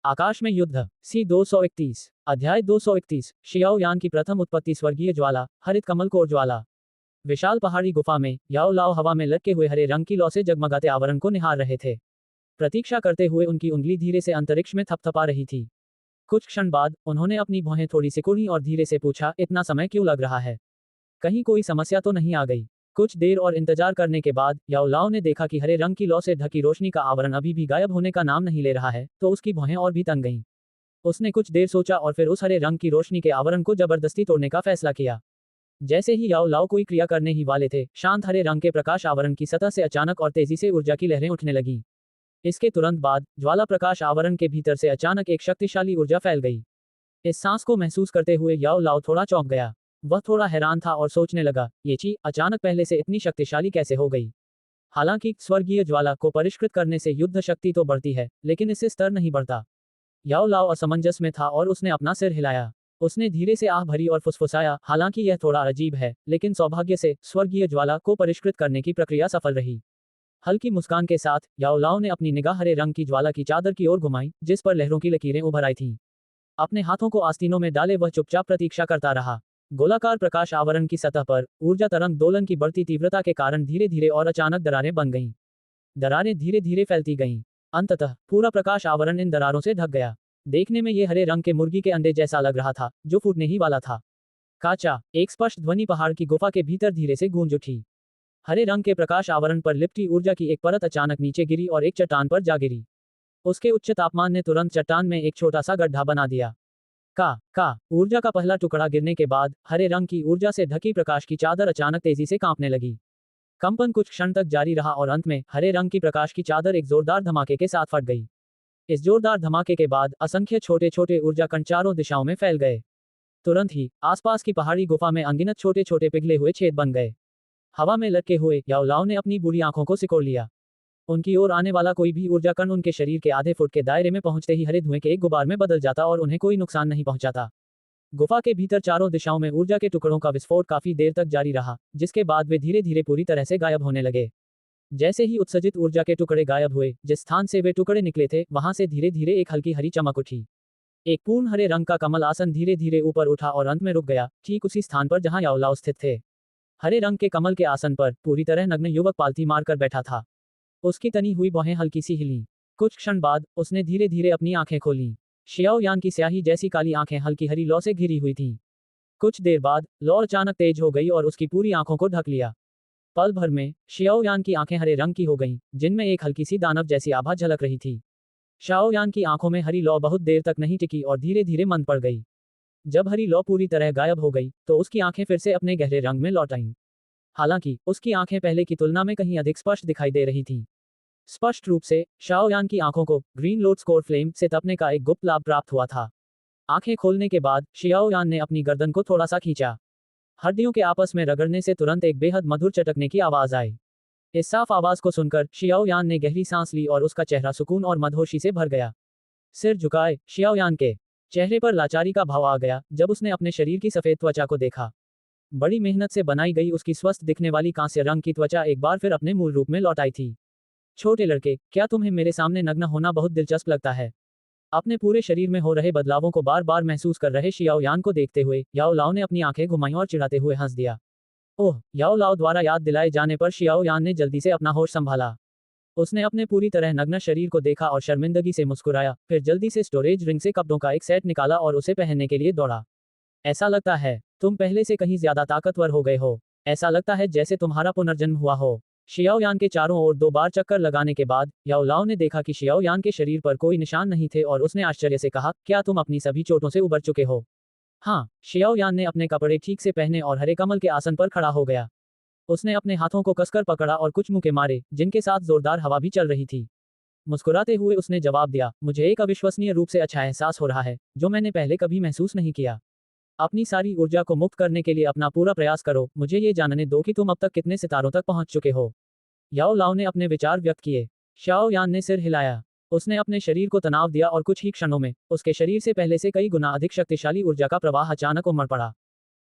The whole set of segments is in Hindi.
आकाश में युद्ध सी 231 अध्याय 231 शियाओ यान की प्रथम उत्पत्ति स्वर्गीय ज्वाला हरित कमल कोर ज्वाला। विशाल पहाड़ी गुफा में याओ लाओ हवा में लटके हुए हरे रंग की लौ से जगमगाते आवरण को निहार रहे थे। प्रतीक्षा करते हुए उनकी उंगली धीरे से अंतरिक्ष में थपथपा रही थी। कुछ क्षण बाद उन्होंने अपनी भौहें थोड़ी सिकुड़ी और धीरे से पूछा, इतना समय क्यों लग रहा है? कहीं कोई समस्या तो नहीं आ गई? कुछ देर और इंतजार करने के बाद याओ लाओ ने देखा कि हरे रंग की लौ से ढकी रोशनी का आवरण अभी भी गायब होने का नाम नहीं ले रहा है, तो उसकी भौहें और भी तंग गईं। उसने कुछ देर सोचा और फिर उस हरे रंग की रोशनी के आवरण को जबरदस्ती तोड़ने का फैसला किया। जैसे ही याओ लाओ कोई क्रिया करने ही वाले थे, शांत हरे रंग के प्रकाश आवरण की सतह से अचानक और तेजी से ऊर्जा की लहरें उठने लगीं। इसके तुरंत बाद ज्वाला प्रकाश आवरण के भीतर से अचानक एक शक्तिशाली ऊर्जा फैल गई। इस सांस को महसूस करते हुए याओ लाओ थोड़ा चौंक गया। वह थोड़ा हैरान था और सोचने लगा, ये चीज अचानक पहले से इतनी शक्तिशाली कैसे हो गई? हालांकि स्वर्गीय ज्वाला को परिष्कृत करने से युद्ध शक्ति तो बढ़ती है, लेकिन इससे स्तर नहीं बढ़ता। याओ लाओ असमंजस में था और उसने अपना सिर हिलाया। उसने धीरे से आह भरी और फुसफुसाया, हालांकि यह थोड़ा अजीब है, लेकिन सौभाग्य से स्वर्गीय ज्वाला को परिष्कृत करने की प्रक्रिया सफल रही। हल्की मुस्कान के साथ याओ लाओ ने अपनी निगाह हरे रंग की ज्वाला की चादर की ओर घुमाई, जिस पर लहरों की लकीरें उभर आई थीं। अपने हाथों को आस्तीनों में डाले वह चुपचाप प्रतीक्षा करता रहा। गोलाकार प्रकाश आवरण की सतह पर ऊर्जा तरंग दोलन की बढ़ती तीव्रता के कारण धीरे धीरे और अचानक दरारें बन गईं। दरारें धीरे धीरे फैलती गईं। अंततः पूरा प्रकाश आवरण इन दरारों से ढक गया। देखने में ये हरे रंग के मुर्गी के अंडे जैसा लग रहा था, जो फूटने ही वाला था। काचा, एक स्पष्ट ध्वनि पहाड़ की गुफा के भीतर धीरे से गूंज उठी। हरे रंग के प्रकाश आवरण पर लिपटी ऊर्जा की एक परत अचानक नीचे गिरी और एक चट्टान पर जा गिरी। उसके उच्च तापमान ने तुरंत चट्टान में एक छोटा सा गड्ढा बना दिया। का ऊर्जा का पहला टुकड़ा गिरने के बाद हरे रंग की ऊर्जा से ढकी प्रकाश की चादर अचानक तेजी से कांपने लगी। कंपन कुछ क्षण तक जारी रहा और अंत में हरे रंग की प्रकाश की चादर एक जोरदार धमाके के साथ फट गई। इस जोरदार धमाके के बाद असंख्य छोटे छोटे ऊर्जा कण चारों दिशाओं में फैल गए। तुरंत ही आसपास की पहाड़ी गुफा में अनगिनत छोटे छोटे पिघले हुए छेद बन गए। हवा में लटके हुए याओ लाओ ने अपनी बूढ़ी आंखों को सिकोड़ लिया। उनकी ओर आने वाला कोई भी ऊर्जा कण उनके शरीर के आधे फुट के दायरे में पहुंचते ही हरे धुएं के एक गुबार में बदल जाता और उन्हें कोई नुकसान नहीं पहुंचाता। गुफा के भीतर चारों दिशाओं में ऊर्जा के टुकड़ों का विस्फोट काफी देर तक जारी रहा, जिसके बाद वे धीरे धीरे पूरी तरह से गायब होने लगे। जैसे ही उत्सर्जित ऊर्जा के टुकड़े गायब हुए, जिस स्थान से वे टुकड़े निकले थे, वहां से धीरे धीरे एक हल्की हरी चमक उठी। एक पूर्ण हरे रंग का कमल आसन धीरे धीरे ऊपर उठा और अंत में रुक गया, ठीक उसी स्थान पर जहां याओ लाओ स्थित थे। हरे रंग के कमल के आसन पर पूरी तरह नग्न युवक पालथी मारकर बैठा था। उसकी तनी हुई भौहें हल्की सी हिलीं। कुछ क्षण बाद उसने धीरे धीरे अपनी आंखें खोलीं। शियाओ यान की स्याही जैसी काली आंखें हल्की हरी लौ से घिरी हुई थीं। कुछ देर बाद लौ अचानक तेज हो गई और उसकी पूरी आंखों को ढक लिया। पल भर में शियाओ यान की आंखें हरे रंग की हो गईं, जिनमें एक हल्की सी दानव जैसी आभा झलक रही थी। शियाओ यान की आंखों में हरी लौ बहुत देर तक नहीं टिकी और धीरे धीरे मंद पड़ गई। जब हरी लौ पूरी तरह गायब हो गई, तो उसकी आंखें फिर से अपने गहरे रंग में लौट आईं। हालांकि उसकी आंखें पहले की तुलना में कहीं अधिक स्पष्ट दिखाई दे रही थीं। स्पष्ट रूप से शाओ यान की आंखों को ग्रीन लोड स्कोर फ्लेम से तपने का एक गुप्त लाभ प्राप्त हुआ था। आंखें खोलने के बाद शियाओ यान ने अपनी गर्दन को थोड़ा सा खींचा। हड्डियों के आपस में रगड़ने से तुरंत एक बेहद मधुर चटकने की आवाज आई। इस साफ आवाज को सुनकर शियाओ यान ने गहरी सांस ली और उसका चेहरा सुकून और मदहोशी से भर गया। सिर झुकाए शियाओ यान के चेहरे पर लाचारी का भाव आ गया जब उसने अपने शरीर की सफेद त्वचा को देखा। बड़ी मेहनत से बनाई गई उसकी स्वस्थ दिखने वाली कांस्य रंग की त्वचा एक बार फिर अपने मूल रूप में लौट आई थी। छोटे लड़के, क्या तुम्हें मेरे सामने नग्न होना बहुत दिलचस्प लगता है? अपने पूरे शरीर में हो रहे बदलावों को बार बार महसूस कर रहे शियाओ यान को देखते हुए याओ लाओ ने अपनी आंखें घुमाई और चिढ़ाते हुए हंस दिया। ओह, याओ लाओ द्वारा याद दिलाए जाने पर शियाओ यान ने जल्दी से अपना होश संभाला। उसने अपने पूरी तरह नग्न शरीर को देखा और शर्मिंदगी से मुस्कुराया, फिर जल्दी से स्टोरेज रिंग से कपड़ों का एक सेट निकाला और उसे पहनने के लिए दौड़ा। ऐसा लगता है तुम पहले से कहीं ज्यादा ताकतवर हो गए हो। ऐसा लगता है जैसे तुम्हारा पुनर्जन्म हुआ हो। शियाओ यान के चारों ओर 2 बार चक्कर लगाने के बाद याओ लाओ ने देखा कि शियाओ यान के शरीर पर कोई निशान नहीं थे और उसने आश्चर्य से कहा, क्या तुम अपनी सभी चोटों से उबर चुके हो? हाँ। शियाओ यान ने अपने कपड़े ठीक से पहने और हरे कमल के आसन पर खड़ा हो गया। उसने अपने हाथों को कसकर पकड़ा और कुछ मुक्के मारे, जिनके साथ जोरदार हवा भी चल रही थी। मुस्कुराते हुए उसने जवाब दिया, मुझे एक अविश्वसनीय रूप से अच्छा एहसास हो रहा है, जो मैंने पहले कभी महसूस नहीं किया। अपनी सारी ऊर्जा को मुक्त करने के लिए अपना पूरा प्रयास करो। मुझे ये जानने दो कि तुम अब तक कितने सितारों तक पहुंच चुके हो। याओ लाओ ने अपने विचार व्यक्त किए। शाओ यान ने सिर हिलाया। उसने अपने शरीर को तनाव दिया और कुछ ही क्षणों में उसके शरीर से पहले से कई गुना अधिक शक्तिशाली ऊर्जा का प्रवाह अचानक उमड़ पड़ा।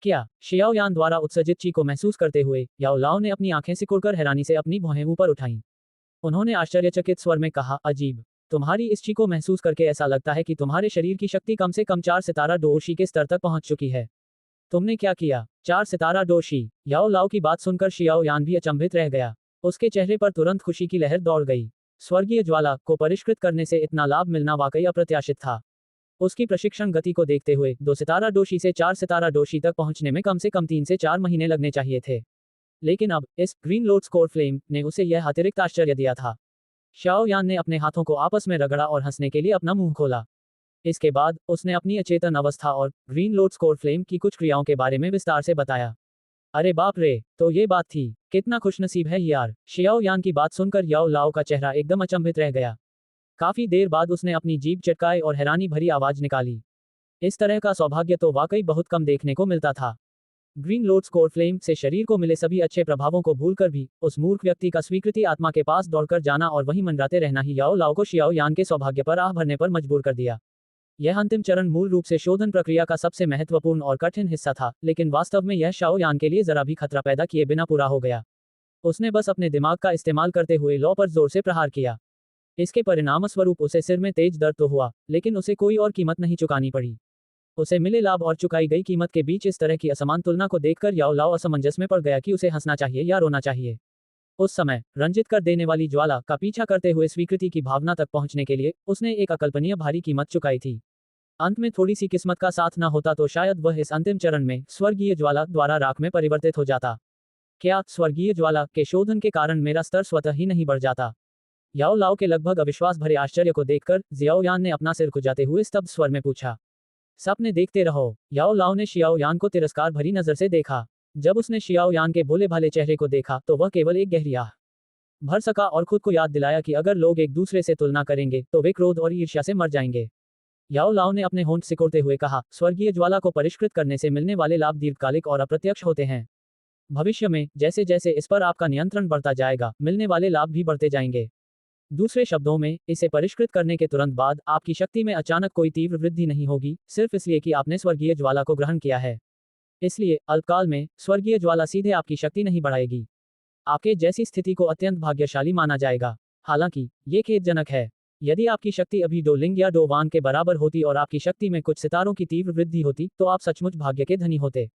क्या? शियाओ यान द्वारा उत्सर्जित ची को महसूस करते हुए याओ लाओ ने अपनी आंखें सिकुड़कर हैरानी से अपनी भौहें ऊपर उठाईं। उन्होंने आश्चर्यचकित स्वर में कहा, अजीब। तुम्हारी इस ची को महसूस करके ऐसा लगता है कि तुम्हारे शरीर की शक्ति कम से कम 4 सितारा डोशी के स्तर तक पहुंच चुकी है। तुमने क्या किया? 4 सितारा डोशी। याओ लाओ की बात सुनकर शियाओ यान भी अचंभित रह गया। उसके चेहरे पर तुरंत खुशी की लहर दौड़ गई। स्वर्गीय ज्वाला को परिष्कृत करने से इतना लाभ मिलना वाकई अप्रत्याशित था। उसकी प्रशिक्षण गति को देखते हुए 2 सितारा डोशी से 4 सितारा डोशी तक पहुंचने में कम से कम 3 से 4 महीने लगने चाहिए थे। लेकिन अब इस ग्रीन लोड स्कोर फ्लेम ने उसे यह अतिरिक्त आश्चर्य दिया था। शाओ यान ने अपने हाथों को आपस में रगड़ा और हंसने के लिए अपना मुंह खोला। इसके बाद उसने अपनी अचेतन अवस्था और ग्रीन लोड स्कोर फ्लेम की कुछ क्रियाओं के बारे में विस्तार से बताया। अरे बाप रे, तो ये बात थी। कितना खुशनसीब है यार। शियाओ यान की बात सुनकर याओ लाओ का चेहरा एकदम अचंभित रह गया। काफी देर बाद उसने अपनी जीभ चटकाई और हैरानी भरी आवाज निकाली। इस तरह का सौभाग्य तो वाकई बहुत कम देखने को मिलता था। ग्रीन लोड स्कोर फ्लेम से शरीर को मिले सभी अच्छे प्रभावों को भूलकर भी उस मूर्ख व्यक्ति का स्वीकृति आत्मा के पास दौड़कर जाना और वहीं मंडराते रहना ही याओ लाओ को शियाओ यान के सौभाग्य पर आह भरने पर मजबूर कर दिया। यह अंतिम चरण मूल रूप से शोधन प्रक्रिया का सबसे महत्वपूर्ण और कठिन हिस्सा था, लेकिन वास्तव में यह शाओ यान के लिए जरा भी खतरा पैदा किए बिना पूरा हो गया। उसने बस अपने दिमाग का इस्तेमाल करते हुए लौ पर जोर से प्रहार किया। इसके परिणामस्वरूप उसे सिर में तेज दर्द तो हुआ, लेकिन उसे कोई और कीमत नहीं चुकानी पड़ी। उसे मिले लाभ और चुकाई गई कीमत के बीच इस तरह की असमान तुलना को देखकर याओ लाओ असमंजस में पड़ गया कि उसे हंसना चाहिए या रोना चाहिए। उस समय रंजित कर देने वाली ज्वाला का पीछा करते हुए स्वीकृति की भावना तक पहुंचने के लिए उसने एक अकल्पनीय भारी कीमत चुकाई थी। अंत में थोड़ी सी किस्मत का साथ न होता तो शायद वह इस अंतिम चरण में स्वर्गीय ज्वाला द्वारा राख में परिवर्तित हो जाता। क्या स्वर्गीय ज्वाला के शोधन के कारण मेरा स्तर स्वतः ही नहीं बढ़ जाता? याओ लाओ के लगभग अविश्वास भरे आश्चर्य को देखकर जियाओ यान ने अपना सिर खुजाते हुए स्तब्ध स्वर में पूछा। सपने देखते रहो। याओ लाओ ने शियाओ यान को तिरस्कार भरी नजर से देखा। जब उसने शियाओ यान के भोले भाले चेहरे को देखा तो वह केवल एक गहरी आह भर सका और खुद को याद दिलाया कि अगर लोग एक दूसरे से तुलना करेंगे तो वे क्रोध और ईर्ष्या से मर जाएंगे। याओ लाओ ने अपने होंठ सिकोड़ते हुए कहा, स्वर्गीय ज्वाला को परिष्कृत करने से मिलने वाले लाभ दीर्घकालिक और अप्रत्यक्ष होते हैं। भविष्य में जैसे जैसे इस पर आपका नियंत्रण बढ़ता जाएगा, मिलने वाले लाभ भी बढ़ते जाएंगे। दूसरे शब्दों में, इसे परिष्कृत करने के तुरंत बाद आपकी शक्ति में अचानक कोई तीव्र वृद्धि नहीं होगी, सिर्फ इसलिए कि आपने स्वर्गीय ज्वाला को ग्रहण किया है। इसलिए अल्पकाल में स्वर्गीय ज्वाला सीधे आपकी शक्ति नहीं बढ़ाएगी। आपके जैसी स्थिति को अत्यंत भाग्यशाली माना जाएगा। हालांकि ये खेदजनक है। यदि आपकी शक्ति अभी डो लिंग या डो वान के बराबर होती और आपकी शक्ति में कुछ सितारों की तीव्र वृद्धि होती तो आप सचमुच भाग्य के धनी होते।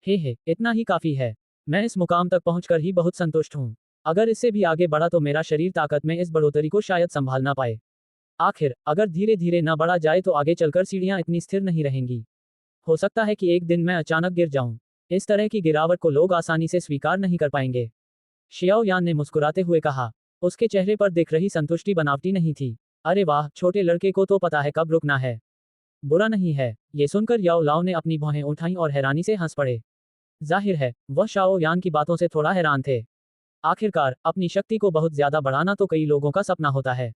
हे, इतना ही काफी है। मैं इस मुकाम तक पहुंचकर ही बहुत संतुष्ट हूं। अगर इससे भी आगे बढ़ा तो मेरा शरीर ताकत में इस बढ़ोतरी को शायद संभाल ना पाए। आखिर अगर धीरे धीरे न बढ़ा जाए तो आगे चलकर सीढ़ियां इतनी स्थिर नहीं रहेंगी। हो सकता है कि एक दिन मैं अचानक गिर जाऊं। इस तरह की गिरावट को लोग आसानी से स्वीकार नहीं कर पाएंगे। शियाओ यान ने मुस्कुराते हुए कहा। उसके चेहरे पर दिख रही संतुष्टि बनावटी नहीं थी। अरे वाह, छोटे लड़के को तो पता है कब रुकना है। बुरा नहीं है। ये सुनकर याओ लाओ ने अपनी भौहें उठाईं और हैरानी से हंस पड़े। जाहिर है वह शाओ यान की बातों से थोड़ा हैरान थे। आखिरकार अपनी शक्ति को बहुत ज्यादा बढ़ाना तो कई लोगों का सपना होता है।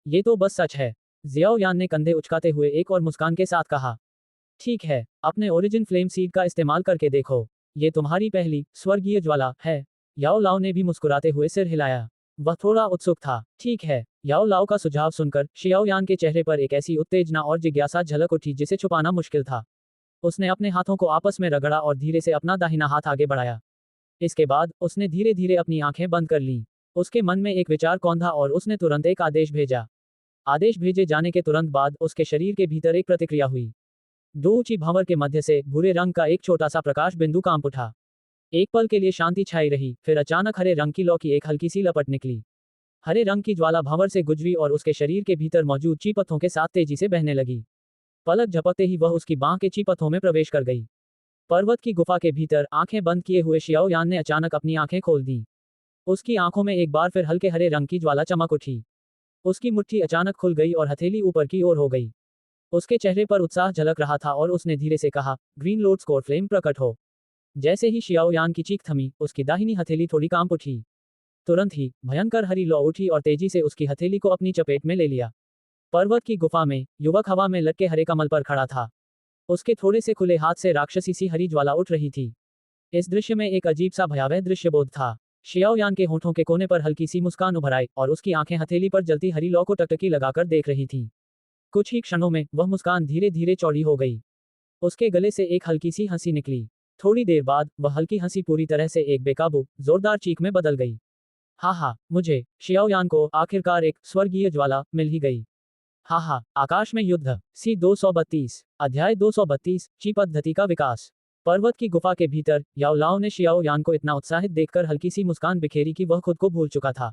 ये तो बस सच है। जियाओ यान ने कंधे उचकाते हुए एक और मुस्कान के साथ कहा। ठीक है, अपने ओरिजिन फ्लेम सीड का इस्तेमाल करके देखो। ये तुम्हारी पहली स्वर्गीय ज्वाला है। याओ लाओ ने भी मुस्कुराते हुए सिर हिलाया। वह थोड़ा उत्सुक था। ठीक है। याओ लाओ का सुझाव सुनकर शियाओ यान के चेहरे पर एक ऐसी उत्तेजना और जिज्ञासा झलक उठी जिसे छुपाना मुश्किल था। उसने अपने हाथों को आपस में रगड़ा और धीरे से अपना दाहिना हाथ आगे बढ़ाया। इसके बाद उसने धीरे धीरे अपनी आंखें बंद कर लीं। उसके मन में एक विचार कौंधा और उसने तुरंत एक आदेश भेजा। आदेश भेजे जाने के तुरंत बाद उसके शरीर के भीतर एक प्रतिक्रिया हुई। दो ऊंची भंवर के मध्य से भूरे रंग का एक छोटा सा प्रकाश बिंदु कांप उठा। एक पल के लिए शांति छाई रही, फिर अचानक हरे रंग की लौ की एक हल्की सी लपट निकली। हरे रंग की ज्वाला भंवर से गुजरी और उसके शरीर के भीतर मौजूद चीपत्थों के साथ तेजी से बहने लगी। पलक झपकते ही वह उसकी बांह के चीपत्थों में प्रवेश कर गई। पर्वत की गुफा के भीतर आंखें बंद किए हुए शियाओ यान ने अचानक अपनी आंखें खोल दी। उसकी आंखों में एक बार फिर हल्के हरे रंग की ज्वाला चमक उठी। उसकी मुट्ठी अचानक खुल गई और हथेली ऊपर की ओर हो गई। उसके चेहरे पर उत्साह झलक रहा था और उसने धीरे से कहा, ग्रीन लोड स्कोर फ्लेम प्रकट हो। जैसे ही शियाओ यान की चीख थमी, उसकी दाहिनी हथेली थोड़ी कांप उठी। तुरंत ही भयंकर हरी लौ उठी और तेजी से उसकी हथेली को अपनी चपेट में ले लिया। पर्वत की गुफा में युवक हवा में लटके हरे कमल पर खड़ा था। उसके थोड़े से खुले हाथ से राक्षसी सी हरी ज्वाला उठ रही थी। इस दृश्य में एक अजीब सा भयावह दृश्यबोध था। शियाओ यान के होठों के कोने पर हल्की सी मुस्कान उभर आई और उसकी आंखें हथेली पर जलती हरी लौ को टकटकी लगाकर देख रही थीं। कुछ ही क्षणों में वह मुस्कान धीरे धीरे चौड़ी हो गई। उसके गले से एक हल्की सी हंसी निकली। थोड़ी देर बाद वह हल्की हंसी पूरी तरह से एक बेकाबू जोरदार चीख में बदल गई। हा हा, मुझे शियाओयान को आखिरकार एक स्वर्गीय ज्वाला मिल ही गई। हा हा, आकाश में युद्ध। सी 232 अध्याय 232 ची पद्धति का विकास। पर्वत की गुफा के भीतर याओ लाओ ने शियाओ यान को इतना उत्साहित देखकर हल्की सी मुस्कान बिखेरी कि वह खुद को भूल चुका था।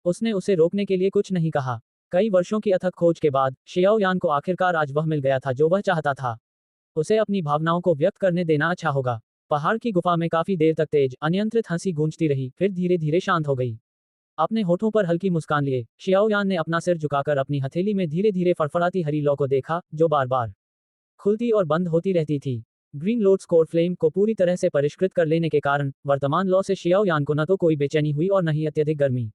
उसने उसे रोकने के लिए कुछ नहीं कहा। कई वर्षों की अथक खोज के बाद शियाओ यान को आखिरकार आज वह मिल गया था जो वह चाहता था। उसे अपनी भावनाओं को व्यक्त करने देना अच्छा होगा। पहाड़ की गुफा में काफी देर तक तेज अनियंत्रित हंसी गूंजती रही, फिर धीरे धीरे शांत हो गई। अपने होठों पर हल्की मुस्कान लिए शियाओयान ने अपना सिर झुकाकर अपनी हथेली में धीरे धीरे फड़फड़ाती हरी लौ को देखा, जो बार बार खुलती और बंद होती रहती थी। ग्रीन लोड स्कोर फ्लेम को पूरी तरह से परिष्कृत कर लेने के कारण वर्तमान लौ से शियाओयान को न तो कोई बेचैनी हुई और न ही अत्यधिक गर्मी।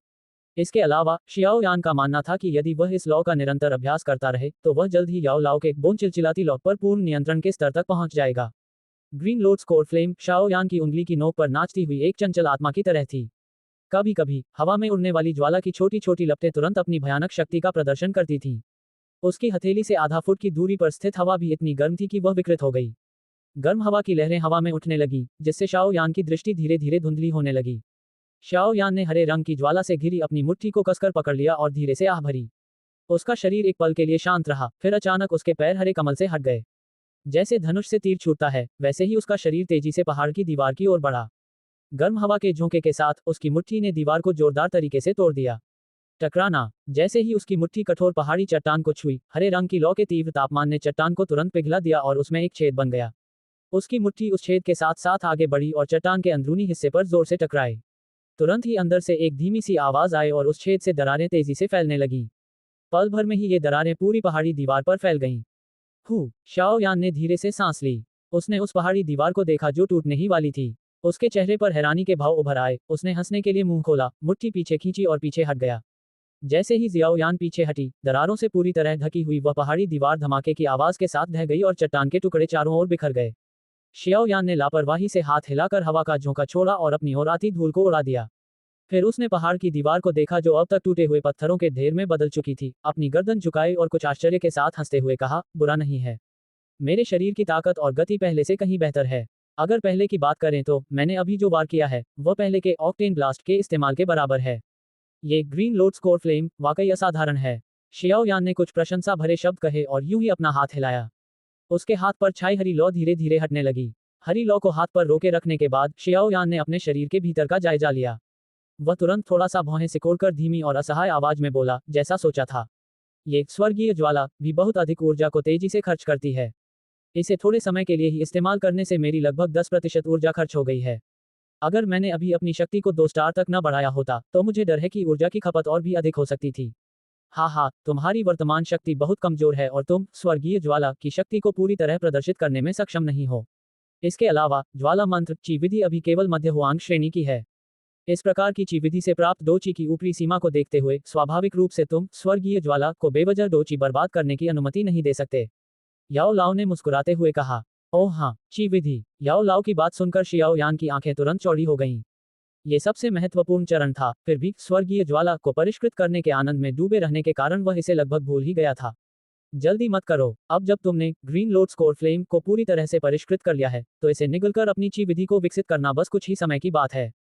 इसके अलावा शियाओयान का मानना था कि यदि वह इस लौ का निरंतर अभ्यास करता रहे तो वह जल्द ही याओ लाओ के बोन चिलचिलाती लौ पर पूर्ण नियंत्रण के स्तर तक पहुंच जाएगा। ग्रीन लोड स्कोर फ्लेम शाओयान की उंगली की नोक पर नाचती हुई एक चंचल आत्मा की तरह थी। कभी कभी हवा में उड़ने वाली ज्वाला की छोटी छोटी लपटें तुरंत अपनी भयानक शक्ति का प्रदर्शन करती थीं। उसकी हथेली से आधा फुट की दूरी पर स्थित हवा भी इतनी गर्म थी कि वह विकृत हो गई। गर्म हवा की लहरें हवा में उठने लगी, जिससे शाओयान की दृष्टि धीरे धीरे धुंधली होने लगी। शाओयान ने हरे रंग की ज्वाला से घिरी अपनी मुट्ठी को कसकर पकड़ लिया और धीरे से आह भरी। उसका शरीर एक पल के लिए शांत रहा, फिर अचानक उसके पैर हरे कमल से हट गए। जैसे धनुष से तीर छूटता है, वैसे ही उसका शरीर तेजी से पहाड़ की दीवार की ओर बढ़ा। गर्म हवा के झोंके के साथ उसकी मुट्ठी ने दीवार को जोरदार तरीके से तोड़ दिया। टकराना। जैसे ही उसकी मुट्ठी कठोर पहाड़ी चट्टान को छुई, हरे रंग की लौ के तीव्र तापमान ने चट्टान को तुरंत पिघला दिया और उसमें एक छेद बन गया। उसकी मुट्ठी उस छेद के साथ साथ आगे बढ़ी और चट्टान के अंदरूनी हिस्से पर जोर से टकराई। तुरंत ही अंदर से एक धीमी सी आवाज आई और उस छेद से दरारें तेजी से फैलने लगीं। पल भर में ही ये दरारें पूरी पहाड़ी दीवार पर फैल गईं। शाओयान ने धीरे से सांस ली। उसने उस पहाड़ी दीवार को देखा जो टूटने ही वाली थी। उसके चेहरे पर हैरानी के भाव उभर आए। उसने हंसने के लिए मुंह खोला, मुट्ठी पीछे खींची और पीछे हट गया। जैसे ही जियाओयान पीछे हटी, दरारों से पूरी तरह ढकी हुई वह पहाड़ी दीवार धमाके की आवाज के साथ ढह गई और चट्टान के टुकड़े चारों ओर बिखर गए। शियाओयान ने लापरवाही से हाथ हिलाकर हवा का झोंका छोड़ा और अपनी ओर आती धूल को उड़ा दिया। फिर उसने पहाड़ की दीवार को देखा जो अब तक टूटे हुए पत्थरों के ढेर में बदल चुकी थी। अपनी गर्दन झुकाई और कुछ आश्चर्य के साथ हंसते हुए कहा, बुरा नहीं है। मेरे शरीर की ताकत और गति पहले से कहीं बेहतर है। अगर पहले की बात करें तो मैंने अभी जो वार किया है वह पहले के ऑक्टेन ब्लास्ट के इस्तेमाल के बराबर है। ये ग्रीन लोड स्कोर फ्लेम वाकई असाधारण है। शियाओयान ने कुछ प्रशंसा भरे शब्द कहे और यूं ही अपना हाथ हिलाया। उसके हाथ पर छाई हरी लौ धीरे धीरे हटने लगी। हरी लौ को हाथ पर रोके रखने के बाद शियाओयान ने अपने शरीर के भीतर का जायजा लिया। वह तुरंत थोड़ा सा भौहें सिकोड़कर धीमी और असहाय आवाज में बोला, जैसा सोचा था। ये स्वर्गीय ज्वाला भी बहुत अधिक ऊर्जा को तेजी से खर्च करती है। इसे थोड़े समय के लिए ही इस्तेमाल करने से मेरी लगभग 10% ऊर्जा खर्च हो गई है। अगर मैंने अभी अपनी शक्ति को 2 स्टार तक न बढ़ाया होता तो मुझे डर है कि ऊर्जा की खपत और भी अधिक हो सकती थी। हाँ, तुम्हारी वर्तमान शक्ति बहुत कमजोर है और तुम स्वर्गीय ज्वाला की शक्ति को पूरी तरह प्रदर्शित करने में सक्षम नहीं हो। इसके अलावा ज्वाला मंत्र ची विधि अभी केवल मध्य हुआंग श्रेणी की है। इस प्रकार की ची विधि से प्राप्त डोची की ऊपरी सीमा को देखते हुए स्वाभाविक रूप से तुम स्वर्गीय ज्वाला को बेवजह डोची बर्बाद करने की अनुमति नहीं दे सकते। याओ लाओ ने मुस्कुराते हुए कहा, ओह हाँ, ची विधि। याओ लाओ की बात सुनकर शियाओयान की आंखें तुरंत चौड़ी हो गईं। ये सबसे महत्वपूर्ण चरण था, फिर भी स्वर्गीय ज्वाला को परिष्कृत करने के आनंद में डूबे रहने के कारण वह इसे लगभग भूल ही गया था। जल्दी मत करो। अब जब तुमने ग्रीन लोड स्कोर फ्लेम को पूरी तरह से परिष्कृत कर लिया है तो इसे निगलकर अपनी ची विधि को विकसित करना बस कुछ ही समय की बात है।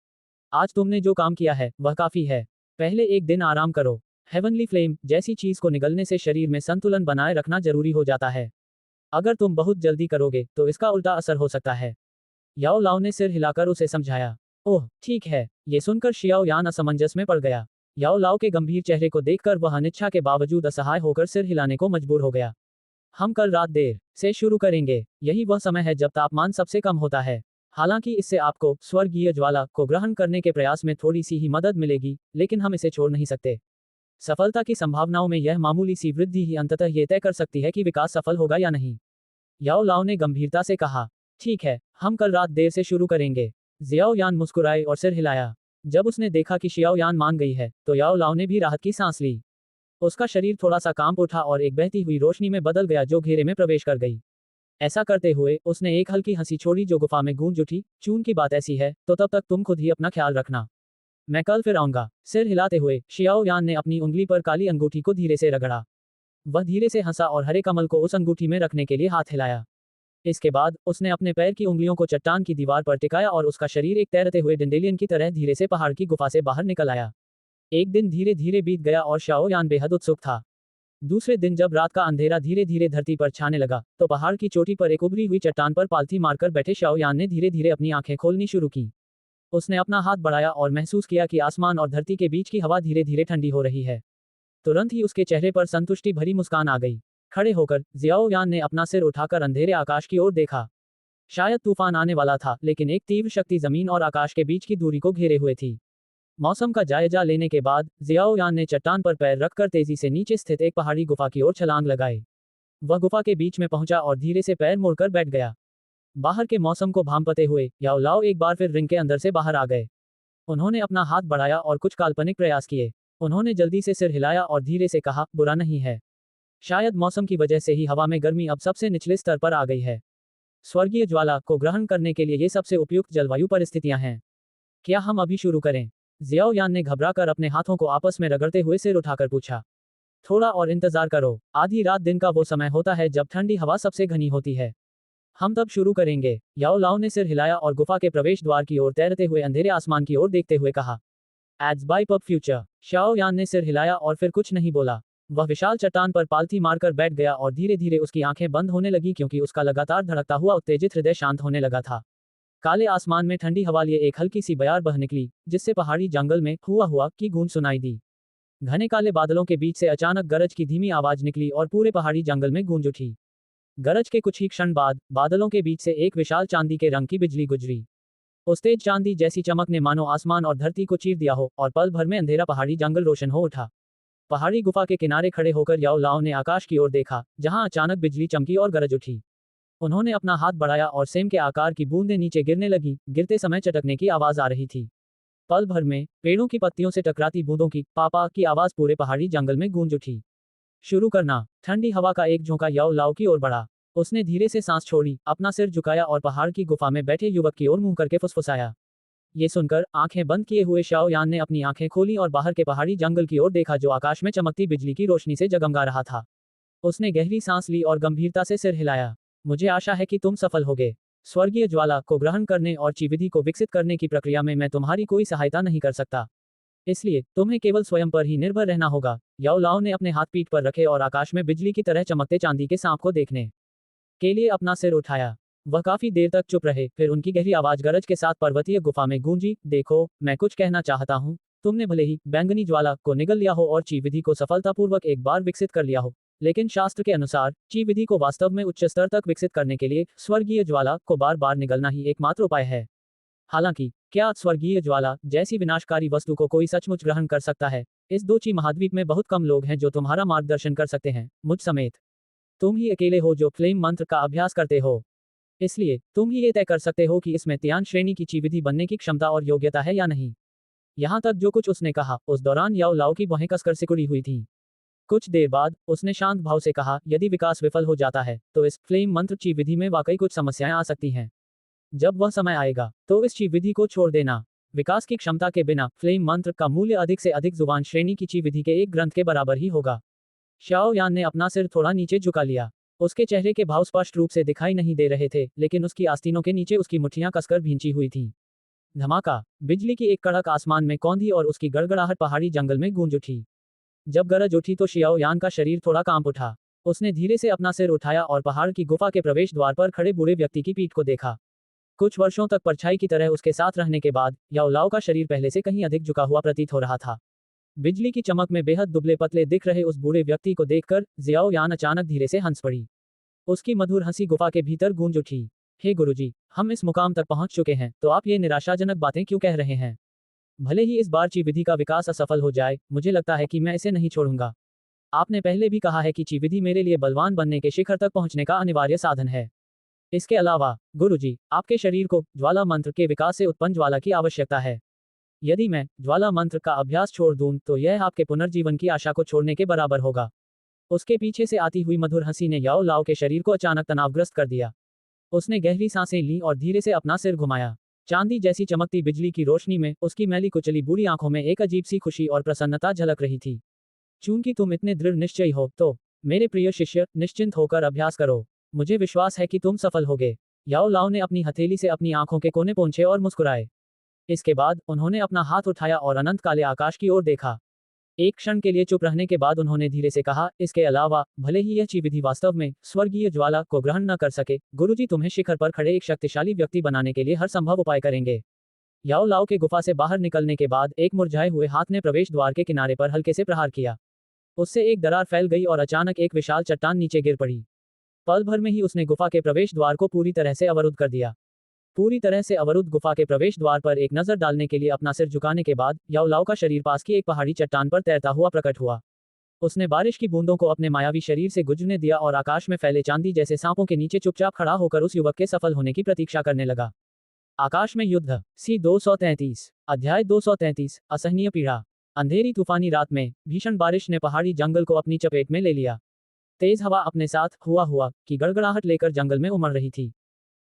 आज तुमने जो काम किया है वह काफी है। पहले एक दिन आराम करो। हेवनली फ्लेम जैसी चीज को निगलने से शरीर में संतुलन बनाए रखना जरूरी हो जाता है। अगर तुम बहुत जल्दी करोगे तो इसका उल्टा असर हो सकता है। याओ लाओ ने सिर हिलाकर उसे समझाया। ओह ठीक है। ये सुनकर शियाओयान असमंजस में पड़ गया। याओ लाओ के गंभीर चेहरे को देखकर वह अनिच्छा के बावजूद असहाय होकर सिर हिलाने को मजबूर हो गया। हम कल रात देर से शुरू करेंगे। यही वह समय है जब तापमान सबसे कम होता है। हालांकि इससे आपको स्वर्गीय ज्वाला को ग्रहण करने के प्रयास में थोड़ी सी ही मदद मिलेगी, लेकिन हम इसे छोड़ नहीं सकते। सफलता की संभावनाओं में यह मामूली सी वृद्धि ही अंततः ये तय कर सकती है कि विकास सफल होगा या नहीं। याओ लाओ ने गंभीरता से कहा, ठीक है, हम कल रात देर से शुरू करेंगे। जियाओयान मुस्कुराए और सिर हिलाया। जब उसने देखा कि शियाओयान मान गई है तो याओ लाओ ने भी राहत की सांस ली। उसका शरीर थोड़ा सा कांप उठा और एक बहती हुई रोशनी में बदल गया जो घेरे में प्रवेश कर गई। ऐसा करते हुए उसने एक हल्की हंसी छोड़ी जो गुफा में गूंज उठी। चून की बात ऐसी है तो तब तक तुम खुद ही अपना ख्याल रखना। मैं कल फिर आऊंगा। सिर हिलाते हुए शियाओयान ने अपनी उंगली पर काली अंगूठी को धीरे से रगड़ा। वह धीरे से हंसा और हरे कमल को उस अंगूठी में रखने के लिए हाथ हिलाया। इसके बाद उसने अपने पैर की उंगलियों को चट्टान की दीवार पर टिकाया और उसका शरीर एक तैरते हुए डंडेलियन की तरह धीरे से पहाड़ की गुफा से बाहर निकल आया। एक दिन धीरे धीरे बीत गया और शाओ यान बेहद उत्सुक था। दूसरे दिन जब रात का अंधेरा धीरे धीरे धरती पर छाने लगा, तो पहाड़ की चोटी पर एक उभरी हुई चट्टान पर पालथी मारकर बैठे शाओ यान ने धीरे धीरे अपनी आंखें खोलनी शुरू की। उसने अपना हाथ बढ़ाया और महसूस किया कि आसमान और धरती के बीच की हवा धीरे धीरे ठंडी हो रही है। तुरंत ही उसके चेहरे पर संतुष्टि भरी मुस्कान आ गई। खड़े होकर जियाओ यान ने अपना सिर उठाकर अंधेरे आकाश की ओर देखा। शायद तूफान आने वाला था, लेकिन एक तीव्र शक्ति जमीन और आकाश के बीच की दूरी को घेरे हुए थी। मौसम का जायजा लेने के बाद जियाओ यान ने चट्टान पर पैर रखकर तेजी से नीचे स्थित एक पहाड़ी गुफा की ओर छलांग लगाई। वह गुफा के बीच में पहुंचा और धीरे से पैर मोड़कर बैठ गया। बाहर के मौसम को भांपते हुए याओ लाओ एक बार फिर रिंग के अंदर से बाहर आ गए। उन्होंने अपना हाथ बढ़ाया और कुछ काल्पनिक प्रयास किए। उन्होंने जल्दी से सिर हिलाया और धीरे से कहा, बुरा नहीं है। शायद मौसम की वजह से ही हवा में गर्मी अब सबसे निचले स्तर पर आ गई है। स्वर्गीय ज्वाला को ग्रहण करने के लिए ये सबसे उपयुक्त जलवायु परिस्थितियां हैं। क्या हम अभी शुरू करें? जियाओ यान ने घबराकर अपने हाथों को आपस में रगड़ते हुए सिर उठाकर पूछा। थोड़ा और इंतजार करो। आधी रात दिन का वो समय होता है जब ठंडी हवा सबसे घनी होती है। हम तब शुरू करेंगे। याओ लाओ ने सिर हिलाया और गुफा के प्रवेश द्वार की ओर तैरते हुए अंधेरे आसमान की ओर देखते हुए कहा, ads by pub future. Shao Yan ने सिर हिलाया और फिर कुछ नहीं बोला। वह विशाल चट्टान पर पालथी मारकर बैठ गया और धीरे धीरे उसकी आंखें बंद होने लगी, क्योंकि उसका लगातार धड़कता हुआ उत्तेजित हृदय शांत होने लगा था। काले आसमान में ठंडी हवा लिए एक हल्की सी बयार बह निकली, जिससे पहाड़ी जंगल में हुआ की गूंज सुनाई दी। घने काले बादलों के बीच से अचानक गरज की धीमी आवाज निकली और पूरे पहाड़ी जंगल में गूंज उठी। गरज के कुछ ही क्षण बाद बादलों के बीच से एक विशाल चांदी के रंग की बिजली गुजरी। उस तेज चांदी जैसी चमक ने मानो आसमान और धरती को चीर दिया हो, और पल भर में अंधेरा पहाड़ी जंगल रोशन हो उठा। पहाड़ी गुफा के किनारे खड़े होकर याओ लाओ ने आकाश की ओर देखा, जहां अचानक बिजली चमकी और गरज उठी। उन्होंने अपना हाथ बढ़ाया और सेम के आकार की बूंदें नीचे गिरने लगी। गिरते समय चटकने की आवाज आ रही थी। पल भर में पेड़ों की पत्तियों से टकराती बूंदों की पापा की आवाज पूरे पहाड़ी जंगल में गूंज उठी। शुरू करना। ठंडी हवा का एक झोंका याओ लाओ की ओर बढ़ा। उसने धीरे से सांस छोड़ी, अपना सिर झुकाया और पहाड़ की गुफा में बैठे युवक की ओर मुंह करके फुसफुसाया। ये सुनकर आंखें बंद किए हुए शाओ यान ने अपनी आंखें खोली और बाहर के पहाड़ी जंगल की ओर देखा, जो आकाश में चमकती बिजली की रोशनी से जगमगा रहा था। उसने गहरी सांस ली और गंभीरता से सिर हिलाया। मुझे आशा है कि तुम सफल होगे। स्वर्गीय ज्वाला को ग्रहण करने और ची विधि को विकसित करने की प्रक्रिया में मैं तुम्हारी कोई सहायता नहीं कर सकता। इसलिए तुम्हें केवल स्वयं पर ही निर्भर रहना होगा। याओ लाओ ने अपने हाथ पीठ पर रखे और आकाश में बिजली की तरह चमकते चांदी के सांप को देखने के लिए अपना सिर उठाया। वह काफी देर तक चुप रहे, फिर उनकी गहरी आवाज गरज के साथ पर्वतीय गुफा में गूंजी, देखो, मैं कुछ कहना चाहता हूँ। तुमने भले ही बैंगनी ज्वाला को निगल लिया हो और ची विधि को सफलतापूर्वक एक बार विकसित कर लिया हो, लेकिन शास्त्र के अनुसार ची विधि को वास्तव में उच्च स्तर तक विकसित करने के लिए स्वर्गीय ज्वाला को बार बार निगलना ही एकमात्र उपाय है। हालांकि क्या स्वर्गीय ज्वाला जैसी विनाशकारी वस्तु को कोई सचमुच ग्रहण कर सकता है? इस दोची महाद्वीप में बहुत कम लोग हैं जो तुम्हारा मार्गदर्शन कर सकते हैं, मुझ समेत। तुम ही अकेले हो जो फ्लेम मंत्र का अभ्यास करते हो। इसलिए तुम ही ये तय कर सकते हो कि इसमें त्यान श्रेणी की ची विधि बनने की क्षमता और योग्यता है या नहीं। यहाँ तक जो कुछ उसने कहा, उस दौरान याओ लाओ की भौहें कसकर सिकुड़ी हुई थीं। कुछ देर बाद उसने शांत भाव से कहा, यदि विकास विफल हो जाता है तो इस फ्लेम मंत्र ची विधि में वाकई कुछ समस्याएं आ सकती हैं। जब वह समय आएगा तो इस ची विधि को छोड़ देना। विकास की क्षमता के बिना फ्लेम मंत्र का मूल्य अधिक से अधिक जुबान श्रेणी की ची विधि के एक ग्रंथ के बराबर ही होगा। शाओ यान ने अपना सिर थोड़ा नीचे झुका लिया। उसके चेहरे के भाव स्पष्ट रूप से दिखाई नहीं दे रहे थे, लेकिन उसकी आस्तीनों के नीचे उसकी मुट्ठियां कसकर भींची हुई थीं। धमाका। बिजली की एक कड़क आसमान में कौंधी और उसकी गड़गड़ाहट पहाड़ी जंगल में गूंज उठी। जब गरज उठी तो शियाओ यान का शरीर थोड़ा कांप उठा। उसने धीरे से अपना सिर उठाया और पहाड़ की गुफा के प्रवेश द्वार पर खड़े बूढ़े व्यक्ति की पीठ को देखा। कुछ वर्षों तक परछाई की तरह उसके साथ रहने के बाद याओ लाओ का शरीर पहले से कहीं अधिक झुका हुआ प्रतीत हो रहा था। बिजली की चमक में बेहद दुबले पतले दिख रहे उस बूढ़े व्यक्ति को देखकर जियाओ यान अचानक धीरे से हंस पड़ी। उसकी मधुर हंसी गुफा के भीतर गूंज उठी। हे गुरुजी, हम इस मुकाम तक पहुंच चुके हैं, तो आप ये निराशाजनक बातें क्यों कह रहे हैं? भले ही इस बार ची विधि का विकास असफल हो जाए, मुझे लगता है कि मैं इसे नहीं छोड़ूंगा। आपने पहले भी कहा है कि ची विधि मेरे लिए बलवान बनने के शिखर तक पहुंचने का अनिवार्य साधन है। इसके अलावा गुरुजी, आपके शरीर को ज्वाला मंत्र के विकास से उत्पन्न ज्वाला की आवश्यकता है। यदि मैं ज्वाला मंत्र का अभ्यास छोड़ दूं तो यह आपके पुनर्जीवन की आशा को छोड़ने के बराबर होगा। उसके पीछे से आती हुई मधुर हंसी ने याओ लाओ के शरीर को अचानक तनावग्रस्त कर दिया। उसने गहरी सांसें ली और धीरे से अपना सिर घुमाया। चांदी जैसी चमकती बिजली की रोशनी में उसकी मैली कुचली बूढ़ी आंखों में एक अजीब सी खुशी और प्रसन्नता झलक रही थी। चूंकि तुम इतने दृढ़ निश्चयी हो, तो मेरे प्रिय शिष्य, निश्चिंत होकर अभ्यास करो। मुझे विश्वास है कि तुम सफल होगे। याओ लाओ ने अपनी हथेली से अपनी आंखों के कोने पोंछे और मुस्कुराए। इसके बाद उन्होंने अपना हाथ उठाया और अनंत काले आकाश की ओर देखा। एक क्षण के लिए चुप रहने के बाद उन्होंने धीरे से कहा, इसके अलावा भले ही यह विधि वास्तव में स्वर्गीय ज्वाला को ग्रहण न कर सके, गुरुजी तुम्हें शिखर पर खड़े एक शक्तिशाली व्यक्ति बनाने के लिए हर संभव उपाय करेंगे। याओ लाओ के गुफा से बाहर निकलने के बाद एक मुरझाए हुए हाथ ने प्रवेश द्वार के किनारे पर हल्के से प्रहार किया। उससे एक दरार फैल गई और अचानक एक विशाल चट्टान नीचे गिर पड़ी। पल भर में ही उसने गुफा के प्रवेश द्वार को पूरी तरह से अवरुद्ध कर दिया। पूरी तरह से अवरुद्ध गुफा के प्रवेश द्वार पर एक नजर डालने के लिए अपना सिर झुकाने के बाद याओ लाओ का शरीर पास की एक पहाड़ी चट्टान पर तैरता हुआ प्रकट हुआ। उसने बारिश की बूंदों को अपने मायावी शरीर से गुजरने दिया और आकाश में फैले चांदी जैसे सांपों के नीचे चुपचाप खड़ा होकर उस युवक के सफल होने की प्रतीक्षा करने लगा। आकाश में युद्ध सी 233 अध्याय 233 असहनीय पीड़ा। अंधेरी तूफानी रात में भीषण बारिश ने पहाड़ी जंगल को अपनी चपेट में ले लिया। तेज हवा अपने साथ हुआ कि गड़गड़ाहट लेकर जंगल में उमड़ रही थी।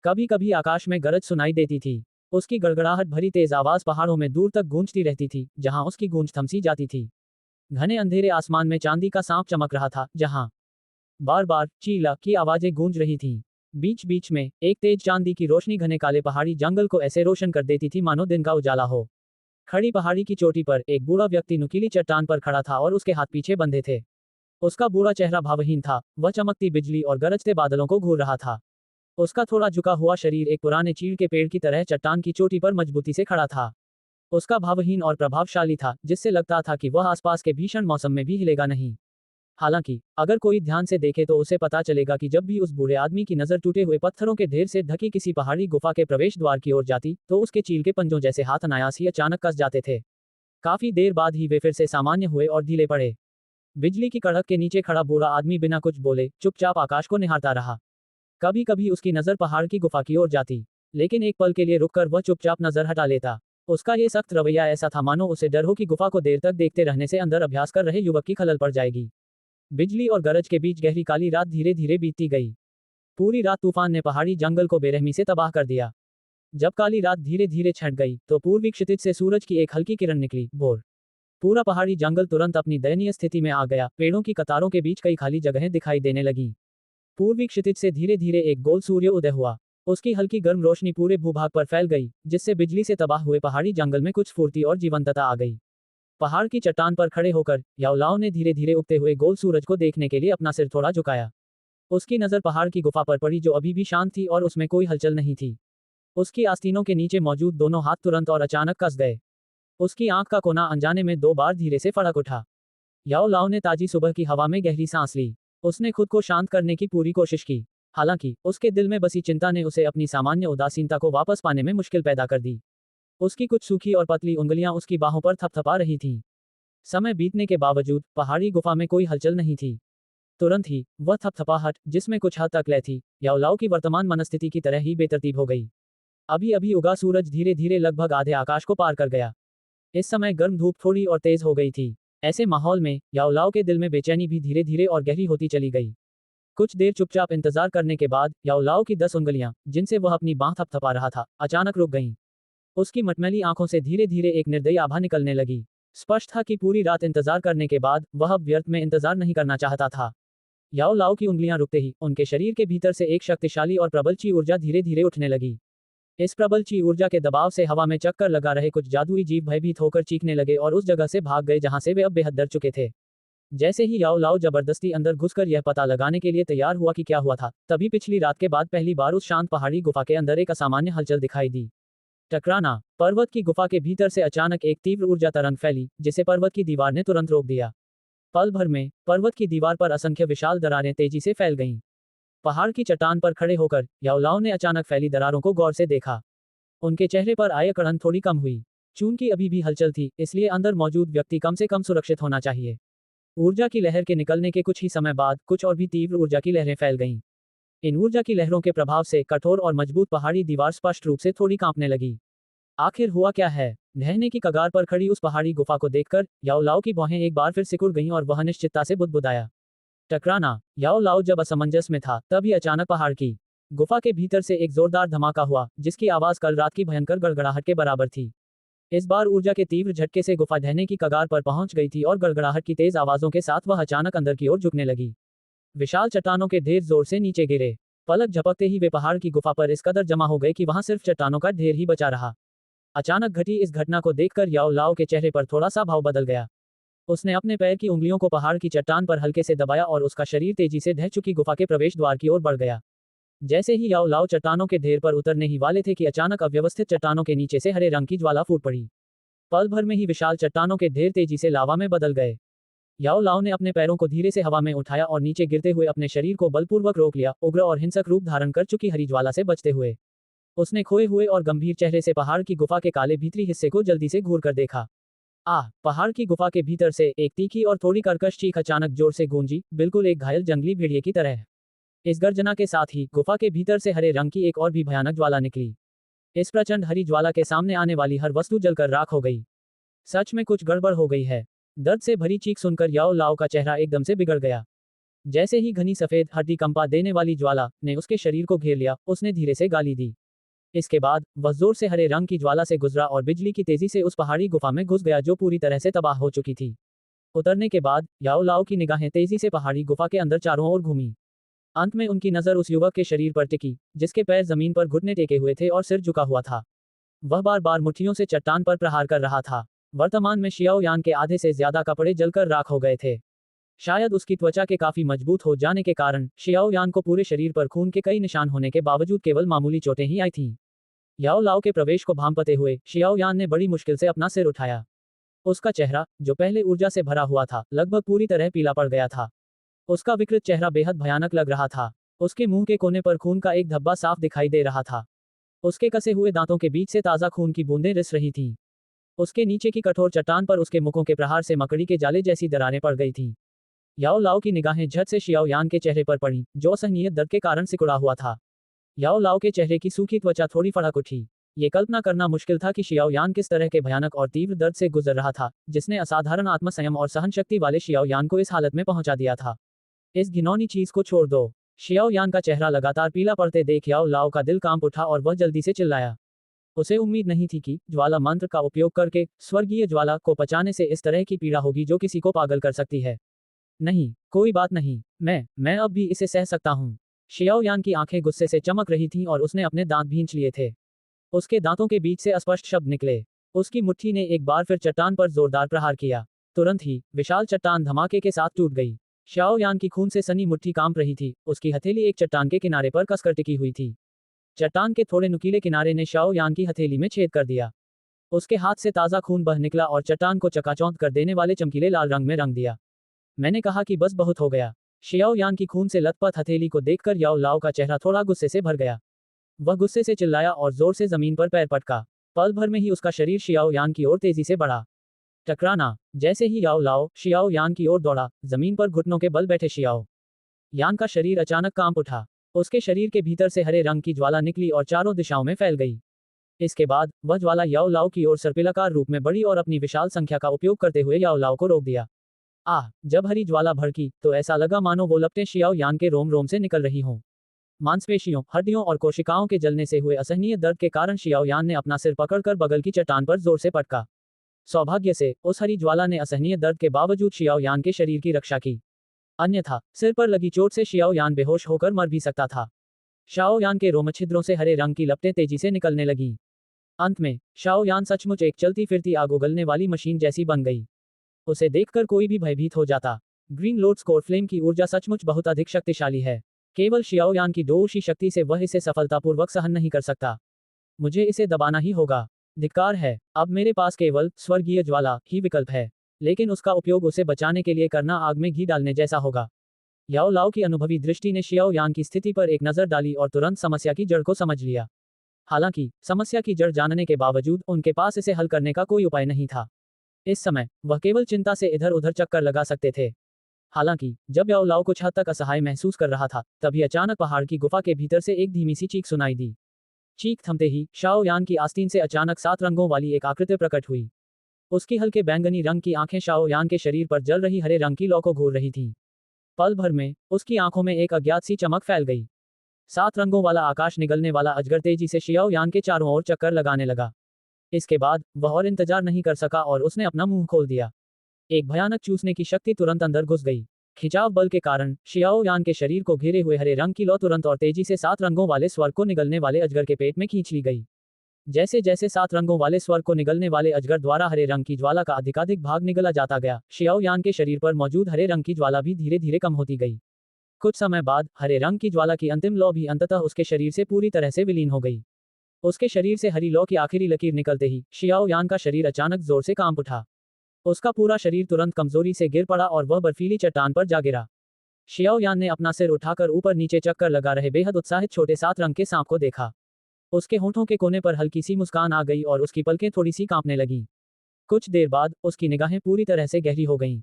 कभी कभी आकाश में गरज सुनाई देती थी। उसकी गड़गड़ाहट भरी तेज आवाज पहाड़ों में दूर तक गूंजती रहती थी, जहां उसकी गूंज थमसी जाती थी। घने अंधेरे आसमान में चांदी का सांप चमक रहा था, जहां बार बार चीला की आवाजें गूंज रही थीं। बीच बीच में एक तेज चांदी की रोशनी घने काले पहाड़ी जंगल को ऐसे रोशन कर देती थी मानो दिन का उजाला हो। खड़ी पहाड़ी की चोटी पर एक बूढ़ा व्यक्ति नुकीली चट्टान पर खड़ा था और उसके हाथ पीछे बंधे थे। उसका बूढ़ा चेहरा भावहीन था, वह चमकती बिजली और गरजते बादलों को घूर रहा था। उसका थोड़ा झुका हुआ शरीर एक पुराने चीड़ के पेड़ की तरह चट्टान की चोटी पर मजबूती से खड़ा था। उसका भावहीन और प्रभावशाली था, जिससे लगता था कि वह आसपास के भीषण मौसम में भी हिलेगा नहीं। हालांकि अगर कोई ध्यान से देखे तो उसे पता चलेगा कि जब भी उस बूढ़े आदमी की नजर टूटे हुए पत्थरों के ढेर से ढकी किसी पहाड़ी गुफा के प्रवेश द्वार की ओर जाती, तो उसके चील के पंजों जैसे हाथ अनायास ही अचानक कस जाते थे। काफी देर बाद ही वे फिर से सामान्य हुए और ढीले पड़े। बिजली की कड़क के नीचे खड़ा बूढ़ा आदमी बिना कुछ बोले चुपचाप आकाश को निहारता रहा। कभी कभी उसकी नजर पहाड़ की गुफा की ओर जाती, लेकिन एक पल के लिए रुककर वह चुपचाप नजर हटा लेता। उसका ये सख्त रवैया ऐसा था मानो उसे डर हो कि गुफा को देर तक देखते रहने से अंदर अभ्यास कर रहे युवक की खलल पड़ जाएगी। बिजली और गरज के बीच गहरी काली रात धीरे धीरे बीतती गई। पूरी रात तूफान ने पहाड़ी जंगल को बेरहमी से तबाह कर दिया। जब काली रात धीरे धीरे छंट गई तो पूर्वी क्षितिज से सूरज की एक हल्की किरण निकली। भोर। पूरा पहाड़ी जंगल तुरंत अपनी दयनीय स्थिति में आ गया। पेड़ों की कतारों के बीच कई खाली जगहें दिखाई देने लगी। पूर्वी क्षितिज से धीरे धीरे एक गोल सूर्य उदय हुआ। उसकी हल्की गर्म रोशनी पूरे भूभाग पर फैल गई, जिससे बिजली से तबाह हुए पहाड़ी जंगल में कुछ स्फूर्ति और जीवंतता आ गई। पहाड़ की चट्टान पर खड़े होकर याओ लाओ ने धीरे धीरे उगते हुए गोल सूरज को देखने के लिए अपना सिर थोड़ा झुकाया। उसकी नजर पहाड़ की गुफा पर पड़ी, जो अभी भी शांत थी और उसमें कोई हलचल नहीं थी। उसकी आस्तीनों के नीचे मौजूद दोनों हाथ तुरंत और अचानक कस गए। उसकी आंख का कोना अनजाने में 2 बार धीरे से फड़क उठा। याओ लाओ ने ताजी सुबह की हवा में गहरी सांस ली। उसने खुद को शांत करने की पूरी कोशिश की। हालांकि उसके दिल में बसी चिंता ने उसे अपनी सामान्य उदासीनता को वापस पाने में मुश्किल पैदा कर दी। उसकी कुछ सूखी और पतली उंगलियां उसकी बाहों पर थपथपा रही थीं। समय बीतने के बावजूद पहाड़ी गुफा में कोई हलचल नहीं थी। तुरंत ही वह थपथपाहट, जिसमें कुछ हद तक लय थी, याओ लाओ की वर्तमान मनस्थिति की तरह ही बेतरतीब हो गई। अभी अभी उगा सूरज धीरे धीरे लगभग आधे आकाश को पार कर गया। इस समय गर्म धूप थोड़ी और तेज हो गई थी। ऐसे माहौल में याओ लाओ के दिल में बेचैनी भी धीरे धीरे और गहरी होती चली गई। कुछ देर चुपचाप इंतजार करने के बाद याओ लाओ की 10 उंगलियां, जिनसे वह अपनी बांह थपथपा रहा था, अचानक रुक गईं। उसकी मटमैली आंखों से धीरे धीरे एक निर्दयी आभा निकलने लगी। स्पष्ट था कि पूरी रात इंतजार करने के बाद वह अब व्यर्थ में इंतजार नहीं करना चाहता था। याओ लाओ की उंगलियां रुकते ही उनके शरीर के भीतर से एक शक्तिशाली और प्रबल ची ऊर्जा धीरे धीरे उठने लगी। इस प्रबल ची ऊर्जा के दबाव से हवा में चक्कर लगा रहे कुछ जादुई जीव भयभीत होकर चीखने लगे और उस जगह से भाग गए जहां से वे अब बेहद डर चुके थे। जैसे ही याओ लाओ जबरदस्ती अंदर घुसकर यह पता लगाने के लिए तैयार हुआ कि क्या हुआ था, तभी पिछली रात के बाद पहली बार उस शांत पहाड़ी गुफा के अंदर एक असामान्य हलचल दिखाई दी। टकराना। पर्वत की गुफा के भीतर से अचानक एक तीव्र ऊर्जा तरंग फैली, जिसे पर्वत की दीवार ने तुरंत रोक दिया। पल भर में पर्वत की दीवार पर असंख्य विशाल दरारें तेजी से फैल गईं। पहाड़ की चट्टान पर खड़े होकर याओ लाओ ने अचानक फैली दरारों को गौर से देखा। उनके चेहरे पर आय कड़न थोड़ी कम हुई। चूंकि अभी भी हलचल थी, इसलिए अंदर मौजूद व्यक्ति कम से कम सुरक्षित होना चाहिए। ऊर्जा की लहर के निकलने के कुछ ही समय बाद कुछ और भी तीव्र ऊर्जा की लहरें फैल गईं। इन ऊर्जा की लहरों के प्रभाव से कठोर और मजबूत पहाड़ी दीवार स्पष्ट रूप से थोड़ी कांपने लगी। आखिर हुआ क्या है? ढहने की कगार पर खड़ी उस पहाड़ी गुफा को देखकर याओ लाओ की भौहें एक बार फिर सिकुड़ गईं और वह अनिश्चितता से बुदबुदाया। टकराना। याओ लाओ जब असमंजस में था, तभी अचानक पहाड़ की गुफा के भीतर से एक जोरदार धमाका हुआ, जिसकी आवाज कल रात की भयंकर गड़गड़ाहट के बराबर थी। इस बार ऊर्जा के तीव्र झटके से गुफा ढहने की कगार पर पहुंच गई थी और गड़गड़ाहट की तेज आवाजों के साथ वह अचानक अंदर की ओर झुकने लगी। विशाल चट्टानों के ढेर जोर से नीचे गिरे। पलक झपकते ही वे पहाड़ की गुफा पर इस कदर जमा हो गए कि वहां सिर्फ चट्टानों का ढेर ही बचा रहा। अचानक घटी इस घटना को देखकर याओ लाओ के चेहरे पर थोड़ा सा भाव बदल गया। उसने अपने पैर की उंगलियों को पहाड़ की चट्टान पर हल्के से दबाया और उसका शरीर तेजी से ढह चुकी गुफा के प्रवेश द्वार की ओर बढ़ गया। जैसे ही याओ लाओ चट्टानों के ढेर पर उतरने ही वाले थे कि अचानक अव्यवस्थित चट्टानों के नीचे से हरे रंग की ज्वाला फूट पड़ी। पल भर में ही विशाल चट्टानों के ढेर तेजी से लावा में बदल गए। याओ लाओ ने अपने पैरों को धीरे से हवा में उठाया और नीचे गिरते हुए अपने शरीर को बलपूर्वक रोक लिया, उग्र और हिंसक रूप धारण कर चुकी हरी ज्वाला से बचते हुए। उसने खोए हुए और गंभीर चेहरे से पहाड़ की गुफा के काले भीतरी हिस्से को जल्दी से घूर कर देखा। पहाड़ की गुफा के भीतर से एक तीखी और थोड़ी कर्कश चीख अचानक जोर से गूंजी, बिल्कुल एक घायल जंगली भेड़िए की तरह। इस गर्जना के साथ ही गुफा के भीतर से हरे रंग की एक और भी भयानक ज्वाला निकली। इस प्रचंड हरी ज्वाला के सामने आने वाली हर वस्तु जलकर राख हो गई। सच में कुछ गड़बड़ हो गई है। दर्द से भरी चीख सुनकर याओ लाओ का चेहरा एकदम से बिगड़ गया। जैसे ही घनी सफेद हड्डी कंपा देने वाली ज्वाला ने उसके शरीर को घेर लिया, उसने धीरे से गाली दी। इसके बाद वह जोर से हरे रंग की ज्वाला से गुजरा और बिजली की तेजी से उस पहाड़ी गुफा में घुस गया जो पूरी तरह से तबाह हो चुकी थी। उतरने के बाद याओ लाओ की निगाहें तेजी से पहाड़ी गुफा के अंदर चारों ओर घूमी। अंत में उनकी नजर उस युवक के शरीर पर टिकी, जिसके पैर जमीन पर घुटने टेके हुए थे और सिर झुका हुआ था। वह बार बार मुट्ठियों से चट्टान पर प्रहार कर रहा था। वर्तमान में शियाओ यान के आधे से ज्यादा कपड़े जलकर राख हो गए थे। शायद उसकी त्वचा के काफी मजबूत हो जाने के कारण शियाओ यान को पूरे शरीर पर खून के कई निशान होने के बावजूद केवल मामूली चोटें ही आई थीं। याओ लाओ के प्रवेश को भांपते हुए शियाओ यान ने बड़ी मुश्किल से अपना सिर उठाया। उसका चेहरा, जो पहले ऊर्जा से भरा हुआ था, लगभग पूरी तरह पीला पड़ गया था। उसका विकृत चेहरा बेहद भयानक लग रहा था। उसके मुंह के कोने पर खून का एक धब्बा साफ दिखाई दे रहा था। उसके कसे हुए दांतों के बीच से ताजा खून की बूंदें रिस रही थीं। उसके नीचे की कठोर चट्टान पर उसके मुखों के प्रहार से मकड़ी के जाले जैसी दरारें पड़ गई थीं। याओ लाओ की निगाहें झट से शियाओ यान के चेहरे पर पड़ी, जो असहनीय दर्द के कारण सिकुड़ा हुआ था। याओ लाओ के चेहरे की सूखी त्वचा थोड़ी फड़क उठी। ये कल्पना करना मुश्किल था कि शियाओ यान किस तरह के भयानक और तीव्र दर्द से गुजर रहा था, जिसने असाधारण आत्मसंयम और सहनशक्ति वाले शियाओ यान को इस हालत में पहुंचा दिया था। इस घिनौनी चीज को छोड़ दो। शियाओ यान का चेहरा लगातार पीला पड़ते देख याओ लाओ का दिल कांप उठा और वह जल्दी से चिल्लाया। उसे उम्मीद नहीं थी कि ज्वाला मंत्र का उपयोग करके स्वर्गीय ज्वाला को पचाने से इस तरह की पीड़ा होगी जो किसी को पागल कर सकती है। नहीं, कोई बात नहीं, मैं अब भी इसे सह सकता हूँ। शियाओ यान की आंखें गुस्से से चमक रही थीं और उसने अपने दांत भींच लिए थे। उसके दांतों के बीच से अस्पष्ट शब्द निकले। उसकी मुट्ठी ने एक बार फिर चट्टान पर जोरदार प्रहार किया। तुरंत ही विशाल चट्टान धमाके के साथ टूट गई। शियाओ यान की खून से सनी मुट्ठी कांप रही थी। उसकी हथेली एक चट्टान के किनारे पर कसकर टिकी हुई थी। चट्टान के थोड़े नुकीले किनारे ने शियाओ यान की हथेली में छेद कर दिया। उसके हाथ से ताजा खून बह निकला और चट्टान को चकाचौंध कर देने वाले चमकीले लाल रंग में रंग दिया। मैंने कहा कि बस बहुत हो गया। शियाओ यान की खून से लथपथ हथेली को देखकर याओ लाओ का चेहरा थोड़ा गुस्से से भर गया। वह गुस्से से चिल्लाया और जोर से जमीन पर पैर पटका। पल भर में ही उसका शरीर शियाओ यान की ओर तेजी से बढ़ा। टकराना। जैसे ही याओ लाओ शियाओ यान की ओर दौड़ा, जमीन पर घुटनों के बल बैठे शियाओ यान का शरीर अचानक कांप उठा। उसके शरीर के भीतर से हरे रंग की ज्वाला निकली और चारों दिशाओं में फैल गई। इसके बाद वह ज्वाला याओ लाओ की ओर सर्पिलाकार रूप में बढ़ी और अपनी विशाल संख्या का उपयोग करते हुए याओ लाओ को रोक दिया। जब हरी ज्वाला भड़की तो ऐसा लगा मानो वो लपटें शियाओ यान के रोम रोम से निकल रही हों। मांसपेशियों, हड्डियों और कोशिकाओं के जलने से हुए असहनीय दर्द के कारण शियाओ यान ने अपना सिर पकड़कर बगल की चट्टान पर जोर से पटका। सौभाग्य से उस हरी ज्वाला ने असहनीय दर्द के बावजूद शियाओ यान के शरीर की रक्षा की। अन्यथा सिर पर लगी चोट से शियाओ यान बेहोश होकर मर भी सकता था। शाओ यान के रोमछिद्रों से हरे रंग की लपटें तेजी से निकलने लगीं। अंत में शाओ यान सचमुच एक चलती फिरती आग उगलने वाली मशीन जैसी बन गई। उसे देखकर कोई भी भयभीत हो जाता। ग्रीन लोड स्कोर फ्लेम की ऊर्जा सचमुच बहुत अधिक शक्तिशाली है। केवल शियाओ यान की दोषी शक्ति से वह इसे सफलतापूर्वक सहन नहीं कर सकता। मुझे इसे दबाना ही होगा। धिक्कार है, अब मेरे पास केवल स्वर्गीय ज्वाला ही विकल्प है, लेकिन उसका उपयोग उसे बचाने के लिए करना आग में घी डालने जैसा होगा। याओ लाओ की अनुभवी दृष्टि ने शियाओ यान की स्थिति पर एक नजर डाली और तुरंत समस्या की जड़ को समझ लिया। हालांकि समस्या की जड़ जानने के बावजूद उनके पास इसे हल करने का कोई उपाय नहीं था। इस समय वह केवल चिंता से इधर उधर चक्कर लगा सकते थे। हालांकि जब याओ लाओ कुछ हद तक असहाय महसूस कर रहा था, तभी अचानक पहाड़ की गुफा के भीतर से एक धीमी सी चीख सुनाई दी। चीख थमते ही शाओ यान की आस्तीन से अचानक 7 रंगों वाली एक आकृति प्रकट हुई। उसकी हल्के बैंगनी रंग की आंखें शाओ यान के शरीर पर जल रही हरे रंग की लौ को घूर रही थीं। पल भर में उसकी आंखों में एक अज्ञात सी चमक फैल गई। 7 रंगों वाला आकाश निगलने वाला अजगर तेजी से शियाओ यान के चारों ओर चक्कर लगाने लगा। इसके बाद वह और इंतजार नहीं कर सका और उसने अपना मुंह खोल दिया। एक भयानक चूसने की शक्ति तुरंत अंदर घुस गई। खिंचाव बल के कारण शियाओ यान के शरीर को घेरे हुए हरे रंग की लौ तुरंत और तेजी से 7 रंगों वाले स्वर्ग को निगलने वाले अजगर के पेट में खींच ली गई। जैसे जैसे 7 रंगों वाले स्वर्ग को निगलने वाले अजगर द्वारा हरे रंग की ज्वाला का अधिकाधिक भाग निगला जाता गया, शियाओ यान के शरीर पर मौजूद हरे रंग की ज्वाला भी धीरे धीरे कम होती गई। कुछ समय बाद हरे रंग की ज्वाला की अंतिम लौ भी अंततः उसके शरीर से पूरी तरह से विलीन हो गई। उसके शरीर से हरी लौ की आखिरी लकीर निकलते ही शियाओ यान का शरीर अचानक जोर से कांप उठा। उसका पूरा शरीर तुरंत कमजोरी से गिर पड़ा और वह बर्फीली चट्टान पर जा गिरा। शियाओ यान ने अपना सिर उठाकर ऊपर नीचे चक्कर लगा रहे बेहद उत्साहित छोटे 7 रंग के सांप को देखा। उसके होंठों के कोने पर हल्की सी मुस्कान आ गई और उसकी पलकें थोड़ी सी कांपने लगीं। कुछ देर बाद उसकी निगाहें पूरी तरह से गहरी हो गईं।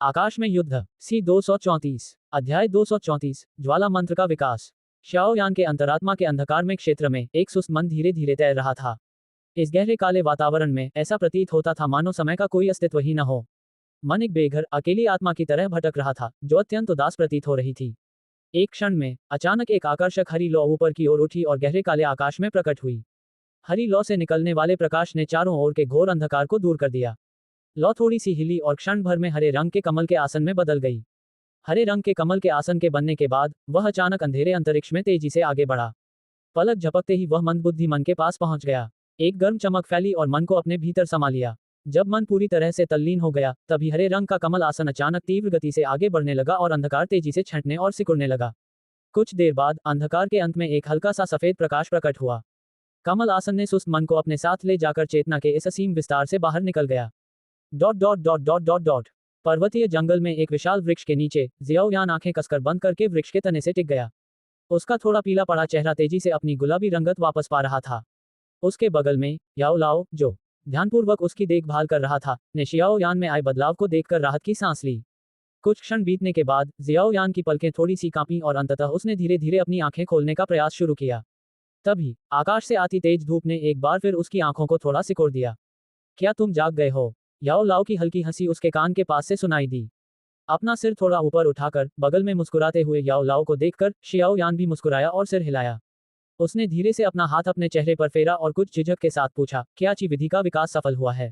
आकाश में युद्ध सी 234 अध्याय 234 ज्वाला मंत्र का विकास। शाओ यान के अंतरात्मा के अंधकार में क्षेत्र में एक सुस्त मन धीरे धीरे तैर रहा था। इस गहरे काले वातावरण में ऐसा प्रतीत होता था मानो समय का कोई अस्तित्व ही न हो। मन एक बेघर अकेली आत्मा की तरह भटक रहा था जो अत्यंत उदास प्रतीत हो रही थी। एक क्षण में अचानक एक आकर्षक हरी लौ ऊपर की ओर उठी और गहरे काले आकाश में प्रकट हुई। हरी लौ से निकलने वाले प्रकाश ने चारों ओर के घोर अंधकार को दूर कर दिया। लौ थोड़ी सी हिली और क्षण भर में हरे रंग के कमल के आसन में बदल गई। हरे रंग के कमल के आसन के बनने के बाद वह अचानक अंधेरे अंतरिक्ष में तेजी से आगे बढ़ा। पलक झपकते ही वह मंदबुद्धि मन के पास पहुंच गया। एक गर्म चमक फैली और मन को अपने भीतर समा लिया। जब मन पूरी तरह से तल्लीन हो गया तभी हरे रंग का कमल आसन अचानक तीव्र गति से आगे बढ़ने लगा और अंधकार तेजी से छंटने और सिकुड़ने लगा। कुछ देर बाद अंधकार के अंत में एक हल्का सा सफेद प्रकाश प्रकट हुआ। कमल आसन ने सुस्त मन को अपने साथ ले जाकर चेतना के इस असीम विस्तार से बाहर निकल गया। Dot dot dot dot dot dot पर्वतीय जंगल में एक विशाल वृक्ष के नीचे जियाओ यान आंखें कसकर बंद करके वृक्ष के तने से टिक गया। उसका थोड़ा पीला पड़ा चेहरा तेजी से अपनी गुलाबी रंगत वापस पा रहा था। उसके बगल में याओ लाओ, जो ध्यानपूर्वक उसकी देखभाल कर रहा था, ने शियाओ यान में आए बदलाव को देखकर राहत की सांस ली। कुछ क्षण बीतने के बाद जियाओ यान की पलकें थोड़ी सी कांपीं और अंततः उसने धीरे धीरे अपनी आंखें खोलने का प्रयास शुरू किया। तभी आकाश से आती तेज धूप ने एक बार फिर उसकी आंखों को थोड़ा सिकोड़ दिया। क्या तुम जाग गए हो? याओ लाओ की हल्की हंसी उसके कान के पास से सुनाई दी। अपना सिर थोड़ा ऊपर उठाकर बगल में मुस्कुराते हुए याओ लाओ को देखकर शियाओ यान भी मुस्कुराया और सिर हिलाया। उसने धीरे से अपना हाथ अपने चेहरे पर फेरा और कुछ झिझक के साथ पूछा, क्या ची विधि का विकास सफल हुआ है?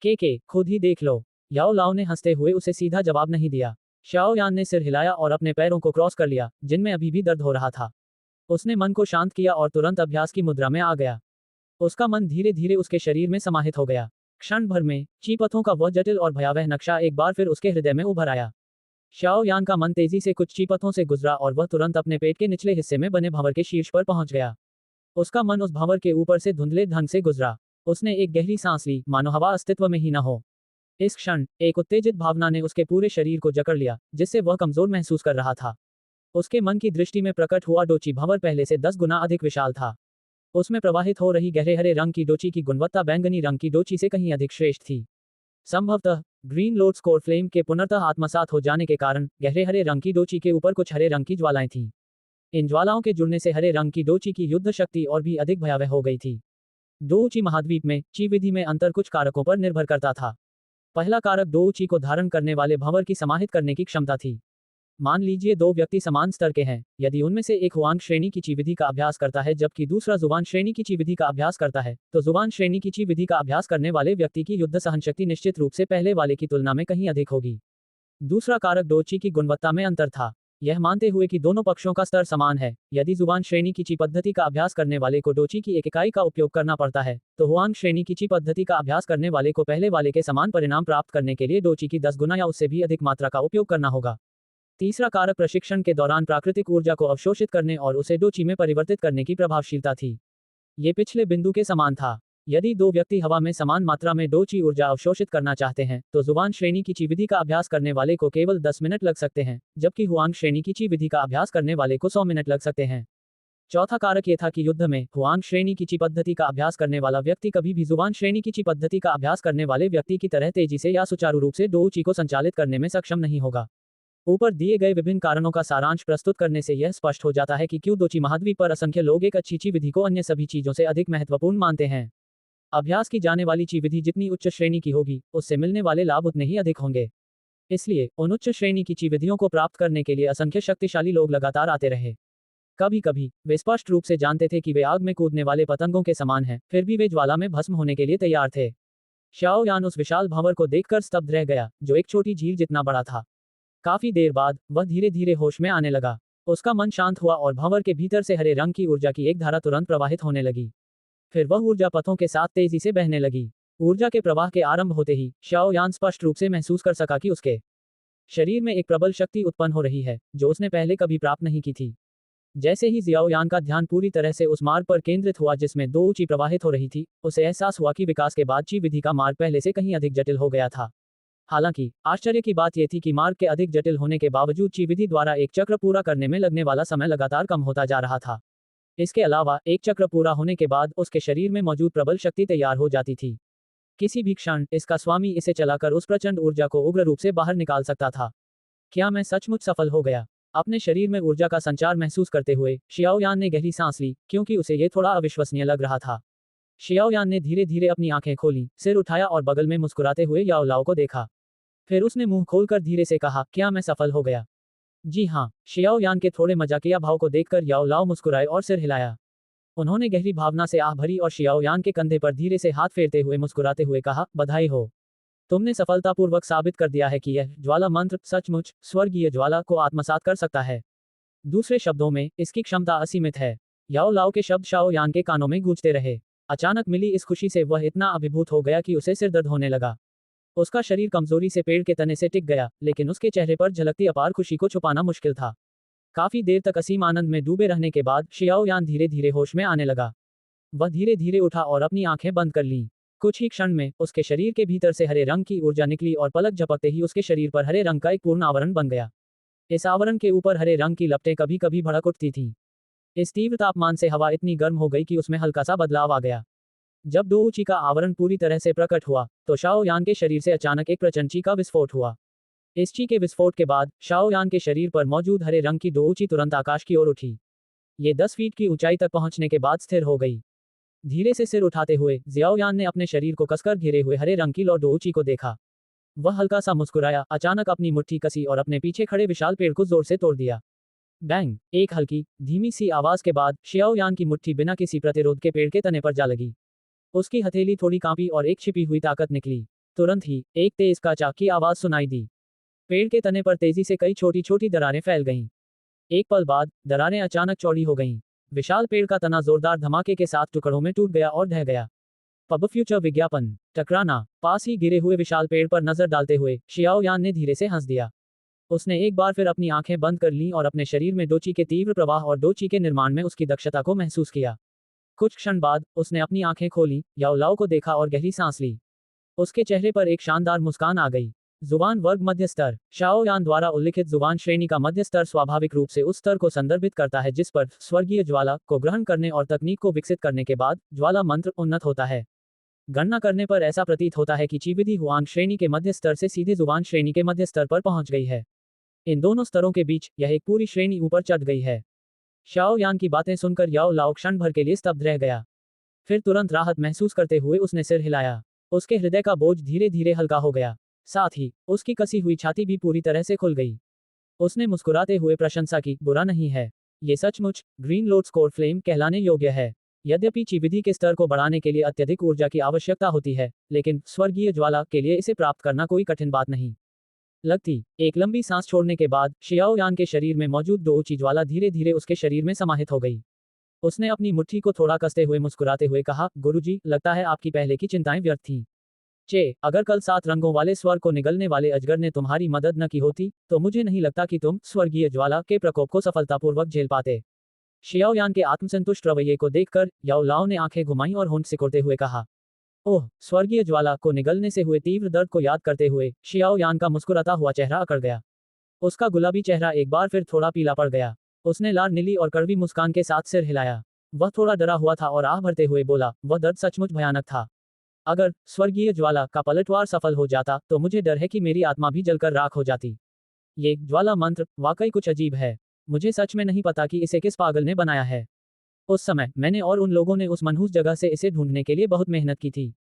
के खुद ही देख लो। याओ लाओ ने हंसते हुए उसे सीधा जवाब नहीं दिया। शाओ यान ने सिर हिलाया और अपने पैरों को क्रॉस कर लिया, जिनमें अभी भी दर्द हो रहा था। उसने मन को शांत किया और तुरंत अभ्यास की मुद्रा में आ गया। उसका मन धीरे धीरे उसके शरीर में समाहित हो गया। क्षण भर में चीपथों का वह जटिल और भयावह नक्शा एक बार फिर उसके हृदय में उभर आया। शाओ यान का मन तेजी से कुछ चीपथों से गुजरा और वह तुरंत अपने पेट के निचले हिस्से में बने भंवर के शीर्ष पर पहुंच गया। उसका मन उस भंवर के ऊपर से धुंधले ढंग से गुजरा। उसने एक गहरी सांस ली, मानो हवा अस्तित्व में ही न हो। इस क्षण एक उत्तेजित भावना ने उसके पूरे शरीर को जकड़ लिया, जिससे वह कमजोर महसूस कर रहा था। उसके मन की दृष्टि में प्रकट हुआ डोची भंवर पहले से 10 गुना अधिक विशाल था। उसमें प्रवाहित हो रही गहरे हरे रंग की डोची की गुणवत्ता बैंगनी रंग की डोची से कहीं अधिक श्रेष्ठ थी। संभवतः ग्रीन लोड स्कोर फ्लेम के पुनर्तः आत्मसात हो जाने के कारण गहरे हरे रंग की डोची के ऊपर कुछ हरे रंग की ज्वालाएं थीं। इन ज्वालाओं के जुड़ने से हरे रंग की डोची की युद्ध शक्ति और भी अधिक भयावह हो गई थी। डोची महाद्वीप में ची विधि में अंतर कुछ कारकों पर निर्भर करता था। पहला कारक डोची को धारण करने वाले भंवर की समाहित करने की क्षमता थी। मान लीजिए 2 व्यक्ति समान स्तर के हैं। यदि उनमें से एक हुआंग श्रेणी की ची विधि का अभ्यास करता है जबकि दूसरा जुबान श्रेणी की ची विधि का अभ्यास करता है, तो जुबान श्रेणी की ची विधि का अभ्यास करने वाले व्यक्ति की युद्ध सहनशक्ति निश्चित रूप से पहले वाले की तुलना में कहीं अधिक होगी। दूसरा कारक डोची की गुणवत्ता में अंतर था। यह मानते हुए कि दोनों पक्षों का स्तर समान है, यदि जुबान श्रेणी की ची पद्धति का अभ्यास करने वाले को डोची की एक इकाई का उपयोग करना पड़ता है, तो हुआंग श्रेणी की ची पद्धति का अभ्यास करने वाले को पहले वाले के समान परिणाम प्राप्त करने के लिए डोची की 10 गुना या उससे भी अधिक मात्रा का उपयोग करना होगा। तीसरा कारक प्रशिक्षण के दौरान प्राकृतिक ऊर्जा को अवशोषित करने और उसे डोची में परिवर्तित करने की प्रभावशीलता थी। ये पिछले बिंदु के समान था। यदि 2 व्यक्ति हवा में समान मात्रा में डोची ऊर्जा अवशोषित करना चाहते हैं, तो जुबान श्रेणी की ची विधि का अभ्यास करने वाले को केवल 10 मिनट लग सकते हैं, जबकि हुआंग श्रेणी की ची विधि का अभ्यास करने वाले को 100 मिनट लग सकते हैं। चौथा कारक ये था कि युद्ध में हुआंग श्रेणी की ची पद्धति का अभ्यास करने वाला व्यक्ति कभी भी जुबान श्रेणी की ची पद्धति का अभ्यास करने वाले व्यक्ति की तरह तेजी से या सुचारू रूप से डोची को संचालित करने में सक्षम नहीं होगा। ऊपर दिए गए विभिन्न कारणों का सारांश प्रस्तुत करने से यह स्पष्ट हो जाता है कि क्यों डोची महाद्वीप पर असंख्य लोग एक अच्छी ची विधि को अन्य सभी चीजों से अधिक महत्वपूर्ण मानते हैं। अभ्यास की जाने वाली ची विधि जितनी उच्च श्रेणी की होगी, उससे मिलने वाले लाभ उतने ही अधिक होंगे। इसलिए उन उच्च श्रेणी की ची विधियों को प्राप्त करने के लिए असंख्य शक्तिशाली लोग लगातार आते रहे। कभी कभी वे स्पष्ट रूप से जानते थे कि वे आग में कूदने वाले पतंगों के समान हैं, फिर भी वे ज्वाला में भस्म होने के लिए तैयार थे। शाओ यान उस विशाल भंवर को देखकर स्तब्ध रह गया, जो एक छोटी झील जितना बड़ा था। काफी देर बाद वह धीरे धीरे होश में आने लगा। उसका मन शांत हुआ और भंवर के भीतर से हरे रंग की ऊर्जा की एक धारा तुरंत प्रवाहित होने लगी। फिर वह ऊर्जा पथों के साथ तेजी से बहने लगी। ऊर्जा के प्रवाह के आरंभ होते ही शाओ यान स्पष्ट रूप से महसूस कर सका कि उसके शरीर में एक प्रबल शक्ति उत्पन्न हो रही है, जो उसने पहले कभी प्राप्त नहीं की थी। जैसे ही जियाओ यान का ध्यान पूरी तरह से उस मार्ग पर केंद्रित हुआ जिसमें दो ऊंची प्रवाहित हो रही थी, उसे एहसास हुआ कि विकास के बाद ची विधि का मार्ग पहले से कहीं अधिक जटिल हो गया था। हालांकि आश्चर्य की बात यह थी कि मार्ग के अधिक जटिल होने के बावजूद ची विधि द्वारा एक चक्र पूरा करने में लगने वाला समय लगातार कम होता जा रहा था। इसके अलावा एक चक्र पूरा होने के बाद उसके शरीर में मौजूद प्रबल शक्ति तैयार हो जाती थी। किसी भी क्षण इसका स्वामी इसे चलाकर उस प्रचंड ऊर्जा को उग्र रूप से बाहर निकाल सकता था। क्या मैं सचमुच सफल हो गया? अपने शरीर में ऊर्जा का संचार महसूस करते हुए शियाओ यान ने गहरी सांस ली, क्योंकि उसे यह थोड़ा अविश्वसनीय लग रहा था। शियाओ यान ने धीरे धीरे अपनी आंखें खोली, सिर उठाया और बगल में मुस्कुराते हुए याओ लाओ को देखा। फिर उसने मुंह खोलकर धीरे से कहा, क्या मैं सफल हो गया? जी हाँ। शियाओ यान के थोड़े मजाकिया भाव को देखकर याओ लाओ मुस्कुराए और सिर हिलाया। उन्होंने गहरी भावना से आह भरी और शियाओ यान के कंधे पर धीरे से हाथ फेरते हुए मुस्कुराते हुए कहा, बधाई हो। तुमने सफलतापूर्वक साबित कर दिया है कि यह ज्वाला मंत्र सचमुच स्वर्गीय ज्वाला को आत्मसात कर सकता है। दूसरे शब्दों में, इसकी क्षमता असीमित है। याओ लाओ के शब्द शाओ यान के कानों में गूंजते रहे। अचानक मिली इस खुशी से वह इतना अभिभूत हो गया कि उसे सिर दर्द होने लगा। उसका शरीर कमजोरी से पेड़ के तने से टिक गया, लेकिन उसके चेहरे पर झलकती अपार खुशी को छुपाना मुश्किल था। काफी देर तक असीम आनंद में डूबे रहने के बाद शियाओ यान धीरे धीरे होश में आने लगा। वह धीरे धीरे उठा और अपनी आंखें बंद कर लीं। कुछ ही क्षण में उसके शरीर के भीतर से हरे रंग की ऊर्जा निकली और पलक झपकते ही उसके शरीर पर हरे रंग का एक पूर्ण आवरण बन गया। इस आवरण के ऊपर हरे रंग की लपटें कभी कभी भड़क उठती थीं। इस तीव्र तापमान से हवा इतनी गर्म हो गई कि उसमें हल्का सा बदलाव आ गया। जब दो ऊंची का आवरण पूरी तरह से प्रकट हुआ, तो शाओ यान के शरीर से अचानक एक प्रचंड ची का विस्फोट हुआ। इस ची के विस्फोट के बाद शाओ यान के शरीर पर मौजूद हरे रंग की दो ऊंची तुरंत आकाश की ओर उठी। ये 10 फीट की ऊंचाई तक पहुंचने के बाद स्थिर हो गई। धीरे से सिर उठाते हुए जियाओ यान ने अपने शरीर को कसकर घेरे हुए हरे रंग की लौ दो ऊंची को देखा। वह हल्का सा मुस्कुराया, अचानक अपनी मुट्ठी कसी और अपने पीछे खड़े विशाल पेड़ को जोर से तोड़ दिया। बैंग! एक हल्की धीमी सी आवाज के बाद शियाओ यान की मुट्ठी बिना किसी प्रतिरोध के पेड़ के तने पर जा लगी। उसकी हथेली थोड़ी कांपी और एक छिपी हुई ताकत निकली। तुरंत ही एक तेज काचा की आवाज सुनाई दी। पेड़ के तने पर तेजी से कई छोटी छोटी दरारें फैल गईं। एक पल बाद दरारें अचानक चौड़ी हो गईं। विशाल पेड़ का तना जोरदार धमाके के साथ टुकड़ों में टूट गया और ढह गया। पब फ्यूचर विज्ञापन टकराना। पास ही गिरे हुए विशाल पेड़ पर नजर डालते हुए शियाओ यान ने धीरे से हंस दिया। उसने एक बार फिर अपनी आंखें बंद कर लीं और अपने शरीर में डोची के तीव्र प्रवाह और डोची के निर्माण में उसकी दक्षता को महसूस किया। कुछ क्षण बाद उसने अपनी आंखें खोली, याओ लाओ को देखा और गहरी सांस ली। उसके चेहरे पर एक शानदार मुस्कान आ गई। जुबान वर्ग मध्य स्तर। शाओ यान द्वारा उल्लिखित जुबान श्रेणी का मध्य स्तर स्वाभाविक रूप से उस स्तर को संदर्भित करता है जिस पर स्वर्गीय ज्वाला को ग्रहण करने और तकनीक को विकसित करने के बाद ज्वाला मंत्र उन्नत होता है। गणना करने पर ऐसा प्रतीत होता है कि चीविधि हुआंग श्रेणी के मध्य स्तर से सीधे जुबान श्रेणी के मध्य स्तर पर पहुंच गई है। इन दोनों स्तरों के बीच यह एक पूरी श्रेणी ऊपर चढ़ गई है। शाओ यान की बातें सुनकर याओ लाओ क्षण भर के लिए स्तब्ध रह गया। फिर तुरंत राहत महसूस करते हुए उसने सिर हिलाया। उसके हृदय का बोझ धीरे धीरे हल्का हो गया। साथ ही उसकी कसी हुई छाती भी पूरी तरह से खुल गई। उसने मुस्कुराते हुए प्रशंसा की, बुरा नहीं है। ये सचमुच ग्रीन लोड स्कोर फ्लेम कहलाने योग्य है। यद्यपि चीविधि के स्तर को बढ़ाने के लिए अत्यधिक ऊर्जा की आवश्यकता होती है, लेकिन स्वर्गीय ज्वाला के लिए इसे प्राप्त करना कोई कठिन बात नहीं लगती। एक लंबी सांस छोड़ने के बाद शियाओ यान के शरीर में मौजूद दो ऊंची ज्वाला धीरे धीरे उसके शरीर में समाहित हो गई। उसने अपनी मुट्ठी को थोड़ा कसते हुए मुस्कुराते हुए कहा, गुरुजी, लगता है आपकी पहले की चिंताएं व्यर्थ थीं। अगर कल 7 रंगों वाले स्वर को निगलने वाले अजगर ने तुम्हारी मदद न की होती, तो मुझे नहीं लगता कि तुम स्वर्गीय ज्वाला के प्रकोप को सफलतापूर्वक झेल पाते। शियाओ यान के आत्मसंतुष्ट रवैये को देखकर याओ लाओ ने आंखें घुमाई और होंठ सिकोड़ते हुए कहा, ओह! स्वर्गीय ज्वाला को निगलने से हुए तीव्र दर्द को याद करते हुए शियाओ यान का मुस्कुराता हुआ चेहरा अकड़ गया। उसका गुलाबी चेहरा एक बार फिर थोड़ा पीला पड़ गया। उसने लाल नीली और कड़वी मुस्कान के साथ सिर हिलाया। वह थोड़ा डरा हुआ था और आह भरते हुए बोला, वह दर्द सचमुच भयानक था। अगर स्वर्गीय ज्वाला का पलटवार सफल हो जाता, तो मुझे डर है कि मेरी आत्मा भी जलकर राख हो जाती। ये ज्वाला मंत्र वाकई कुछ अजीब है। मुझे सच में नहीं पता कि इसे किस पागल ने बनाया है। उस समय मैंने और उन लोगों ने उस मनहूस जगह से इसे ढूंढने के लिए बहुत मेहनत की थी।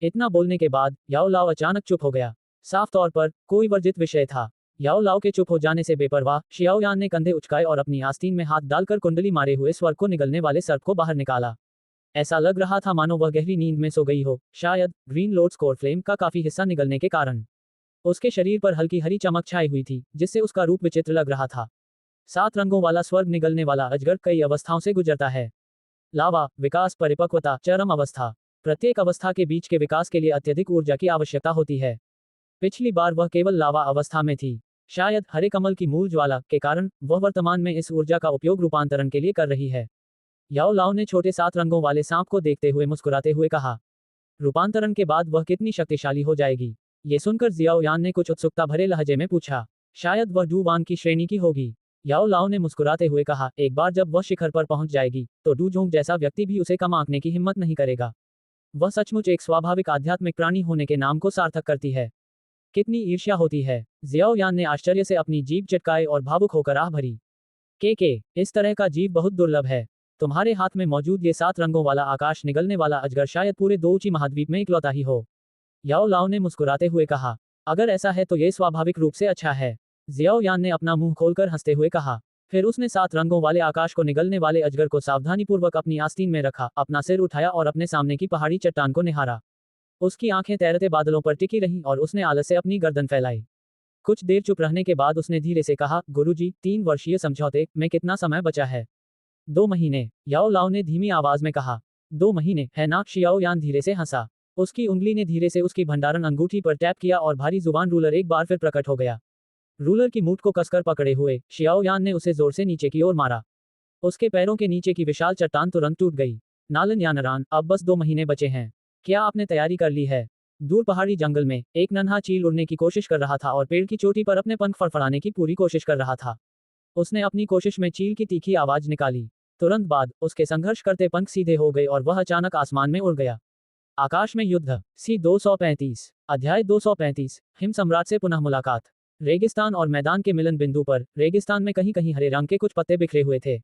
इतना बोलने के बाद याओ लाओ अचानक चुप हो गया। साफ तौर पर कोई वर्जित विषय था। याओ लाओ के चुप हो जाने से बेपरवाह शियाओ यान ने कंधे उचकाए और अपनी आस्तीन में हाथ डालकर कुंडली मारे हुए स्वर को निगलने वाले सर्प को बाहर निकाला। ऐसा लग रहा था मानो वह गहरी नींद में सो गई हो, शायद ग्रीन लोड स्कोर फ्लेम का काफी हिस्सा निगलने के कारण। उसके शरीर पर हल्की हरी चमक छाई हुई थी, जिससे उसका रूप विचित्र लग रहा था। 7 रंगों वाला स्वर्ग निगलने वाला अजगर कई अवस्थाओं से गुजरता है। लावा, विकास, परिपक्वता, चरम अवस्था। प्रत्येक अवस्था के बीच के विकास के लिए अत्यधिक ऊर्जा की आवश्यकता होती है। पिछली बार वह केवल लावा अवस्था में थी। शायद हरे कमल की मूल ज्वाला के कारण वह वर्तमान में इस ऊर्जा का उपयोग रूपांतरण के लिए कर रही है। याओ लाओ ने छोटे 7 रंगों वाले सांप को देखते हुए मुस्कुराते हुए कहा, रूपांतरण के बाद वह कितनी शक्तिशाली हो जाएगी? ये सुनकर जियाओ यान ने कुछ उत्सुकता भरे लहजे में पूछा, शायद वह डू वान की श्रेणी की होगी। याओ लाओ ने मुस्कुराते हुए कहा, एक बार जब वह शिखर पर पहुंच जाएगी तो डू जोंग जैसा व्यक्ति भी उसे कम आंकने की हिम्मत नहीं करेगा। वह सचमुच एक स्वाभाविक आध्यात्मिक प्राणी होने के नाम को सार्थक करती है। कितनी ईर्ष्या होती है। जियाओ यान ने आश्चर्य से अपनी जीभ चटकाए और भावुक होकर आह भरी। के इस तरह का जीव बहुत दुर्लभ है। तुम्हारे हाथ में मौजूद ये 7 रंगों वाला आकाश निगलने वाला अजगर शायद पूरे दोउची महाद्वीप में इकलौता ही हो। याओ लाओ ने मुस्कुराते हुए कहा, अगर ऐसा है तो ये स्वाभाविक रूप से अच्छा है। जियाओ यान ने अपना मुंह खोलकर हंसते हुए कहा। फिर उसने 7 रंगों वाले आकाश को निगलने वाले अजगर को सावधानीपूर्वक अपनी आस्तीन में रखा, अपना सिर उठाया और अपने सामने की पहाड़ी चट्टान को निहारा। उसकी आंखें तैरते बादलों पर टिकी रहीं और उसने आलस से अपनी गर्दन फैलाई। कुछ देर चुप रहने के बाद उसने धीरे से कहा, गुरुजी, 3 वर्षीय समझौते में कितना समय बचा है? 2 महीने, याओ लाओ ने धीमी आवाज में कहा। 2 महीने, है ना? शियाओ यान धीरे से हंसा। उसकी उंगली ने धीरे से उसकी भंडारण अंगूठी पर टैप किया और भारी जुबान रूलर एक बार फिर प्रकट हो गया। रूलर की मूठ को कसकर पकड़े हुए शियाओ यान ने उसे जोर से नीचे की ओर मारा। उसके पैरों के नीचे की विशाल चट्टान तुरंत टूट गई। नालन यानरान, अब बस 2 महीने बचे हैं। क्या आपने तैयारी कर ली है? दूर पहाड़ी जंगल में एक नन्हा चील उड़ने की कोशिश कर रहा था और पेड़ की चोटी पर अपने पंख फड़फड़ाने की पूरी कोशिश कर रहा था। उसने अपनी कोशिश में चील की तीखी आवाज निकाली। तुरंत बाद उसके संघर्ष करते पंख सीधे हो गए और वह अचानक आसमान में उड़ गया। आकाश में युद्ध। सी 235। अध्याय 235। हिम सम्राट से पुनः मुलाकात। रेगिस्तान और मैदान के मिलन बिंदु पर रेगिस्तान में कहीं कहीं हरे रंग के कुछ पत्ते बिखरे हुए थे।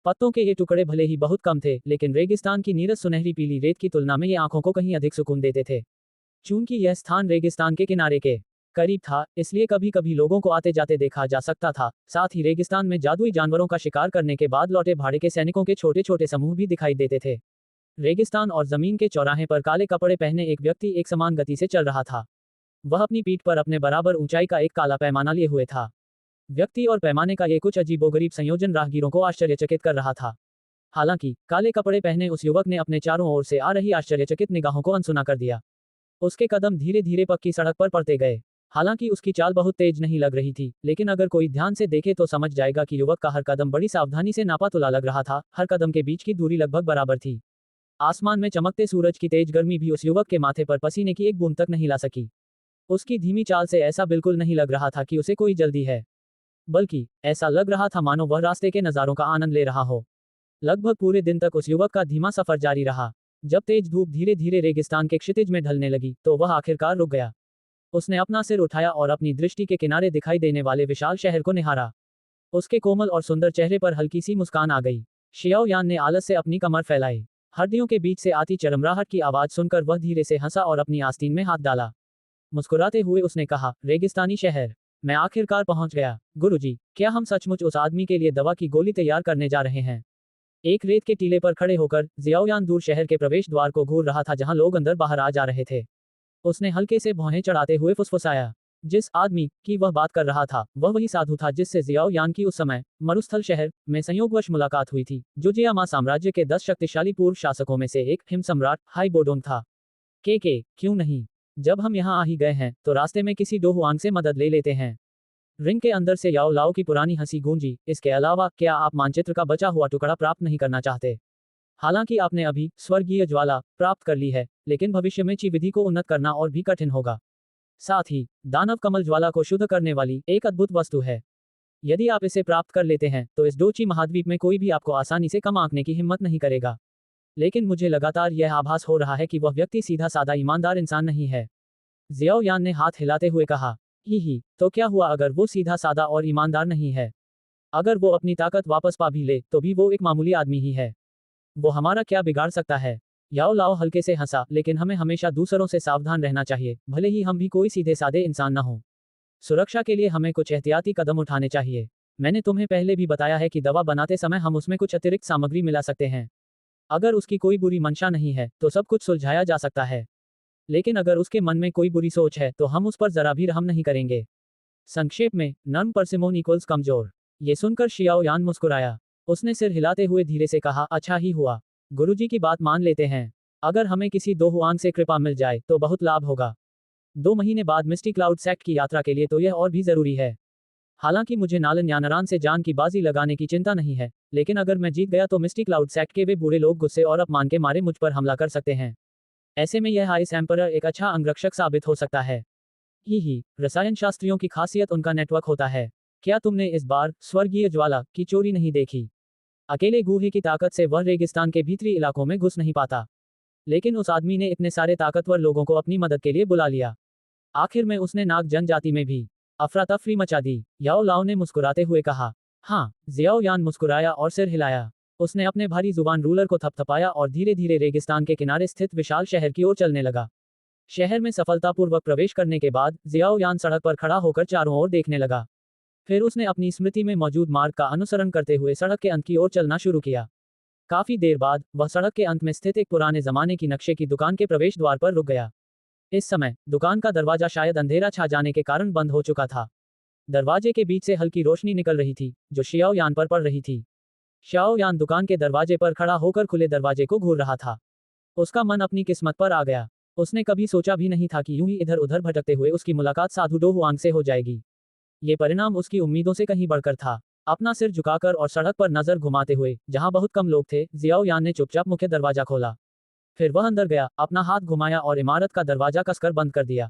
पत्तों के ये टुकड़े भले ही बहुत कम थे, लेकिन रेगिस्तान की नीरस सुनहरी पीली रेत की तुलना में ये आंखों को कहीं अधिक सुकून देते थे। चूंकि यह स्थान रेगिस्तान के किनारे के करीब था, इसलिए कभी कभी लोगों को आते जाते देखा जा सकता था। साथ ही रेगिस्तान में जादुई जानवरों का शिकार करने के बाद लौटे भाड़े के सैनिकों के छोटे छोटे समूह भी दिखाई देते थे। रेगिस्तान और जमीन के चौराहे पर काले कपड़े पहने एक व्यक्ति एक समान गति से चल रहा था। वह अपनी पीठ पर अपने बराबर ऊंचाई का एक काला पैमाना लिए हुए था। व्यक्ति और पैमाने का ये कुछ अजीबोगरीब संयोजन राहगीरों को आश्चर्यचकित कर रहा था। हालांकि काले कपड़े पहने उस युवक ने अपने चारों ओर से आ रही आश्चर्यचकित निगाहों को अनसुना कर दिया। उसके कदम धीरे धीरे पक्की सड़क पर पड़ते गए। हालांकि उसकी चाल बहुत तेज नहीं लग रही थी, लेकिन अगर कोई ध्यान से देखे तो समझ जाएगा कि युवक का हर कदम बड़ी सावधानी से नापा तुला लग रहा था। हर कदम के बीच की दूरी लगभग बराबर थी। आसमान में चमकते सूरज की तेज गर्मी भी उस युवक के माथे पर पसीने की एक बूंद तक नहीं ला सकी। उसकी धीमी चाल से ऐसा बिल्कुल नहीं लग रहा था कि उसे कोई जल्दी है, बल्कि ऐसा लग रहा था मानो वह रास्ते के नज़ारों का आनंद ले रहा हो। लगभग पूरे दिन तक उस युवक का धीमा सफर जारी रहा। जब तेज धूप धीरे धीरे रेगिस्तान के क्षितिज में ढलने लगी तो वह आखिरकार रुक गया। उसने अपना सिर उठाया और अपनी दृष्टि के किनारे दिखाई देने वाले विशाल शहर को निहारा। उसके कोमल और सुंदर चेहरे पर हल्की सी मुस्कान आ गई। शियाओ यान ने आलस से अपनी कमर फैलाई। हड्डियों के बीच से आती चरमराहट की आवाज सुनकर वह धीरे से हंसा और अपनी आस्तीन में हाथ डाला। मुस्कुराते हुए उसने कहा, रेगिस्तानी शहर, मैं आखिरकार पहुंच गया। गुरुजी, क्या हम सचमुच उस आदमी के लिए दवा की गोली तैयार करने जा रहे हैं? एक रेत के टीले पर खड़े होकर जियाओयान दूर शहर के प्रवेश द्वार को घूर रहा था जहां लोग अंदर बाहर आ जा रहे थे। उसने हल्के से भौहें चढ़ाते हुए फुसफुसाया। जिस आदमी की वह बात कर रहा था वह वही साधु था जिससे जियाओ यान की उस समय मरुस्थल शहर में संयोगवश मुलाकात हुई थी, जो जियामा साम्राज्य के 10 शक्तिशाली पूर्व शासकों में से एक हिम सम्राट हाई बोडोंग था। क्यों नहीं? जब हम यहाँ आ ही गए हैं तो रास्ते में किसी डोहुआंग से मदद ले लेते हैं। रिंग के अंदर से याओ लाओ की पुरानी हंसी गूंजी। इसके अलावा क्या आप मानचित्र का बचा हुआ टुकड़ा प्राप्त नहीं करना चाहते? हालांकि आपने अभी स्वर्गीय ज्वाला प्राप्त कर ली है, लेकिन भविष्य में ची विधि को उन्नत करना और भी कठिन होगा। साथ ही दानव कमल ज्वाला को शुद्ध करने वाली एक अद्भुत वस्तु है। यदि आप इसे प्राप्त कर लेते हैं तो इस डोची महाद्वीप में कोई भी आपको आसानी से कम आंकने की हिम्मत नहीं करेगा। लेकिन मुझे लगातार यह आभास हो रहा है कि वह व्यक्ति सीधा सादा ईमानदार इंसान नहीं है। जियाओ यान ने हाथ हिलाते हुए कहा, ही, तो क्या हुआ अगर वो सीधा सादा और ईमानदार नहीं है? अगर वो अपनी ताकत वापस पा भी ले तो भी वो एक मामूली आदमी ही है। वो हमारा क्या बिगाड़ सकता है? याओ लाओ हल्के से हंसा, लेकिन हमें हमेशा दूसरों से सावधान रहना चाहिए, भले ही हम भी कोई सीधे सादे इंसान न हो। सुरक्षा के लिए हमें कुछ एहतियाती कदम उठाने चाहिए। मैंने तुम्हें पहले भी बताया है कि दवा बनाते समय हम उसमें कुछ अतिरिक्त सामग्री मिला सकते हैं। अगर उसकी कोई बुरी मंशा नहीं है तो सब कुछ सुलझाया जा सकता है, लेकिन अगर उसके मन में कोई बुरी सोच है तो हम उस पर जरा भी रहम नहीं करेंगे। संक्षेप में, नर्म परसिमोन इक्वल्स कमजोर। ये सुनकर शियाओ यान मुस्कुराया। उसने सिर हिलाते हुए धीरे से कहा, अच्छा ही हुआ। गुरुजी की बात मान लेते हैं। अगर हमें किसी दो हुआंग से कृपा मिल जाए तो बहुत लाभ होगा। 2 महीने बाद मिस्टी क्लाउड सेक्ट की यात्रा के लिए तो यह और भी जरूरी है। हालांकि मुझे नालन यानारान से जान की बाजी लगाने की चिंता नहीं है, लेकिन अगर मैं जीत गया तो मिस्टी क्लाउड सेक्ट के वे बुरे लोग गुस्से और अपमान के मारे मुझ पर हमला कर सकते हैं। ऐसे में यह आइस एम्परर एक अच्छा अंगरक्षक साबित हो सकता है। ही रसायन शास्त्रियों की खासियत उनका नेटवर्क होता है। क्या तुमने इस बार स्वर्गीय ज्वाला की चोरी नहीं देखी? अकेले गूहे की ताकत से वह रेगिस्तान के भीतरी इलाकों में घुस नहीं पाता, लेकिन उस आदमी ने इतने सारे ताकतवर लोगों को अपनी मदद के लिए बुला लिया। आखिर में उसने नाग जनजाति में भी अफरा तफरी मचा दी। याओ लाओ ने मुस्कुराते हुए कहा। हाँ, जियाओ यान मुस्कुराया और सिर हिलाया। उसने अपने भारी जुबान रूलर को थपथपाया और धीरे धीरे रेगिस्तान के किनारे स्थित विशाल शहर की ओर चलने लगा। शहर में सफलतापूर्वक प्रवेश करने के बाद जियाओ यान सड़क पर खड़ा होकर चारों ओर देखने लगा। फिर उसने अपनी स्मृति में मौजूद मार्ग का अनुसरण करते हुए सड़क के अंत की ओर चलना शुरू किया। काफी देर बाद वह सड़क के अंत में स्थित एक पुराने जमाने की नक्शे की दुकान के प्रवेश द्वार पर रुक गया। इस समय दुकान का दरवाजा शायद अंधेरा छा जाने के कारण बंद हो चुका था। दरवाजे के बीच से हल्की रोशनी निकल रही थी जो शियाओ यान पर पड़ रही थी। शियाओ यान दुकान के दरवाजे पर खड़ा होकर खुले दरवाजे को घूर रहा था। उसका मन अपनी किस्मत पर आ गया। उसने कभी सोचा भी नहीं था कि यूं ही इधर उधर भटकते हुए उसकी मुलाकात साधु डो हुआंग से हो जाएगी। ये परिणाम उसकी उम्मीदों से कहीं बढ़कर था। अपना सिर झुकाकर और सड़क पर नजर घुमाते हुए, जहां बहुत कम लोग थे, जियाओ यान ने चुपचाप मुख्य दरवाजा खोला। फिर वह अंदर गया, अपना हाथ घुमाया और इमारत का दरवाजा कसकर बंद कर दिया।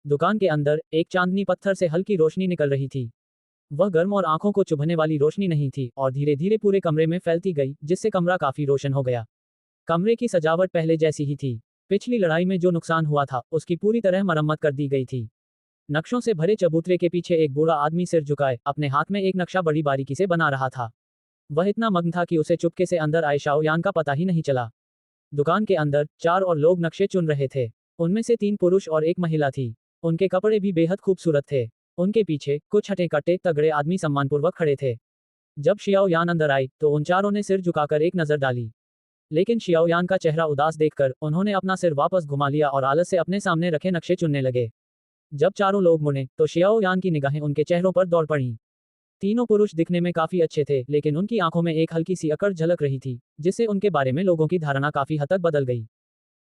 दुकान के अंदर एक चांदनी पत्थर से हल्की रोशनी निकल रही थी। वह गर्म और आंखों को चुभने वाली रोशनी नहीं थी और धीरे धीरे पूरे कमरे में फैलती गई, जिससे कमरा काफी रोशन हो गया। कमरे की सजावट पहले जैसी ही थी। पिछली लड़ाई में जो नुकसान हुआ था उसकी पूरी तरह मरम्मत कर दी गई थी। नक्शों से भरे चबूतरे के पीछे एक बूढ़ा आदमी सिर झुकाए अपने हाथ में एक नक्शा बड़ी बारीकी से बना रहा था। वह इतना मग्न था कि उसे चुपके से अंदर आए शाओ यान का पता ही नहीं चला। दुकान के अंदर 4 और लोग नक्शे चुन रहे थे। उनमें से 3 पुरुष और एक महिला थी। उनके कपड़े भी बेहद खूबसूरत थे। उनके पीछे कुछ हटे कट्टे तगड़े आदमी सम्मानपूर्वक खड़े थे। जब शियाओ यान अंदर आई तो उन चारों ने सिर झुकाकर एक नजर डाली, लेकिन शियाओ यान का चेहरा उदास देखकर उन्होंने अपना सिर वापस घुमा लिया और आलस से अपने सामने रखे नक्शे चुनने लगे। जब चारों लोग मुड़े तो शियाओ यान की निगाहें उनके चेहरों पर दौड़ पड़ीं। तीनों पुरुष दिखने में काफी अच्छे थे, लेकिन उनकी आंखों में एक हल्की सी अकड़ झलक रही थी, जिससे उनके बारे में लोगों की धारणा काफी हद तक बदल गई।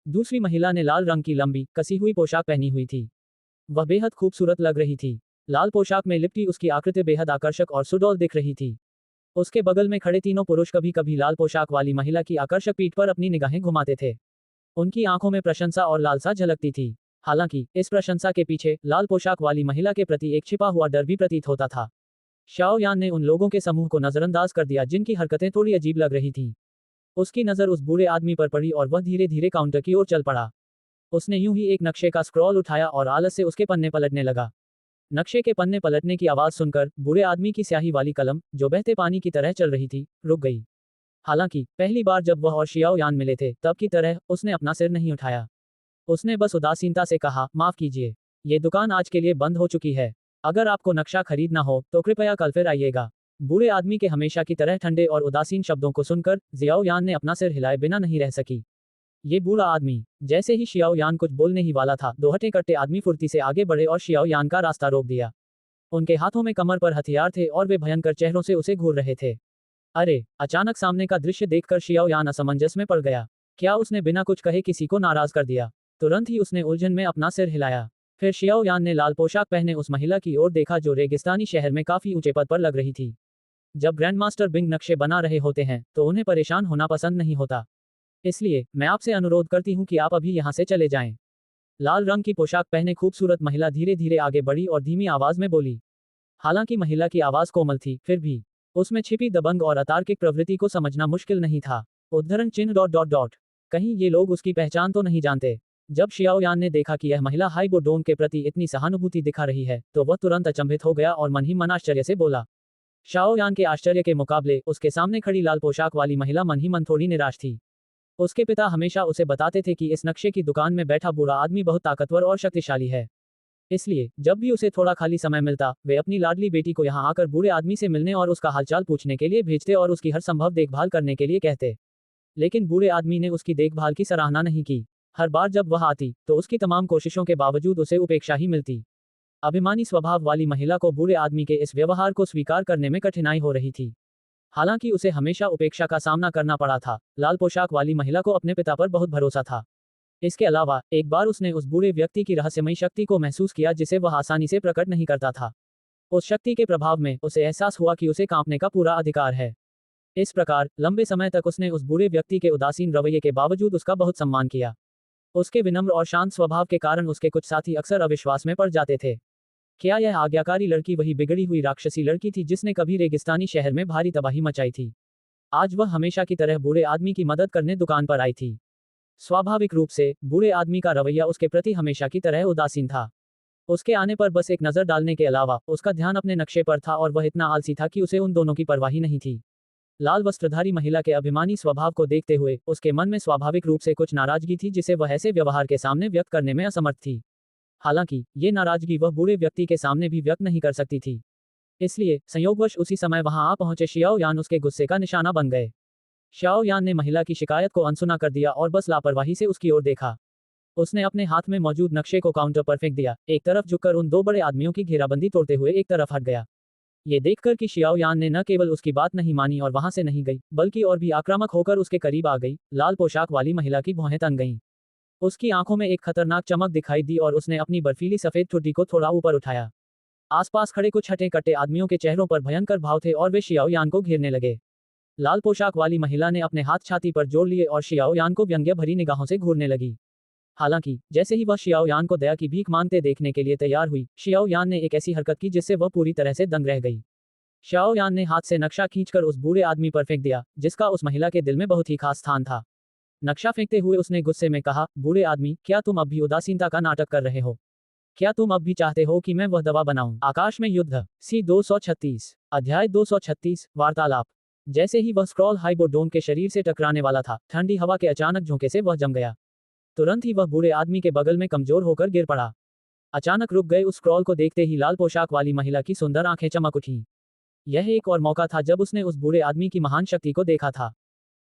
दूसरी महिला ने लाल रंग की लंबी कसी हुई पोशाक पहनी हुई थी। वह बेहद खूबसूरत लग रही थी। लाल पोशाक में लिपटी उसकी आकृति बेहद आकर्षक और सुडौल दिख रही थी। उसके बगल में खड़े तीनों पुरुष कभी कभी लाल पोशाक वाली महिला की आकर्षक पीठ पर अपनी निगाहें घुमाते थे। उनकी आंखों में प्रशंसा और लालसा झलकती थी। हालांकि इस प्रशंसा के पीछे लाल पोशाक वाली महिला के प्रति एक छिपा हुआ डर भी प्रतीत होता था। शाओ यान ने उन लोगों के समूह को नजरअंदाज कर दिया जिनकी हरकतें थोड़ी अजीब लग रही थीं। उसकी नजर उस बूढ़े आदमी पर पड़ी और वह धीरे धीरे काउंटर की ओर चल पड़ा। उसने यूं ही एक नक्शे का स्क्रॉल उठाया और आलस से उसके पन्ने पलटने लगा। नक्शे के पन्ने पलटने की आवाज सुनकर बूढ़े आदमी की स्याही वाली कलम, जो बहते पानी की तरह चल रही थी, रुक गई। हालांकि पहली बार जब वह और शियाओ यान मिले थे तब की तरह उसने अपना सिर नहीं उठाया। उसने बस उदासीनता से कहा, माफ कीजिए, ये दुकान आज के लिए बंद हो चुकी है। अगर आपको नक्शा खरीदना हो तो कृपया कल फिर आइएगा। बूढ़े आदमी के हमेशा की तरह ठंडे और उदासीन शब्दों को सुनकर जियाओ यान ने अपना सिर हिलाए बिना नहीं रह सकी। ये बूढ़ा आदमी, जैसे ही शियाओ यान कुछ बोलने ही वाला था, दो हटे कट्टे आदमी फुर्ती से आगे बढ़े और शियाओ यान का रास्ता रोक दिया। उनके हाथों में कमर पर हथियार थे और वे भयंकर चेहरों से उसे घूर रहे थे। अरे! अचानक सामने का दृश्य देखकर शियाओ यान असमंजस में पड़ गया। क्या उसने बिना कुछ कहे किसी को नाराज कर दिया? तुरंत ही उसने उलझन में अपना सिर हिलाया। फिर शियाओ यान ने लाल पोशाक पहने उस महिला की ओर देखा जो रेगिस्तानी शहर में काफी ऊंचे पद पर लग रही थी। जब ग्रैंडमास्टर बिंग नक्शे बना रहे होते हैं तो उन्हें परेशान होना पसंद नहीं होता। इसलिए मैं आपसे अनुरोध करती हूँ कि आप अभी यहाँ से चले जाएं। लाल रंग की पोशाक पहने खूबसूरत महिला धीरे धीरे आगे बढ़ी और धीमी आवाज में बोली। हालांकि महिला की आवाज कोमल थी, फिर भी उसमें छिपी दबंग और अतार्किक प्रवृत्ति को समझना मुश्किल नहीं था। उद्धरण चिन्ह डॉट डॉट डॉट। कहीं ये लोग उसकी पहचान तो नहीं जानते। जब शियाओ यान ने देखा कि यह महिला हाइबो डोंग के प्रति इतनी सहानुभूति दिखा रही है तो वह तुरंत अचंभित हो गया और मन ही मन आश्चर्य से बोला। शाओ यान के आश्चर्य के मुकाबले उसके सामने खड़ी लाल पोशाक वाली महिला मन ही मन थोड़ी निराश थी। उसके पिता हमेशा उसे बताते थे कि इस नक्शे की दुकान में बैठा बूढ़ा आदमी बहुत ताकतवर और शक्तिशाली है। इसलिए जब भी उसे थोड़ा खाली समय मिलता वे अपनी लाडली बेटी को यहाँ आकर बूढ़े आदमी से मिलने और उसका हालचाल पूछने के लिए भेजते और उसकी हर संभव देखभाल करने के लिए कहते। लेकिन बूढ़े आदमी ने उसकी देखभाल की सराहना नहीं की। हर बार जब वह आती तो उसकी तमाम कोशिशों के बावजूद उसे उपेक्षा ही मिलती। अभिमानी स्वभाव वाली महिला को बूढ़े आदमी के इस व्यवहार को स्वीकार करने में कठिनाई हो रही थी। हालांकि उसे हमेशा उपेक्षा का सामना करना पड़ा था। लाल पोशाक वाली महिला को अपने पिता पर बहुत भरोसा था। इसके अलावा एक बार उसने उस बूढ़े व्यक्ति की रहस्यमयी शक्ति को महसूस किया जिसे वह आसानी से प्रकट नहीं करता था। उस शक्ति के प्रभाव में उसे एहसास हुआ कि उसे कांपने का पूरा अधिकार है। इस प्रकार लंबे समय तक उसने उस बूढ़े व्यक्ति के उदासीन रवैये के बावजूद उसका बहुत सम्मान किया। उसके विनम्र और शांत स्वभाव के कारण उसके कुछ साथी अक्सर अविश्वास में पड़ जाते थे। क्या यह आज्ञाकारी लड़की वही बिगड़ी हुई राक्षसी लड़की थी जिसने कभी रेगिस्तानी शहर में भारी तबाही मचाई थी? आज वह हमेशा की तरह बूढ़े आदमी की मदद करने दुकान पर आई थी। स्वाभाविक रूप से बूढ़े आदमी का रवैया उसके प्रति हमेशा की तरह उदासीन था। उसके आने पर बस एक नजर डालने के अलावा उसका ध्यान अपने नक्शे पर था और वह इतना आलसी था कि उसे उन दोनों की परवाह ही नहीं थी। लाल वस्त्रधारी महिला के अभिमानी स्वभाव को देखते हुए उसके मन में स्वाभाविक रूप से कुछ नाराजगी थी जिसे वह ऐसे व्यवहार के सामने व्यक्त करने में असमर्थ थी। हालांकि ये नाराजगी वह बूढ़े व्यक्ति के सामने भी व्यक्त नहीं कर सकती थी। इसलिए संयोगवश उसी समय वहां आ पहुंचे शियाओ यान उसके गुस्से का निशाना बन गए। शियाओ यान ने महिला की शिकायत को अनसुना कर दिया और बस लापरवाही से उसकी ओर देखा। उसने अपने हाथ में मौजूद नक्शे को काउंटर पर फेंक दिया, एक तरफ झुककर उन दो बड़े आदमियों की घेराबंदी तोड़ते हुए एक तरफ हट गया। ये देखकर कि शियाओ यान ने न केवल उसकी बात नहीं मानी और वहां से नहीं गई, बल्कि और भी आक्रामक होकर उसके करीब आ गई, लाल पोशाक वाली महिला की भौहें तन गईं। उसकी आंखों में एक खतरनाक चमक दिखाई दी और उसने अपनी बर्फीली सफेद ठुड्डी को थोड़ा ऊपर उठाया। आसपास खड़े कुछ हटे कट्टे आदमियों के चेहरों पर भयंकर भाव थे और वे शियाओ यान को घेरने लगे। लाल पोशाक वाली महिला ने अपने हाथ छाती पर जोड़ लिए और शियाओ यान को व्यंग्य भरी निगाहों से घूरने लगी। हालांकि जैसे ही वह शियाओ यान को दया की भीख मांगते देखने के लिए तैयार हुई, शियाओ यान ने एक ऐसी हरकत की जिससे वह पूरी तरह से दंग रह गई। शियाओ यान ने हाथ से नक्शा खींचकर उस बूढ़े आदमी पर फेंक दिया, जिसका उस महिला के दिल में बहुत ही खास स्थान था। नक्शा फेंकते हुए उसने गुस्से में कहा, बूढ़े आदमी, क्या तुम अब भी उदासीनता का नाटक कर रहे हो? क्या तुम अब भी चाहते हो कि मैं वह दवा बनाऊं? आकाश में युद्ध सी 236 अध्याय 236 वार्तालाप। जैसे ही वह स्क्रॉल हाइबोडोन के शरीर से टकराने वाला था, ठंडी हवा के अचानक झोंके से वह जम गया। तुरंत ही वह बूढ़े आदमी के बगल में कमजोर होकर गिर पड़ा। अचानक रुक गए उस स्क्रॉल को देखते ही लाल पोशाक वाली महिला की सुंदर आंखें चमक उठीं। यह एक और मौका था जब उसने उस बूढ़े आदमी की महान शक्ति को देखा था।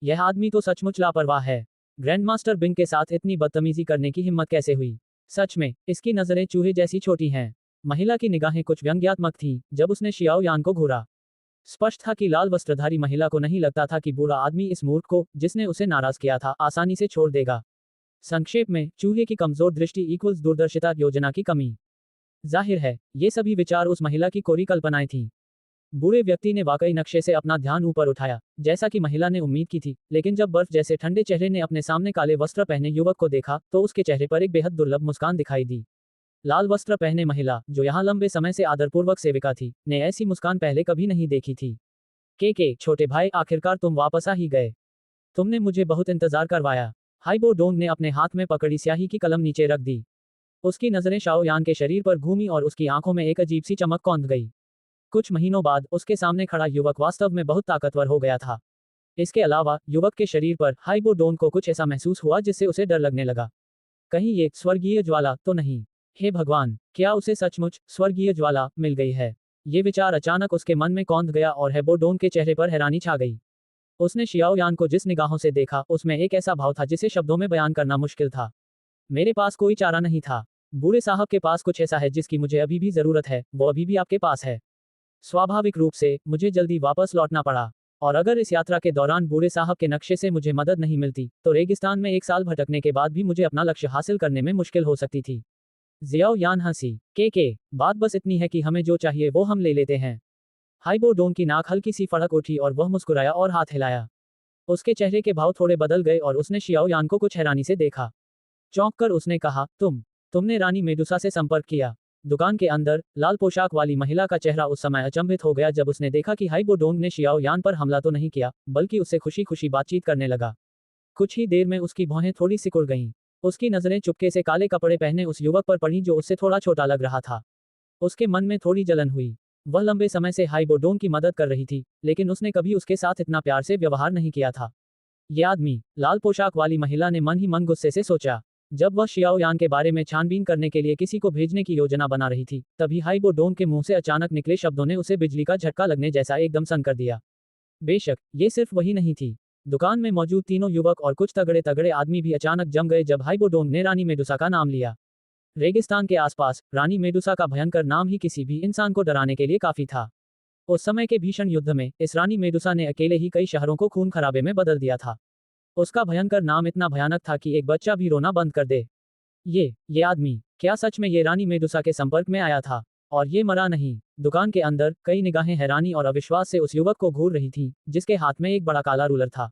यह आदमी तो सचमुच लापरवाह है। ग्रैंडमास्टर बिंग के साथ इतनी बदतमीजी करने की हिम्मत कैसे हुई? सच में इसकी नजरें चूहे जैसी छोटी हैं। महिला की निगाहें कुछ व्यंग्यात्मक थीं जब उसने शियाओ यान को घूरा। स्पष्ट था कि लाल वस्त्रधारी महिला को नहीं लगता था कि बूढ़ा आदमी इस मूर्ख को, जिसने उसे नाराज किया था, आसानी से छोड़ देगा। संक्षेप में, चूहे की कमजोर दृष्टि इक्वल्स दूरदर्शिता योजना की कमी। जाहिर है, ये सभी विचार उस महिला की कोरी कल्पनाएं थीं। बूढ़े व्यक्ति ने वाकई नक्शे से अपना ध्यान ऊपर उठाया, जैसा कि महिला ने उम्मीद की थी, लेकिन जब बर्फ जैसे ठंडे चेहरे ने अपने सामने काले वस्त्र पहने युवक को देखा, तो उसके चेहरे पर एक बेहद दुर्लभ मुस्कान दिखाई दी। लाल वस्त्र पहने महिला, जो यहाँ लंबे समय से आदरपूर्वक सेविका थी, ने ऐसी मुस्कान पहले कभी नहीं देखी थी। के छोटे भाई, आखिरकार तुम वापस आ ही गए। तुमने मुझे बहुत इंतजार करवाया। हाइबो डोंग ने अपने हाथ में पकड़ी स्याही की कलम नीचे रख दी। उसकी नजरें शाओ यान के शरीर पर घूमी और उसकी आंखों में एक अजीब सी चमक कौंध गई। कुछ महीनों बाद उसके सामने खड़ा युवक वास्तव में बहुत ताकतवर हो गया था। इसके अलावा युवक के शरीर पर हाइबो डोंग को कुछ ऐसा महसूस हुआ जिससे उसे डर लगने लगा। कहीं ये स्वर्गीय ज्वाला तो नहीं? हे भगवान, क्या उसे सचमुच स्वर्गीय ज्वाला मिल गई है? ये विचार अचानक उसके मन में कौंध गया और हाइबो डोंग के चेहरे पर हैरानी छा गई। उसने शियाओ यान को जिस निगाहों से देखा, उसमें एक ऐसा भाव था जिसे शब्दों में बयान करना मुश्किल था। मेरे पास कोई चारा नहीं था। बूढ़े साहब के पास कुछ ऐसा है जिसकी मुझे अभी भी जरूरत है, वो अभी भी आपके पास है। स्वाभाविक रूप से मुझे जल्दी वापस लौटना पड़ा, और अगर इस यात्रा के दौरान बूढ़े साहब के नक्शे से मुझे मदद नहीं मिलती, तो रेगिस्तान में 1 साल भटकने के बाद भी मुझे अपना लक्ष्य हासिल करने में मुश्किल हो सकती थी। जियाओ यान हंसी। के बात बस इतनी है कि हमें जो चाहिए वो हम ले लेते हैं। हाइबो डोंग की नाक हल्की सी फड़क उठी और वह मुस्कुराया और हाथ हिलाया। उसके चेहरे के भाव थोड़े बदल गए और उसने शियाओ यान को कुछ हैरानी से देखा। चौंक कर उसने कहा, तुमने रानी मेडुसा से संपर्क किया? दुकान के अंदर लाल पोशाक वाली महिला का चेहरा उस समय अचंभित हो गया जब उसने देखा कि हाइबो डोंग ने शियाओ यान पर हमला तो नहीं किया, बल्कि उससे खुशी खुशी बातचीत करने लगा। कुछ ही देर में उसकी भौहें थोड़ी सिकुड़ गईं। उसकी नजरें चुपके से काले कपड़े पहने उस युवक पर पड़ी जो उससे थोड़ा छोटा लग रहा था। उसके मन में थोड़ी जलन हुई। वह लंबे समय से हाइबो डोंग की मदद कर रही थी, लेकिन उसने कभी उसके साथ इतना प्यार से व्यवहार नहीं किया था। ये आदमी, लाल पोशाक वाली महिला ने मन ही मन गुस्से से सोचा। जब वह शियाओ यान के बारे में छानबीन करने के लिए किसी को भेजने की योजना बना रही थी, तभी हाइबो डोंग के मुंह से अचानक निकले शब्दों ने उसे बिजली का झटका लगने जैसा एकदम सन कर दिया। बेशक ये सिर्फ वही नहीं थी। दुकान में मौजूद तीनों युवक और कुछ तगड़े तगड़े आदमी भी अचानक जम गए जब हाइबो डोंग ने रानी मेडुसा का नाम लिया। रेगिस्तान के आसपास रानी मेडुसा का भयंकर नाम ही किसी भी इंसान को डराने के लिए काफी था। उस समय के भीषण युद्ध में इस रानी मेडुसा ने अकेले ही कई शहरों को खून खराबे में बदल दिया था। उसका भयंकर नाम इतना भयानक था कि एक बच्चा भी रोना बंद कर दे। ये आदमी क्या सच में ये रानी मेडुसा के संपर्क में आया था? और ये मरा नहीं? दुकान के अंदर कई निगाहें हैरानी और अविश्वास से उस युवक को घूर रही थीं, जिसके हाथ में एक बड़ा काला रूलर था।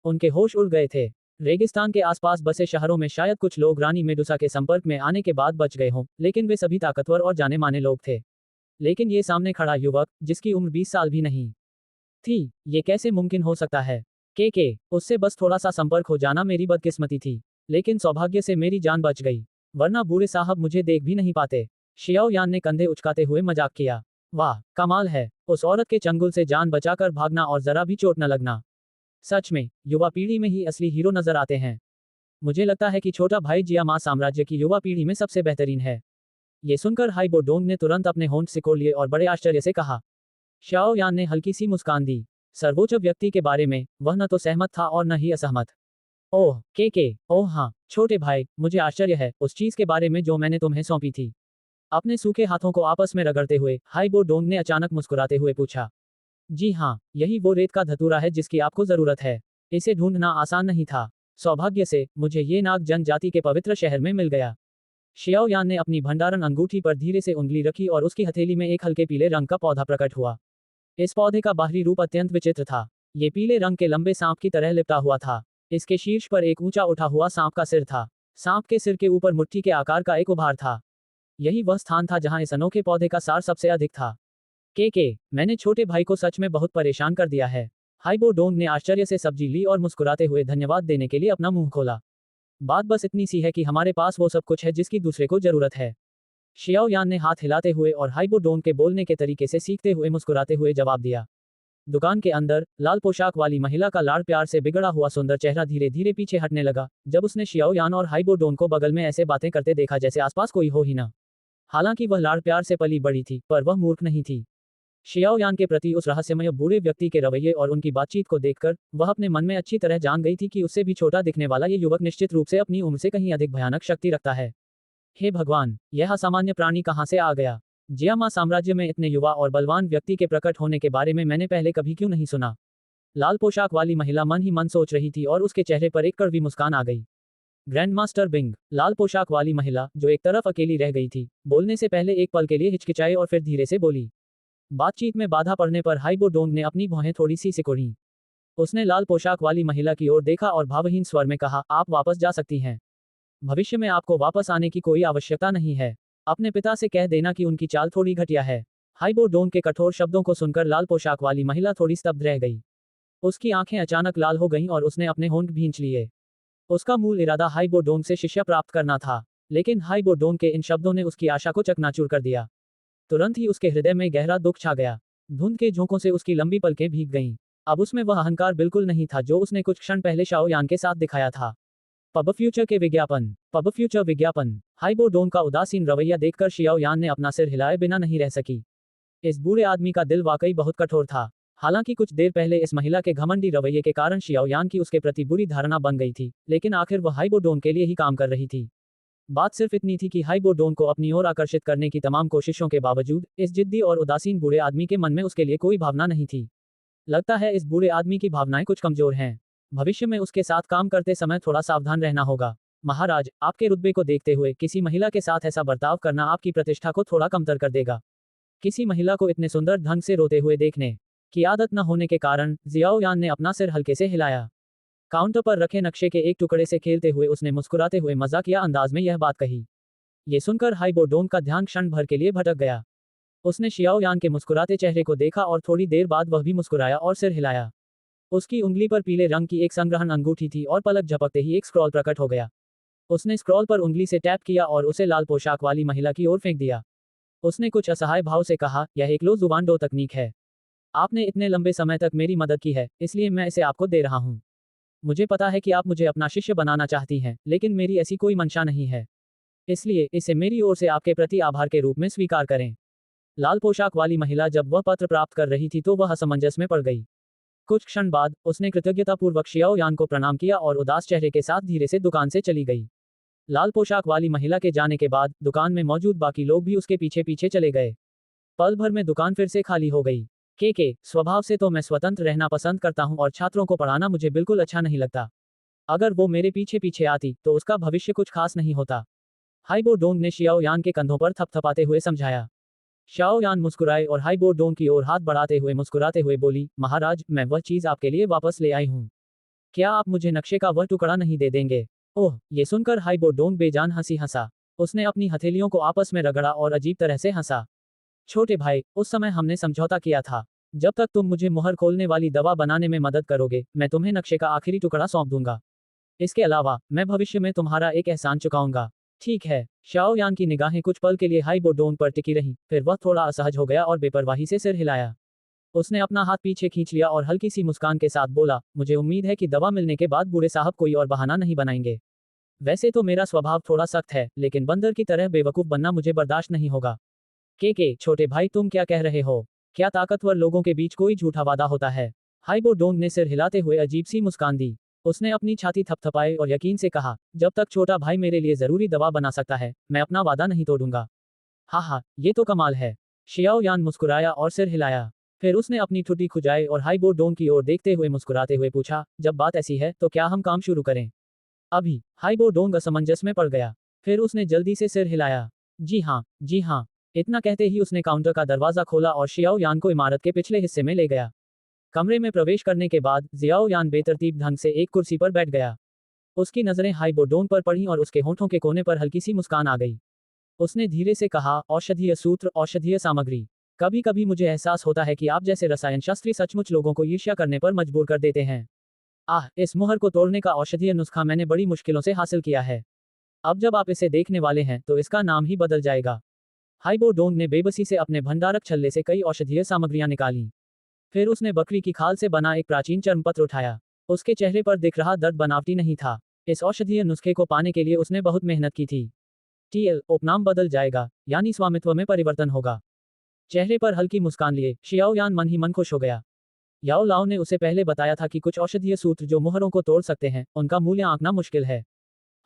उनके होश उड़ गए थे। रेगिस्तान के आसपास बसे शहरों में शायद कुछ लोग रानी मेडुसा के संपर्क में आने के बाद बच गए हों, लेकिन वे सभी ताकतवर और जाने माने लोग थे। लेकिन ये सामने खड़ा युवक, जिसकी उम्र 20 साल भी नहीं थी, ये कैसे मुमकिन हो सकता है? उससे बस थोड़ा सा संपर्क हो जाना मेरी बदकिस्मती थी। लेकिन सौभाग्य से मेरी जान बच गई, वरना बूढ़े साहब मुझे देख भी नहीं पाते। शियाओ यान ने कंधे उचकाते हुए मजाक किया। वाह, कमाल है, उस औरत के चंगुल से जान बचाकर भागना और जरा भी चोट न लगना। सच में, युवा पीढ़ी में ही असली हीरो नजर आते हैं। मुझे लगता है कि छोटा भाई जियामा साम्राज्य की युवा पीढ़ी में सबसे बेहतरीन है। ये सुनकर हाइबो डोंग ने तुरंत अपने होंठ सिकोड़ लिए और बड़े आश्चर्य से कहा। शाओ यान ने हल्की सी मुस्कान दी। सर्वोच्च व्यक्ति के बारे में वह न तो सहमत था और न ही असहमत। ओह ओह हाँ छोटे भाई, मुझे आश्चर्य है उस चीज के बारे में जो मैंने तुम्हें सौंपी थी। अपने सूखे हाथों को आपस में रगड़ते हुए हाइबो डोंग ने अचानक मुस्कुराते हुए पूछा। जी हाँ, यही वो रेत का धतूरा है जिसकी आपको जरूरत है। इसे ढूंढना आसान नहीं था। सौभाग्य से मुझे ये नाग जनजाति के पवित्र शहर में मिल गया। शियाओ यान ने अपनी भंडारण अंगूठी पर धीरे से उंगली रखी और उसकी हथेली में एक हल्के पीले रंग का पौधा प्रकट हुआ। इस पौधे का बाहरी रूप अत्यंत विचित्र था। ये पीले रंग के लंबे सांप की तरह लिपटा हुआ था। इसके शीर्ष पर एक ऊंचा उठा हुआ सांप का सिर था। सांप के सिर के ऊपर मुट्ठी के आकार का एक उभार था। यही वह स्थान था जहां इस अनोखे पौधे का सार सबसे अधिक था। मैंने छोटे भाई को सच में बहुत परेशान कर दिया है। हाइबो डोंग ने आश्चर्य से सब्जी ली और मुस्कुराते हुए धन्यवाद देने के लिए अपना मुंह खोला। बात बस इतनी सी है कि हमारे पास वो सब कुछ है जिसकी दूसरे को जरूरत है। शियाओ यान ने हाथ हिलाते हुए और हाइबो डोंग के बोलने के तरीके से सीखते हुए मुस्कुराते हुए जवाब दिया। दुकान के अंदर लाल पोशाक वाली महिला का लाड़ प्यार से बिगड़ा हुआ सुंदर चेहरा धीरे धीरे पीछे हटने लगा, जब उसने शियाओ यान और हाइबो डोंग को बगल में ऐसे बातें करते देखा जैसे आसपास कोई हो ही ना। हालांकि वह लाड़ प्यार से पली बड़ी थी, पर वह मूर्ख नहीं थी। शियाओ यान के प्रति उस रहस्यमय बूढ़े व्यक्ति के रवैये और उनकी बातचीत को देखकर वह अपने मन में अच्छी तरह जान गई थी कि उससे भी छोटा दिखने वाला ये युवक निश्चित रूप से अपनी उम्र से कहीं अधिक भयानक शक्ति रखता है। हे भगवान, यह असामान्य प्राणी कहाँ से आ गया? जियामा साम्राज्य में इतने युवा और बलवान व्यक्ति के प्रकट होने के बारे में मैंने पहले कभी क्यों नहीं सुना? लाल पोशाक वाली महिला मन ही मन सोच रही थी और उसके चेहरे पर एक कड़वी मुस्कान आ गई। ग्रैंड मास्टर बिंग, लाल पोशाक वाली महिला, जो एक तरफ अकेली रह गई थी, बोलने से पहले एक पल के लिए हिचकिचाई और फिर धीरे से बोली। बातचीत में बाधा पड़ने पर हाइबो डोंग ने अपनी भौहें थोड़ी सी सिकोड़ी। उसने लाल पोशाक वाली महिला की ओर देखा और भावहीन स्वर में कहा, आप वापस जा सकती हैं। भविष्य में आपको वापस आने की कोई आवश्यकता नहीं है। अपने पिता से कह देना कि उनकी चाल थोड़ी घटिया है। हाइबो डोंग के कठोर शब्दों को सुनकर लाल पोशाक वाली महिला थोड़ी स्तब्ध रह गई। उसकी आंखें अचानक लाल हो गईं और उसने अपने होंठ भींच लिए। उसका मूल इरादा हाइबो डोंग से शिक्षा प्राप्त करना था, लेकिन हाइबो डोंग के इन शब्दों ने उसकी आशा को चकनाचूर कर दिया। तुरंत ही उसके हृदय में गहरा दुख छा गया। धुंध के झोंकों से उसकी लंबी पलकें भीग गईं। अब उसमें वह अहंकार बिल्कुल नहीं था जो उसने कुछ क्षण पहले शाओ यान के साथ दिखाया था। पब फ्यूचर विज्ञापन। हाइबो डोंग का उदासीन रवैया देखकर शियाओ यान ने अपना सिर हिलाए बिना नहीं रह सकी। इस बूढ़े आदमी का दिल वाकई बहुत कठोर था। हालांकि कुछ देर पहले इस महिला के घमंडी रवैये के कारण शियाओ यान की उसके प्रति बुरी धारणा बन गई थी, लेकिन आखिर वह हाइबो डोंग के लिए ही काम कर रही थी। बात सिर्फ इतनी थी कि हाइबो डोंग को अपनी ओर आकर्षित करने की तमाम कोशिशों के बावजूद इस जिद्दी और उदासीन बूढ़े आदमी के मन में उसके लिए कोई भावना नहीं थी। लगता है इस बूढ़े आदमी की भावनाएं कुछ कमजोर हैं। भविष्य में उसके साथ काम करते समय थोड़ा सावधान रहना होगा। महाराज, आपके रुतबे को देखते हुए किसी महिला के साथ ऐसा बर्ताव करना आपकी प्रतिष्ठा को थोड़ा कमतर कर देगा। किसी महिला को इतने सुंदर ढंग से रोते हुए देखने की आदत न होने के कारण जियाओ यान ने अपना सिर हल्के से हिलाया। काउंटर पर रखे नक्शे के एक टुकड़े से खेलते हुए उसने मुस्कुराते हुए मजाकिया अंदाज में यह बात कही। ये सुनकर हाइबो डोंग का ध्यान क्षण भर के लिए भटक गया। उसने शियाओ यान के मुस्कुराते चेहरे को देखा और थोड़ी देर बाद वह भी मुस्कुराया और सिर हिलाया। उसकी उंगली पर पीले रंग की एक संग्रहण अंगूठी थी और पलक झपकते ही एक स्क्रॉल प्रकट हो गया। उसने स्क्रॉल पर उंगली से टैप किया और उसे लाल पोशाक वाली महिला की ओर फेंक दिया। उसने कुछ असहाय भाव से कहा, यह एक लो जुबान दो तकनीक है। आपने इतने लंबे समय तक मेरी मदद की है, इसलिए मैं इसे आपको दे रहा हूँ। मुझे पता है कि आप मुझे अपना शिष्य बनाना चाहती हैं, लेकिन मेरी ऐसी कोई मंशा नहीं है। इसलिए इसे मेरी ओर से आपके प्रति आभार के रूप में स्वीकार करें। लाल पोशाक वाली महिला जब वह पत्र प्राप्त कर रही थी तो वह असमंजस में पड़ गई। कुछ क्षण बाद उसने कृतज्ञतापूर्वक शियाओ यान को प्रणाम किया और उदास चेहरे के साथ धीरे से दुकान से चली गई। लाल पोशाक वाली महिला के जाने के बाद दुकान में मौजूद बाकी लोग भी उसके पीछे पीछे चले गए। पल भर में दुकान फिर से खाली हो गई। के स्वभाव से तो मैं स्वतंत्र रहना पसंद करता हूँ और छात्रों को पढ़ाना मुझे बिल्कुल अच्छा नहीं लगता। अगर वो मेरे पीछे पीछे आती तो उसका भविष्य कुछ खास नहीं होता। हाइबो डोंग ने शियाओ यान के कंधों पर थपथपाते हुए समझाया। शाओ यान मुस्कुराए और हाइबो डोंग की ओर हाथ बढ़ाते हुए मुस्कुराते हुए बोली, महाराज, मैं वह चीज आपके लिए वापस ले आई हूँ। क्या आप मुझे नक्शे का वह टुकड़ा नहीं दे देंगे? ओह, ये सुनकर हाइबो डोंग बेजान हंसी हंसा। उसने अपनी हथेलियों को आपस में रगड़ा और अजीब तरह से हंसा। छोटे भाई, उस समय हमने समझौता किया था। जब तक तुम मुझे मुहर खोलने वाली दवा बनाने में मदद करोगे, मैं तुम्हें नक्शे का आखिरी टुकड़ा सौंप दूंगा। इसके अलावा मैं भविष्य में तुम्हारा एक एहसान चुकाऊंगा। ठीक है। शाओ यान की निगाहें कुछ पल के लिए हाइबो डोंग पर टिकी रहीं, फिर वह थोड़ा असहज हो गया और बेपरवाही से सिर हिलाया। उसने अपना हाथ पीछे खींच लिया और हल्की सी मुस्कान के साथ बोला, मुझे उम्मीद है कि दवा मिलने के बाद बूढ़े साहब कोई और बहाना नहीं बनाएंगे। वैसे तो मेरा स्वभाव थोड़ा सख्त है, लेकिन बंदर की तरह बेवकूफ बनना मुझे बर्दाश्त नहीं होगा। छोटे भाई, तुम क्या कह रहे हो? क्या ताकतवर लोगों के बीच कोई झूठा वादा होता है? हाइबो डोंग ने सिर हिलाते हुए अजीब सी मुस्कान दी। उसने अपनी छाती थपथपाई और यकीन से कहा, जब तक छोटा भाई मेरे लिए जरूरी दवा बना सकता है, मैं अपना वादा नहीं तोड़ूंगा। हाँ हाँ, ये तो कमाल है। शियाओ यान मुस्कुराया और सिर हिलाया। फिर उसने अपनी ठुड्डी खुजाई और हाइबो डोंग की ओर देखते हुए मुस्कुराते हुए पूछा, जब बात ऐसी है तो क्या हम काम शुरू करें? अभी। हाइबो डोंग असमंजस में पड़ गया। फिर उसने जल्दी से सिर हिलाया। जी हाँ, जी हाँ। इतना कहते ही उसने काउंटर का दरवाजा खोला और शियाओ यान को इमारत के पिछले हिस्से में ले गया। कमरे में प्रवेश करने के बाद जियाओ यान बेतरतीब ढंग से एक कुर्सी पर बैठ गया। उसकी नजरें हाइबो डोंग पर पड़ी और उसके होंठों के कोने पर हल्की सी मुस्कान आ गई। उसने धीरे से कहा, औषधीय सूत्र, औषधीय सामग्री। कभी कभी मुझे एहसास होता है कि आप जैसे रसायन शास्त्री सचमुच लोगों को ईर्ष्या करने पर मजबूर कर देते हैं। इस मुहर को तोड़ने का औषधीय नुस्खा मैंने बड़ी मुश्किलों से हासिल किया है। अब जब आप इसे देखने वाले हैं तो इसका नाम ही बदल जाएगा। हाइबो डोंग ने बेबसी से अपने भंडारक छल्ले से कई औषधीय सामग्रियां निकाली। फिर उसने बकरी की खाल से बना एक प्राचीन चर्मपत्र उठाया। उसके चेहरे पर दिख रहा दर्द बनावटी नहीं था। इस औषधीय नुस्खे को पाने के लिए उसने बहुत मेहनत की थी। उपनाम बदल जाएगा, यानी स्वामित्व में परिवर्तन होगा। चेहरे पर हल्की मुस्कान लिए शियाओ यान मन ही मन खुश हो गया। याओ लाओ ने उसे पहले बताया था कि कुछ औषधीय सूत्र जो मुहरों को तोड़ सकते हैं, उनका मूल्य आंकना मुश्किल है।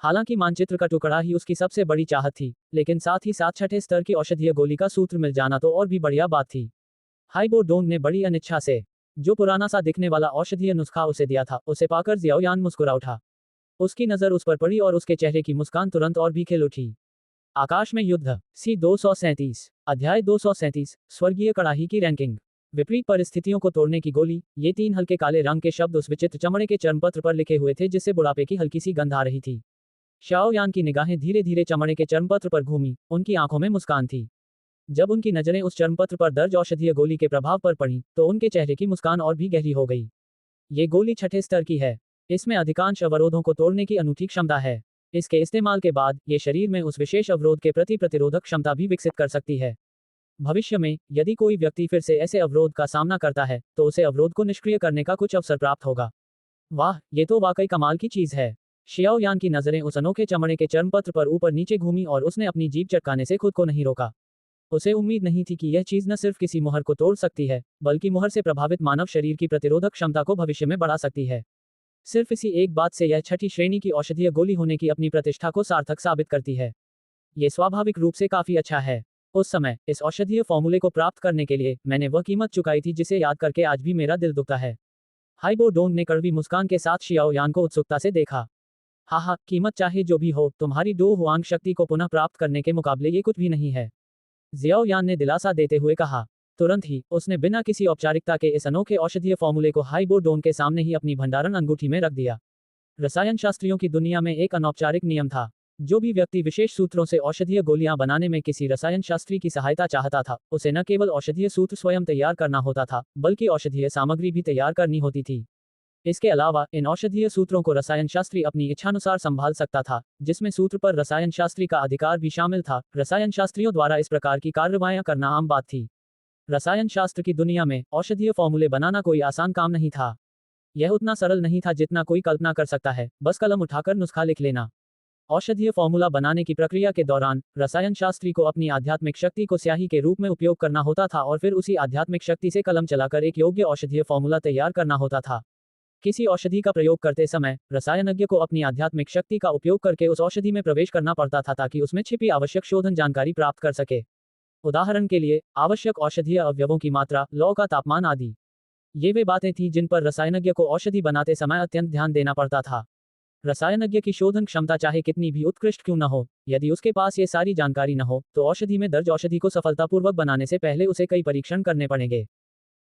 हालांकि मानचित्र का टुकड़ा ही उसकी सबसे बड़ी चाहत थी, लेकिन साथ ही साथ छठे स्तर की औषधीय गोली का सूत्र मिल जाना तो और भी बढ़िया बात थी। हाइबो डोंग ने बड़ी अनिच्छा से जो पुराना सा दिखने वाला औषधीय नुस्खा उसे दिया था, उसे पाकर जियाओ यान मुस्कुरा उठा। उसकी नजर उस पर पड़ी और उसके चेहरे की मुस्कान तुरंत और भी खिल उठी। आकाश में युद्ध। सी 237। अध्याय 237। स्वर्गीय कड़ाही की रैंकिंग। विपरीत परिस्थितियों को तोड़ने की गोली। ये 3 हल्के काले रंग के शब्द उस विचित्र चमड़े के चर्मपत्र पर लिखे हुए थे जिससे बुढ़ापे की हल्की सी गंध आ रही थी। शाओ यान की निगाहें धीरे धीरे चमड़े के चर्मपत्र पर घूमी, उनकी आंखों में मुस्कान थी। जब उनकी नजरें उस चर्मपत्र पर दर्ज औषधीय गोली के प्रभाव पर पड़ी, तो उनके चेहरे की मुस्कान और भी गहरी हो गई। ये गोली छठे स्तर की है। इसमें अधिकांश अवरोधों को तोड़ने की अनूठी क्षमता है। इसके इस्तेमाल के बाद ये शरीर में उस विशेष अवरोध के प्रति प्रतिरोधक क्षमता भी विकसित कर सकती है। भविष्य में यदि कोई व्यक्ति फिर से ऐसे अवरोध का सामना करता है, तो उसे अवरोध को निष्क्रिय करने का कुछ अवसर प्राप्त होगा। वाह, ये तो वाकई कमाल की चीज है। शियाओ यान की नजरें उस अनोखे चमड़े के चर्मपत्र पर ऊपर नीचे घूमी और उसने अपनी जीभ चटकाने से खुद को नहीं रोका। उसे उम्मीद नहीं थी कि यह चीज न सिर्फ किसी मुहर को तोड़ सकती है, बल्कि मुहर से प्रभावित मानव शरीर की प्रतिरोधक क्षमता को भविष्य में बढ़ा सकती है। सिर्फ इसी एक बात से यह छठी श्रेणी की औषधीय गोली होने की अपनी प्रतिष्ठा को सार्थक साबित करती है। ये स्वाभाविक रूप से काफी अच्छा है। उस समय इस औषधीय फॉर्मूले को प्राप्त करने के लिए मैंने वह कीमत चुकाई थी जिसे याद करके आज भी मेरा दिल दुखता है। हाइबो डोंग ने कड़वी मुस्कान के साथ शियाओ यान को उत्सुकता से देखा। हाँ, कीमत चाहे जो भी हो, तुम्हारी डो हुआंग शक्ति को पुनः प्राप्त करने के मुकाबले ये कुछ भी नहीं है। जियाओ यान ने दिलासा देते हुए कहा। तुरंत ही उसने बिना किसी औपचारिकता के इस अनोखे औषधीय फॉर्मूले को हाइबो डोंग के सामने ही अपनी भंडारण अंगूठी में रख दिया। रसायन शास्त्रियों की दुनिया में एक अनौपचारिक नियम था। जो भी व्यक्ति विशेष सूत्रों से औषधीय गोलियां बनाने में किसी रसायन शास्त्री की सहायता चाहता था, उसे न केवल औषधीय सूत्र स्वयं तैयार करना होता था, बल्कि औषधीय सामग्री भी तैयार करनी होती थी। इसके अलावा इन औषधीय सूत्रों को रसायन शास्त्री अपनी इच्छानुसार संभाल सकता था, जिसमें सूत्र पर रसायन शास्त्री का अधिकार भी शामिल था। रसायन शास्त्रियों द्वारा इस प्रकार की कार्रवाइयां करना आम बात थी। रसायन शास्त्र की दुनिया में औषधीय फॉर्मूले बनाना कोई आसान काम नहीं था। यह उतना सरल नहीं था जितना कोई कल्पना कर सकता है, बस कलम उठाकर नुस्खा लिख लेना। औषधीय फॉर्मूला बनाने की प्रक्रिया के दौरान रसायन शास्त्री को अपनी आध्यात्मिक शक्ति को स्याही के रूप में उपयोग करना होता था और फिर उसी आध्यात्मिक शक्ति से कलम चलाकर एक योग्य औषधीय फॉर्मूला तैयार करना होता था। किसी औषधि का प्रयोग करते समय रसायनज्ञ को अपनी आध्यात्मिक शक्ति का उपयोग करके उस औषधि में प्रवेश करना पड़ता था ताकि उसमें छिपी आवश्यक शोधन जानकारी प्राप्त कर सके। उदाहरण के लिए आवश्यक औषधीय अवयवों की मात्रा, लौ का तापमान आदि। ये वे बातें थीं जिन पर रसायनज्ञ को औषधि बनाते समय अत्यंत ध्यान देना पड़ता था। रसायनज्ञ की शोधन क्षमता चाहे कितनी भी उत्कृष्ट क्यों न हो, यदि उसके पास ये सारी जानकारी न हो, तो औषधि में दर्ज औषधि को सफलतापूर्वक बनाने से पहले उसे कई परीक्षण करने पड़ेंगे।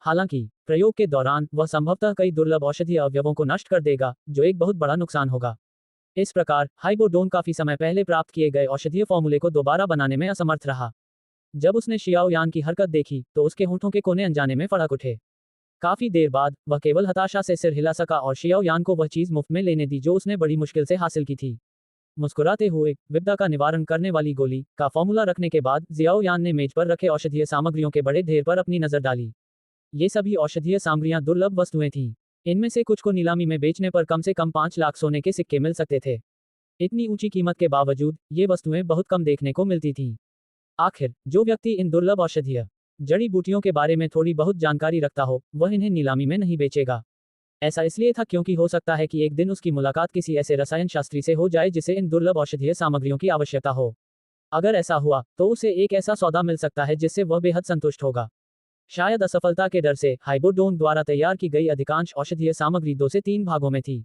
हालांकि प्रयोग के दौरान वह संभवतः कई दुर्लभ औषधीय अवयवों को नष्ट कर देगा, जो एक बहुत बड़ा नुकसान होगा। इस प्रकार हाइबोडोन काफी समय पहले प्राप्त किए गए औषधीय फॉर्मूले को दोबारा बनाने में असमर्थ रहा। जब उसने शियाओ यान की हरकत देखी तो उसके होंठों के कोने अनजाने में फड़क उठे। काफी देर बाद वह केवल हताशा से सिर हिला सका और शियाओ यान को वह चीज मुफ्त में लेने दी जो उसने बड़ी मुश्किल से हासिल की थी। मुस्कुराते हुए विपदा का निवारण करने वाली गोली का फॉर्मूला रखने के बाद जियाओ यान ने मेज पर रखे औषधीय सामग्रियों के बड़े ढेर पर अपनी नजर डाली। ये सभी औषधीय सामग्रियां दुर्लभ वस्तुएं थीं। इनमें से कुछ को नीलामी में बेचने पर कम से कम 5 लाख सोने के सिक्के मिल सकते थे। इतनी ऊंची कीमत के बावजूद ये वस्तुएं बहुत कम देखने को मिलती थीं। आखिर जो व्यक्ति इन दुर्लभ औषधीय जड़ी बूटियों के बारे में थोड़ी बहुत जानकारी रखता हो, वह इन्हें नीलामी में नहीं बेचेगा। ऐसा इसलिए था क्योंकि हो सकता है कि एक दिन उसकी मुलाकात किसी ऐसे रसायन शास्त्री से हो जाए जिसे इन दुर्लभ औषधीय सामग्रियों की आवश्यकता हो। अगर ऐसा हुआ तो उसे एक ऐसा सौदा मिल सकता है जिससे वह बेहद संतुष्ट होगा। शायद असफलता के डर से हाइबोडोन द्वारा तैयार की गई अधिकांश औषधीय सामग्री 2 से 3 भागों में थी।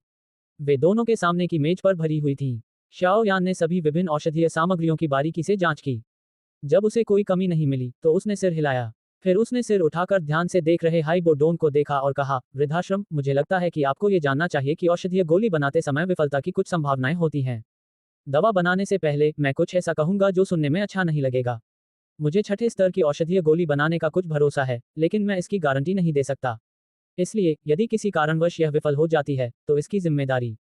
वे दोनों के सामने की मेज पर भरी हुई थीं। शाओ यान ने सभी विभिन्न औषधीय सामग्रियों की बारीकी से जांच की। जब उसे कोई कमी नहीं मिली तो उसने सिर हिलाया। फिर उसने सिर उठाकर ध्यान से देख रहे हाइबोडोन को देखा और कहा, वृद्धाश्रम, मुझे लगता है कि आपको ये जानना चाहिए कि औषधीय गोली बनाते समय विफलता की कुछ संभावनाएं होती हैं। दवा बनाने से पहले मैं कुछ ऐसा कहूंगा जो सुनने में अच्छा नहीं लगेगा। मुझे 6ठे स्तर की औषधीय गोली बनाने का कुछ भरोसा है, लेकिन मैं इसकी गारंटी नहीं दे सकता। इसलिए यदि किसी कारणवश यह विफल हो जाती है तो इसकी जिम्मेदारी,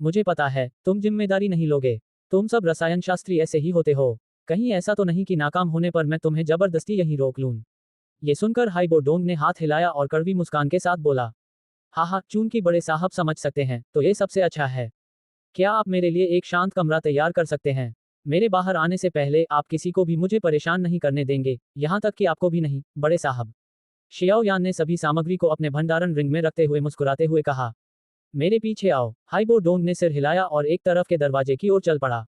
मुझे पता है तुम जिम्मेदारी नहीं लोगे। तुम सब रसायन शास्त्री ऐसे ही होते हो। कहीं ऐसा तो नहीं कि नाकाम होने पर मैं तुम्हें जबरदस्ती यहीं रोक लूं। ये सुनकर हाइबोडोंग ने हाथ हिलाया और कड़वी मुस्कान के साथ बोला, हाँ, चूंकि बड़े साहब समझ सकते हैं तो ये सबसे अच्छा है। क्या आप मेरे लिए एक शांत कमरा तैयार कर सकते हैं? मेरे बाहर आने से पहले आप किसी को भी मुझे परेशान नहीं करने देंगे, यहां तक कि आपको भी नहीं, बड़े साहब। शियाओ यान ने सभी सामग्री को अपने भंडारण रिंग में रखते हुए मुस्कुराते हुए कहा, मेरे पीछे आओ। हाइबोडोंग ने सिर हिलाया और एक तरफ के दरवाजे की ओर चल पड़ा।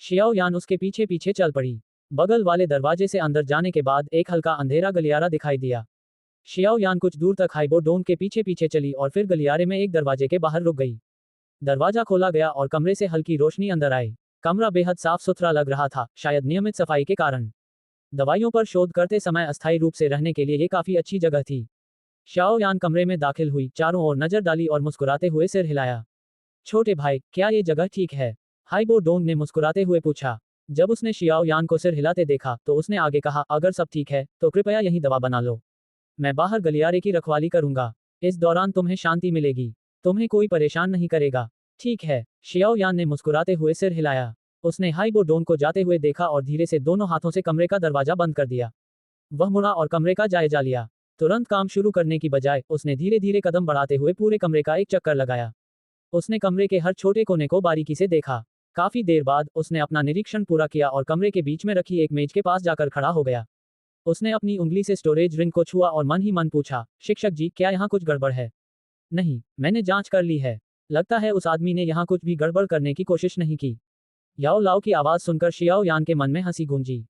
शियाओ यान उसके पीछे पीछे चल पड़ी। बगल वाले दरवाजे से अंदर जाने के बाद एक हल्का अंधेरा गलियारा दिखाई दिया। शियाओ यान कुछ दूर तक हाइबोडोंग के पीछे पीछे चली और फिर गलियारे में एक दरवाजे के बाहर रुक गई। दरवाजा खोला गया और कमरे से हल्की रोशनी अंदर आई। कमरा बेहद साफ सुथरा लग रहा था, शायद नियमित सफाई के कारण। दवाइयों पर शोध करते समय अस्थायी रूप से रहने के लिए ये काफी अच्छी जगह थी। शाओ यान कमरे में दाखिल हुई, चारों ओर नजर डाली और मुस्कुराते हुए सिर हिलाया। छोटे भाई, क्या ये जगह ठीक है? हाइबोडोंग ने मुस्कुराते हुए पूछा। जब उसने शियाओ यान को सिर हिलाते देखा तो उसने आगे कहा, अगर सब ठीक है तो कृपया यहीं दवा बना लो। मैं बाहर गलियारे की रखवाली करूंगा। इस दौरान तुम्हें शांति मिलेगी। तुम्हें कोई परेशान नहीं करेगा। ठीक है, शियाओ यान ने मुस्कुराते हुए सिर हिलाया। उसने हाइबोडोंग को जाते हुए देखा और धीरे से दोनों हाथों से कमरे का दरवाजा बंद कर दिया। वह मुड़ा और कमरे का जायजा लिया। तुरंत काम शुरू करने की बजाय उसने धीरे धीरे कदम बढ़ाते हुए पूरे कमरे का एक चक्कर लगाया। उसने कमरे के हर छोटे कोने को बारीकी से देखा। काफी देर बाद उसने अपना निरीक्षण पूरा किया और कमरे के बीच में रखी एक मेज के पास जाकर खड़ा हो गया। उसने अपनी उंगली से स्टोरेज रिंग को छुआ और मन ही मन पूछा, शिक्षक जी, क्या यहाँ कुछ गड़बड़ है? नहीं, मैंने जांच कर ली है। लगता है उस आदमी ने यहाँ कुछ भी गड़बड़ करने की कोशिश नहीं की। याओ लाओ की आवाज सुनकर शियाओ यान के मन में हंसी गूंजी।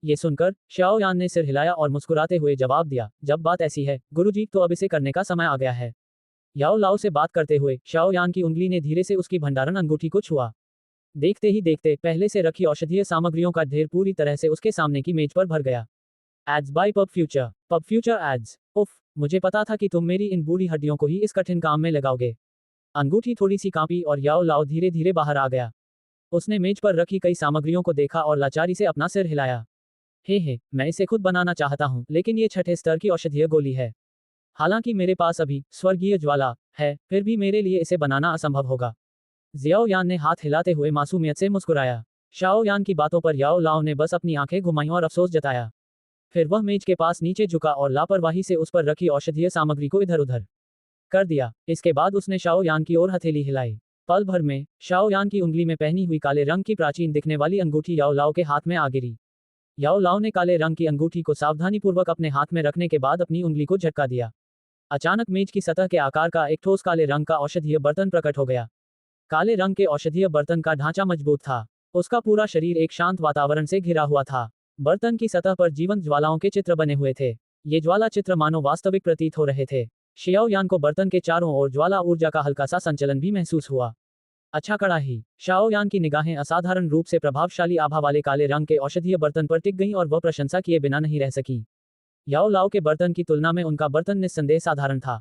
ये सुनकर शाओ यान ने सिर हिलाया और मुस्कुराते हुए जवाब दिया, जब बात ऐसी है गुरुजी, तो अब इसे करने का समय आ गया है। याओ लाओ से बात करते हुए शाओ यान की उंगली ने धीरे से उसकी भंडारण अंगूठी को छुआ। देखते ही देखते पहले से रखी औषधीय सामग्रियों का ढेर पूरी तरह से उसके सामने की मेज पर भर गया। Ads by pub future. Pub future ads. उफ, मुझे पता था कि तुम मेरी इन बूढ़ी हड्डियों को ही इस कठिन काम में लगाओगे। अंगूठी थोड़ी सी कांपी और याओ लाओ धीरे धीरे बाहर आ गया। उसने मेज पर रखी कई सामग्रियों को देखा और लाचारी से अपना सिर हिलाया। हे, मैं इसे खुद बनाना चाहता हूँ, लेकिन ये 6ठे स्तर की औषधीय गोली है। हालांकि मेरे पास अभी स्वर्गीय ज्वाला है, फिर भी मेरे लिए इसे बनाना असंभव होगा। जियाओ यान ने हाथ हिलाते हुए मासूमियत से मुस्कुराया। शाओ यान की बातों पर याओ लाओ ने बस अपनी आंखें घुमाई और अफसोस जताया। फिर वह मेज के पास नीचे झुका और लापरवाही से उस पर रखी औषधीय सामग्री को इधर उधर कर दिया। इसके बाद उसने शाओ यान की ओर हथेली हिलाई। पल भर में शाओ यान की उंगली में पहनी हुई काले रंग की प्राचीन दिखने वाली अंगूठी याओ लाओ के हाथ में आ गिरी। याओ लाओ ने काले रंग की अंगूठी को सावधानीपूर्वक अपने हाथ में रखने के बाद अपनी उंगली को झटका दिया। अचानक मेज की सतह के आकार का एक ठोस काले रंग का औषधीय बर्तन प्रकट हो गया। काले रंग के औषधीय बर्तन का ढांचा मजबूत था। उसका पूरा शरीर एक शांत वातावरण से घिरा हुआ था। बर्तन की सतह पर जीवंत ज्वालाओं के चित्र बने हुए थे। ये ज्वाला चित्र मानो वास्तविक प्रतीत हो रहे थे। शियाओ यान को बर्तन के चारों ओर ज्वाला ऊर्जा का हल्का सा संचलन भी महसूस हुआ। अच्छा कड़ाही। शाओ यान की निगाहें असाधारण रूप से प्रभावशाली आभा वाले काले रंग के औषधीय बर्तन पर टिक गईं और वह प्रशंसा किए बिना नहीं रह सकी। याओ लाओ के बर्तन की तुलना में उनका बर्तन निस्संदेह साधारण था।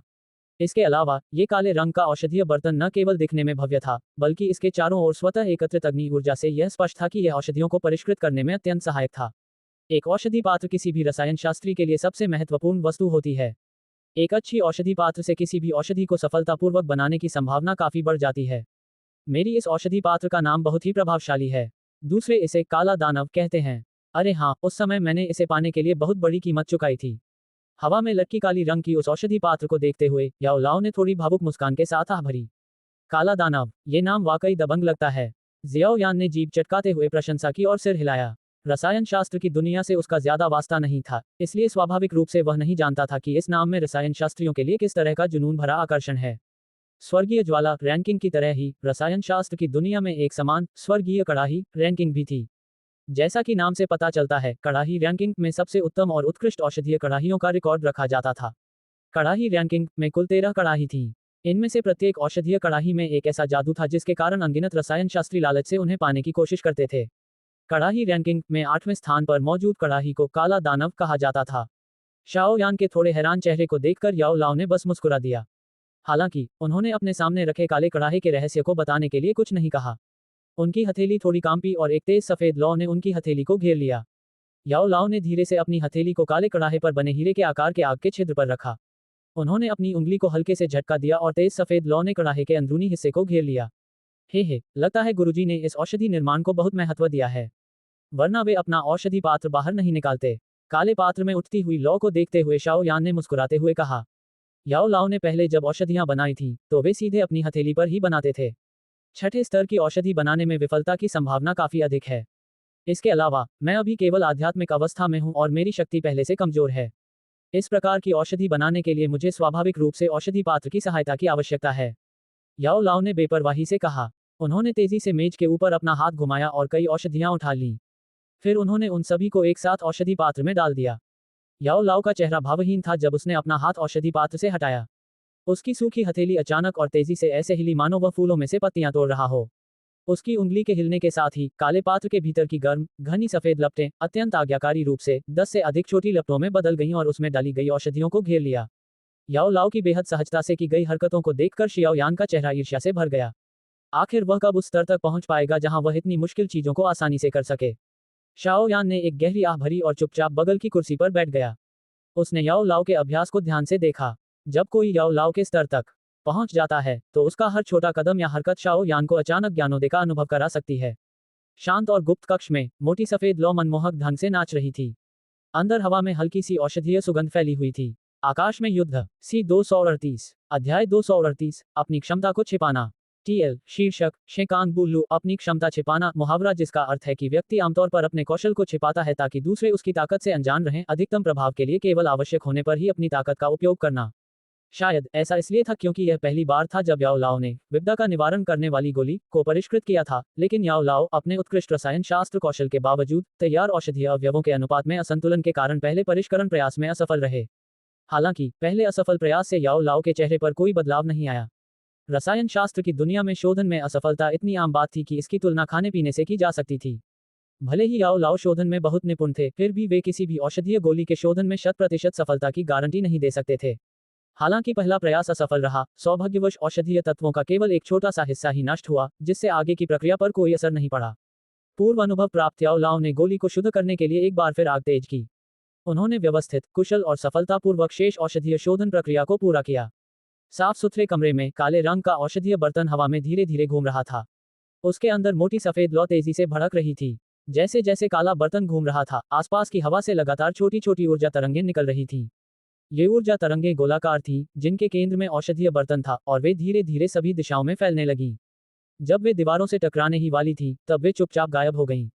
इसके अलावा ये काले रंग का औषधीय बर्तन न केवल दिखने में भव्य था, बल्कि इसके चारों ओर स्वतः एकत्रित अग्नि ऊर्जा से यह स्पष्ट था कि यह औषधियों को परिष्कृत करने में अत्यंत सहायक था। एक औषधि पात्र किसी भी रसायन शास्त्री के लिए सबसे महत्वपूर्ण वस्तु होती है। एक अच्छी औषधि पात्र से किसी भी औषधि को सफलतापूर्वक बनाने की संभावना काफी बढ़ जाती है। मेरी इस औषधि पात्र का नाम बहुत ही प्रभावशाली है। दूसरे इसे काला दानव कहते हैं। अरे हाँ, उस समय मैंने इसे पाने के लिए बहुत बड़ी कीमत चुकाई थी। हवा में लटकी काली रंग की उस औषधि पात्र को देखते हुए याओ लाओ ने थोड़ी भावुक मुस्कान के साथ आह भरी। काला दानव, ये नाम वाकई दबंग लगता है। जियाओ यान ने जीभ चटकाते हुए प्रशंसा की और सिर हिलाया। रसायन शास्त्र की दुनिया से उसका ज्यादा वास्ता नहीं था, इसलिए स्वाभाविक रूप से वह नहीं जानता था कि इस नाम में रसायन शास्त्रियों के लिए किस तरह का जुनून भरा आकर्षण है। स्वर्गीय ज्वाला रैंकिंग की तरह ही रसायन शास्त्र की दुनिया में एक समान स्वर्गीय कड़ाही रैंकिंग भी थी। जैसा कि नाम से पता चलता है, कड़ाही रैंकिंग में सबसे उत्तम और उत्कृष्ट औषधीय कड़ाहियों का रिकॉर्ड रखा जाता था। कड़ाही रैंकिंग में कुल 13 कड़ाही थीं। इनमें से प्रत्येक औषधीय कड़ाही में एक ऐसा जादू था जिसके कारण अनगिनत रसायन शास्त्री लालच से उन्हें पाने की कोशिश करते थे। कड़ाही रैंकिंग में 8वें स्थान पर मौजूद कड़ाही को काला दानव कहा जाता था। शाओ यान के थोड़े हैरान चेहरे को देखकर याओ लाओ ने बस मुस्कुरा दिया। हालांकि उन्होंने अपने सामने रखे काले कड़ाहे के रहस्य को बताने के लिए कुछ नहीं कहा। उनकी हथेली थोड़ी कांपी और एक तेज सफेद लौ ने उनकी हथेली को घेर लिया। याओ लाओ ने धीरे से अपनी हथेली को काले कड़ाहे पर बने हीरे के आकार के आग के छिद्र पर रखा। उन्होंने अपनी उंगली को हल्के से झटका दिया और तेज सफेद लौ ने कड़ाहे के अंदरूनी हिस्से को घेर लिया। हे, लगता है गुरुजी ने इस औषधि निर्माण को बहुत महत्व दिया है, वरना वे अपना औषधि पात्र बाहर नहीं निकालते। काले पात्र में उठती हुई लौ को देखते हुए शाओ यान ने मुस्कुराते हुए कहा। याओ लाओ ने पहले जब औषधियां बनाई थीं, तो वे सीधे अपनी हथेली पर ही बनाते थे। छठे स्तर की औषधि बनाने में विफलता की संभावना काफी अधिक है। इसके अलावा मैं अभी केवल आध्यात्मिक अवस्था में हूं और मेरी शक्ति पहले से कमजोर है। इस प्रकार की औषधि बनाने के लिए मुझे स्वाभाविक रूप से औषधि पात्र की सहायता की आवश्यकता है, याओ लाओ ने बेपरवाही से कहा। उन्होंने तेजी से मेज के ऊपर अपना हाथ घुमाया और कई औषधियां उठा लीं। फिर उन्होंने उन सभी को एक साथ औषधि पात्र में डाल दिया। याओ लाओ का चेहरा भावहीन था जब उसने अपना हाथ औषधि पात्र से हटाया। उसकी सूखी हथेली अचानक और तेजी से ऐसे हिली मानो वह फूलों में से पत्तियां तोड़ रहा हो। उसकी उंगली के हिलने के साथ ही काले पात्र के भीतर की गर्म घनी सफेद लपटें अत्यंत आज्ञाकारी रूप से 10 से अधिक छोटी लपटों में बदल गईं और उसमें डाली गई औषधियों को घेर लिया। याओ लाओ की बेहद सहजता से की गई हरकतों को देखकर शियाओ यान का चेहरा ईर्ष्या से भर गया। आखिर वह कब उस स्तर तक पहुंच पाएगा जहां वह इतनी मुश्किल चीजों को आसानी से कर सके। शाओ यान ने एक गहरी आह भरी और चुपचाप बगल की कुर्सी पर बैठ गया। उसने याओ लाओ के अभ्यास को ध्यान से देखा। जब कोई याओ लाओ के स्तर तक पहुंच जाता है, तो उसका हर छोटा कदम या हरकत शाओ यान को अचानक ज्ञानोदय का अनुभव करा सकती है। शांत और गुप्त कक्ष में मोटी सफेद लौ मनमोहक ढंग से नाच रही थी। अंदर हवा में हल्की सी औषधीय सुगंध फैली हुई थी। आकाश में युद्ध सी 238 अध्याय 238 अपनी क्षमता को छिपाना। TL शीर्षक शेकांग बुल्लू अपनी क्षमता छिपाना मुहावरा जिसका अर्थ है कि व्यक्ति आमतौर पर अपने कौशल को छिपाता है ताकि दूसरे उसकी ताकत से अनजान रहें। अधिकतम प्रभाव के लिए केवल आवश्यक होने पर ही अपनी ताकत का उपयोग करना। शायद ऐसा इसलिए था क्योंकि यह पहली बार था जब याओ लाओ ने विपदा का निवारण करने वाली गोली को परिष्कृत किया था, लेकिन याओ लाओ अपने उत्कृष्ट रसायन शास्त्र कौशल के बावजूद तैयार औषधीय अवयवों के अनुपात में असंतुलन के कारण पहले परिष्करण प्रयास में असफल रहे। हालांकि पहले असफल प्रयास से याओ लाओ के चेहरे पर कोई बदलाव नहीं आया। रसायन शास्त्र की दुनिया में शोधन में असफलता इतनी आम बात थी कि इसकी तुलना खाने पीने से की जा सकती थी। भले ही याओ लाओ शोधन में बहुत निपुण थे, फिर भी वे किसी भी औषधीय गोली के शोधन में 100% सफलता की गारंटी नहीं दे सकते थे। हालांकि पहला प्रयास असफल रहा, सौभाग्यवश औषधीय तत्वों का केवल एक छोटा सा हिस्सा ही नष्ट हुआ, जिससे आगे की प्रक्रिया पर कोई असर नहीं पड़ा। पूर्व अनुभव प्राप्त याओ लाओ ने गोली को शुद्ध करने के लिए एक बार फिर आग तेज की। उन्होंने व्यवस्थित, कुशल और सफलतापूर्वक शेष औषधीय शोधन प्रक्रिया को पूरा किया। साफ सुथरे कमरे में काले रंग का औषधीय बर्तन हवा में धीरे धीरे घूम रहा था। उसके अंदर मोटी सफेद लौ तेजी से भड़क रही थी। जैसे जैसे काला बर्तन घूम रहा था, आसपास की हवा से लगातार छोटी छोटी ऊर्जा तरंगें निकल रही थीं। ये ऊर्जा तरंगें गोलाकार थीं, जिनके केंद्र में औषधीय बर्तन था, और वे धीरे धीरे सभी दिशाओं में फैलने लगीं। जब वे दीवारों से टकराने ही वाली थीं, तब वे चुपचाप गायब हो गईं।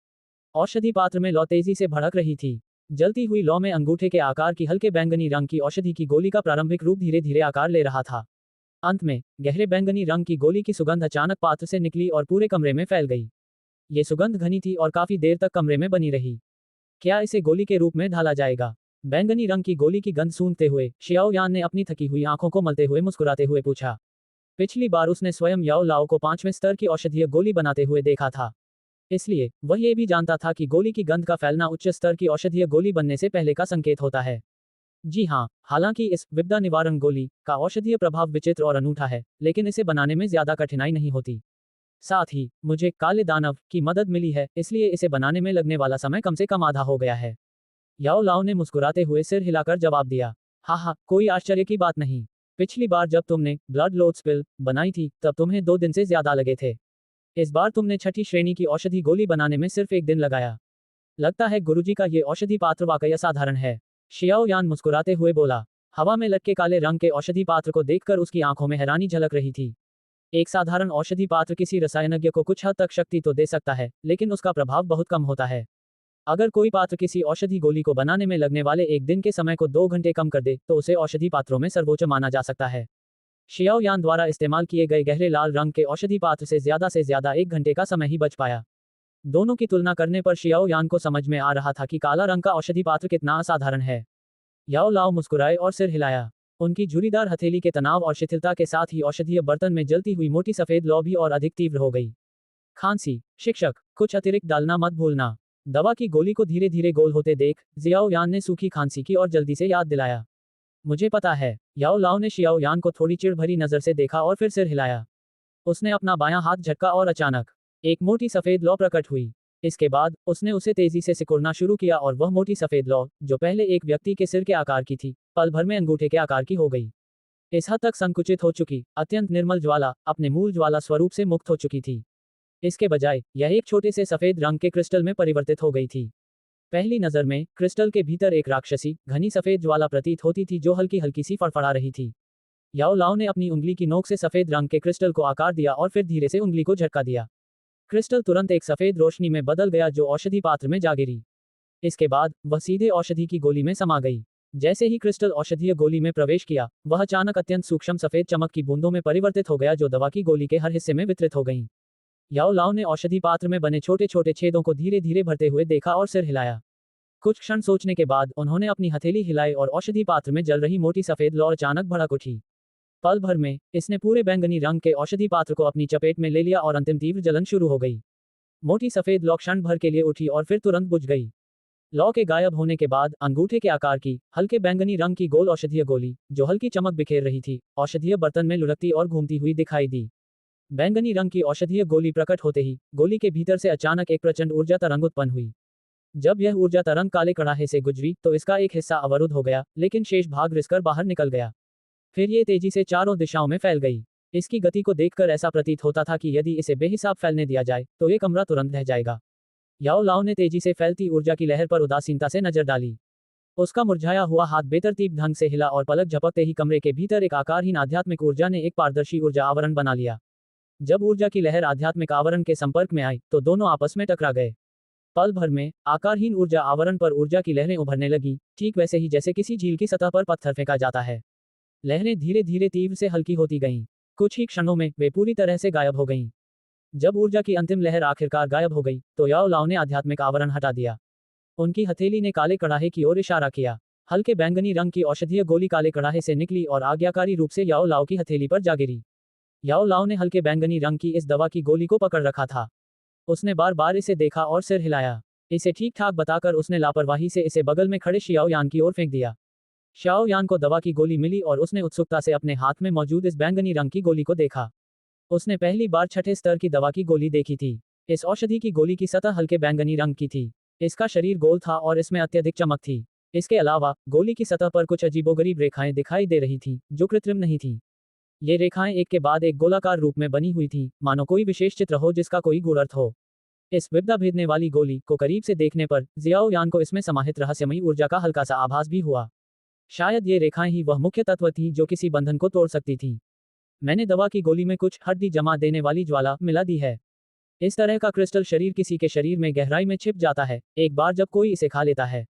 औषधि पात्र में लौ तेजी से भड़क रही थी। जलती हुई लौ में अंगूठे के आकार की हल्के बैंगनी रंग की औषधि की गोली का प्रारंभिक रूप धीरे धीरे आकार ले रहा था। अंत में गहरे बैंगनी रंग की गोली की सुगंध अचानक पात्र से निकली और पूरे कमरे में फैल गई। ये सुगंध घनी थी और काफी देर तक कमरे में बनी रही। क्या इसे गोली के रूप में ढाला जाएगा? बैंगनी रंग की गोली की गंध सूंघते हुए शियाओ यान ने अपनी थकी हुई आंखों को मलते हुए मुस्कुराते हुए पूछा। पिछली बार उसने स्वयं याओ लाओ को 5वें स्तर की औषधीय गोली बनाते हुए देखा था, इसलिए वह ये भी जानता था कि गोली की गंध का फैलना उच्च स्तर की औषधीय गोली बनने से पहले का संकेत होता है। जी हाँ, हालांकि इस विपदा निवारण गोली का औषधीय प्रभाव विचित्र और अनूठा है, लेकिन इसे बनाने में ज्यादा कठिनाई नहीं होती। साथ ही मुझे काले दानव की मदद मिली है, इसलिए इसे बनाने में लगने वाला समय कम से कम आधा हो गया है। याओ लाओ ने मुस्कुराते हुए सिर हिलाकर जवाब दिया। हाँ, कोई आश्चर्य की बात नहीं। पिछली बार जब तुमने ब्लड लोड स्पिल बनाई थी तब तुम्हें 2 दिन से ज्यादा लगे थे। इस बार तुमने छठी श्रेणी की औषधि गोली बनाने में सिर्फ 1 दिन लगाया। लगता है गुरुजी का ये औषधि पात्र वाकई असाधारण है। शियाओ यान मुस्कुराते हुए बोला। हवा में लटके काले रंग के औषधि पात्र को देखकर उसकी आंखों में हैरानी झलक रही थी। एक साधारण औषधि पात्र किसी रसायनज्ञ को कुछ हद तक शक्ति तो दे सकता है, लेकिन उसका प्रभाव बहुत कम होता है। अगर कोई पात्र किसी औषधि गोली को बनाने में लगने वाले 1 दिन के समय को 2 घंटे कम कर दे तो उसे औषधि पात्रों में सर्वोच्च माना जा सकता है। शियाओ यान द्वारा इस्तेमाल किए गए गहरे लाल रंग के औषधि पात्र से ज्यादा 1 घंटे का समय ही बच पाया। दोनों की तुलना करने पर शियाओ यान को समझ में आ रहा था कि काला रंग का औषधि पात्र कितना असाधारण है। याओ लाओ मुस्कुराए और सिर हिलाया। उनकी झुर्रीदार हथेली के तनाव और शिथिलता के साथ ही औषधीय बर्तन में जलती हुई मोटी सफेद लौ भी और अधिक तीव्र हो गई। खांसी, शिक्षक, कुछ अतिरिक्त डालना मत भूलना। दवा की गोली को धीरे धीरे गोल होते देख जियाओ यान ने सूखी खांसी की और जल्दी से याद दिलाया। मुझे पता है। याओ लाओ ने शियाओ यान को थोड़ी चिढ़ भरी नजर से देखा और फिर सिर हिलाया। उसने अपना बायां हाथ झटका और अचानक एक मोटी सफेद लौ प्रकट हुई। इसके बाद उसने उसे तेजी से सिकुड़ना शुरू किया और वह मोटी सफेद लौ, जो पहले एक व्यक्ति के सिर के आकार की थी, पल भर में अंगूठे के आकार की हो गई। इस हद तक संकुचित हो चुकी अत्यंत निर्मल ज्वाला अपने मूल ज्वाला स्वरूप से मुक्त हो चुकी थी। इसके बजाय यह एक छोटे से सफेद रंग के क्रिस्टल में परिवर्तित हो गई थी। पहली नजर में क्रिस्टल के भीतर एक राक्षसी घनी सफेद ज्वाला प्रतीत होती थी जो हल्की हल्की सी फड़फड़ा रही थी। याओ लाओ ने अपनी उंगली की नोक से सफेद रंग के क्रिस्टल को आकार दिया और फिर धीरे से उंगली को झटका दिया। क्रिस्टल तुरंत एक सफेद रोशनी में बदल गया जो औषधि पात्र में जा गिरी। इसके बाद वह सीधे औषधि की गोली में समा गई। जैसे ही क्रिस्टल औषधीय गोली में प्रवेश किया, वह अचानक अत्यंत सूक्ष्म सफेद चमक की बूंदों में परिवर्तित हो गया जो दवा की गोली के हर हिस्से में वितरित हो गईं। याओ लाओ ने औषधि पात्र में बने छोटे छोटे छेदों को धीरे धीरे भरते हुए देखा और सिर हिलाया। कुछ क्षण सोचने के बाद उन्होंने अपनी हथेली हिलाई और औषधि पात्र में जल रही मोटी सफेद लौ अचानक भड़क उठी। पल भर में इसने पूरे बैंगनी रंग के औषधि पात्र को अपनी चपेट में ले लिया और अंतिम तीव्र जलन शुरू हो गई। मोटी सफेद लौ क्षण भर के लिए उठी और फिर तुरंत बुझ गई। लौ के गायब होने के बाद अंगूठे के आकार की हल्के बैंगनी रंग की गोल औषधीय गोली, जो हल्की चमक बिखेर रही थी, औषधीय बर्तन में लुढ़कती और घूमती हुई दिखाई दी। बैंगनी रंग की औषधीय गोली प्रकट होते ही गोली के भीतर से अचानक एक प्रचंड ऊर्जा तरंग उत्पन्न हुई। जब यह ऊर्जा तरंग काले कड़ाहे से गुजरी तो इसका एक हिस्सा अवरुद्ध हो गया, लेकिन शेष भाग रिसकर बाहर निकल गया। फिर ये तेजी से चारों दिशाओं में फैल गई। इसकी गति को देखकर ऐसा प्रतीत होता था कि यदि इसे बेहिसाब फैलने दिया जाए तो ये कमरा तुरंत ढह जाएगा। याओ लाओ ने तेजी से फैलती ऊर्जा की लहर पर उदासीनता से नजर डाली। उसका मुरझाया हुआ हाथ बेतरतीब ढंग से हिला और पलक झपकते ही कमरे के भीतर एक आकारहीन आध्यात्मिक ऊर्जा ने एक पारदर्शी ऊर्जा आवरण बना लिया। जब ऊर्जा की लहर आध्यात्मिक आवरण के संपर्क में आई तो दोनों आपस में टकरा गए। पल भर में आकारहीन ऊर्जा आवरण पर ऊर्जा की लहरें उभरने लगी, ठीक वैसे ही जैसे किसी झील की सतह पर पत्थर फेंका जाता है। लहरें धीरे धीरे तीव्र से हल्की होती गईं। कुछ ही क्षणों में वे पूरी तरह से गायब हो गईं। जब ऊर्जा की अंतिम लहर आखिरकार गायब हो गई तो याओ लाओ ने आध्यात्मिक आवरण हटा दिया। उनकी हथेली ने काले कड़ाहे की ओर इशारा किया। हल्के बैंगनी रंग की औषधीय गोली काले कड़ाहे से निकली और आज्ञाकारी रूप से याओ लाओ की हथेली पर जा गिरी। याओ लाओ ने हल्के बैंगनी रंग की इस दवा की गोली को पकड़ रखा था। उसने बार बार इसे देखा और सिर हिलाया। इसे ठीक ठाक बताकर उसने लापरवाही से इसे बगल में खड़े शियाओ यान की ओर फेंक दिया। शियाओ यान को दवा की गोली मिली और उसने उत्सुकता से अपने हाथ में मौजूद इस बैंगनी रंग की गोली को देखा। उसने पहली बार छठे स्तर की दवा की गोली देखी थी। इस औषधि की गोली की सतह हल्के बैंगनी रंग की थी। इसका शरीर गोल था और इसमें अत्यधिक चमक थी। इसके अलावा गोली की सतह पर कुछ अजीबोगरीब रेखाएं दिखाई दे रही थीं, जो कृत्रिम नहीं थीं। ये रेखाएं एक के बाद एक गोलाकार रूप में बनी हुई थीं, मानो कोई विशेष चित्र हो जिसका कोई गूढ़ अर्थ हो। इस विपदा भेदने वाली गोली को करीब से देखने पर जियाओ यान को इसमें समाहित रहस्यमयी ऊर्जा का हल्का सा आभास भी हुआ। शायद ये रेखाएं ही वह मुख्य तत्व थी जो किसी बंधन को तोड़ सकती थी। मैंने दवा की गोली में कुछ हड्डी जमा देने वाली ज्वाला मिला दी है। इस तरह का क्रिस्टल शरीर किसी के शरीर में गहराई में छिप जाता है एक बार जब कोई इसे खा लेता है।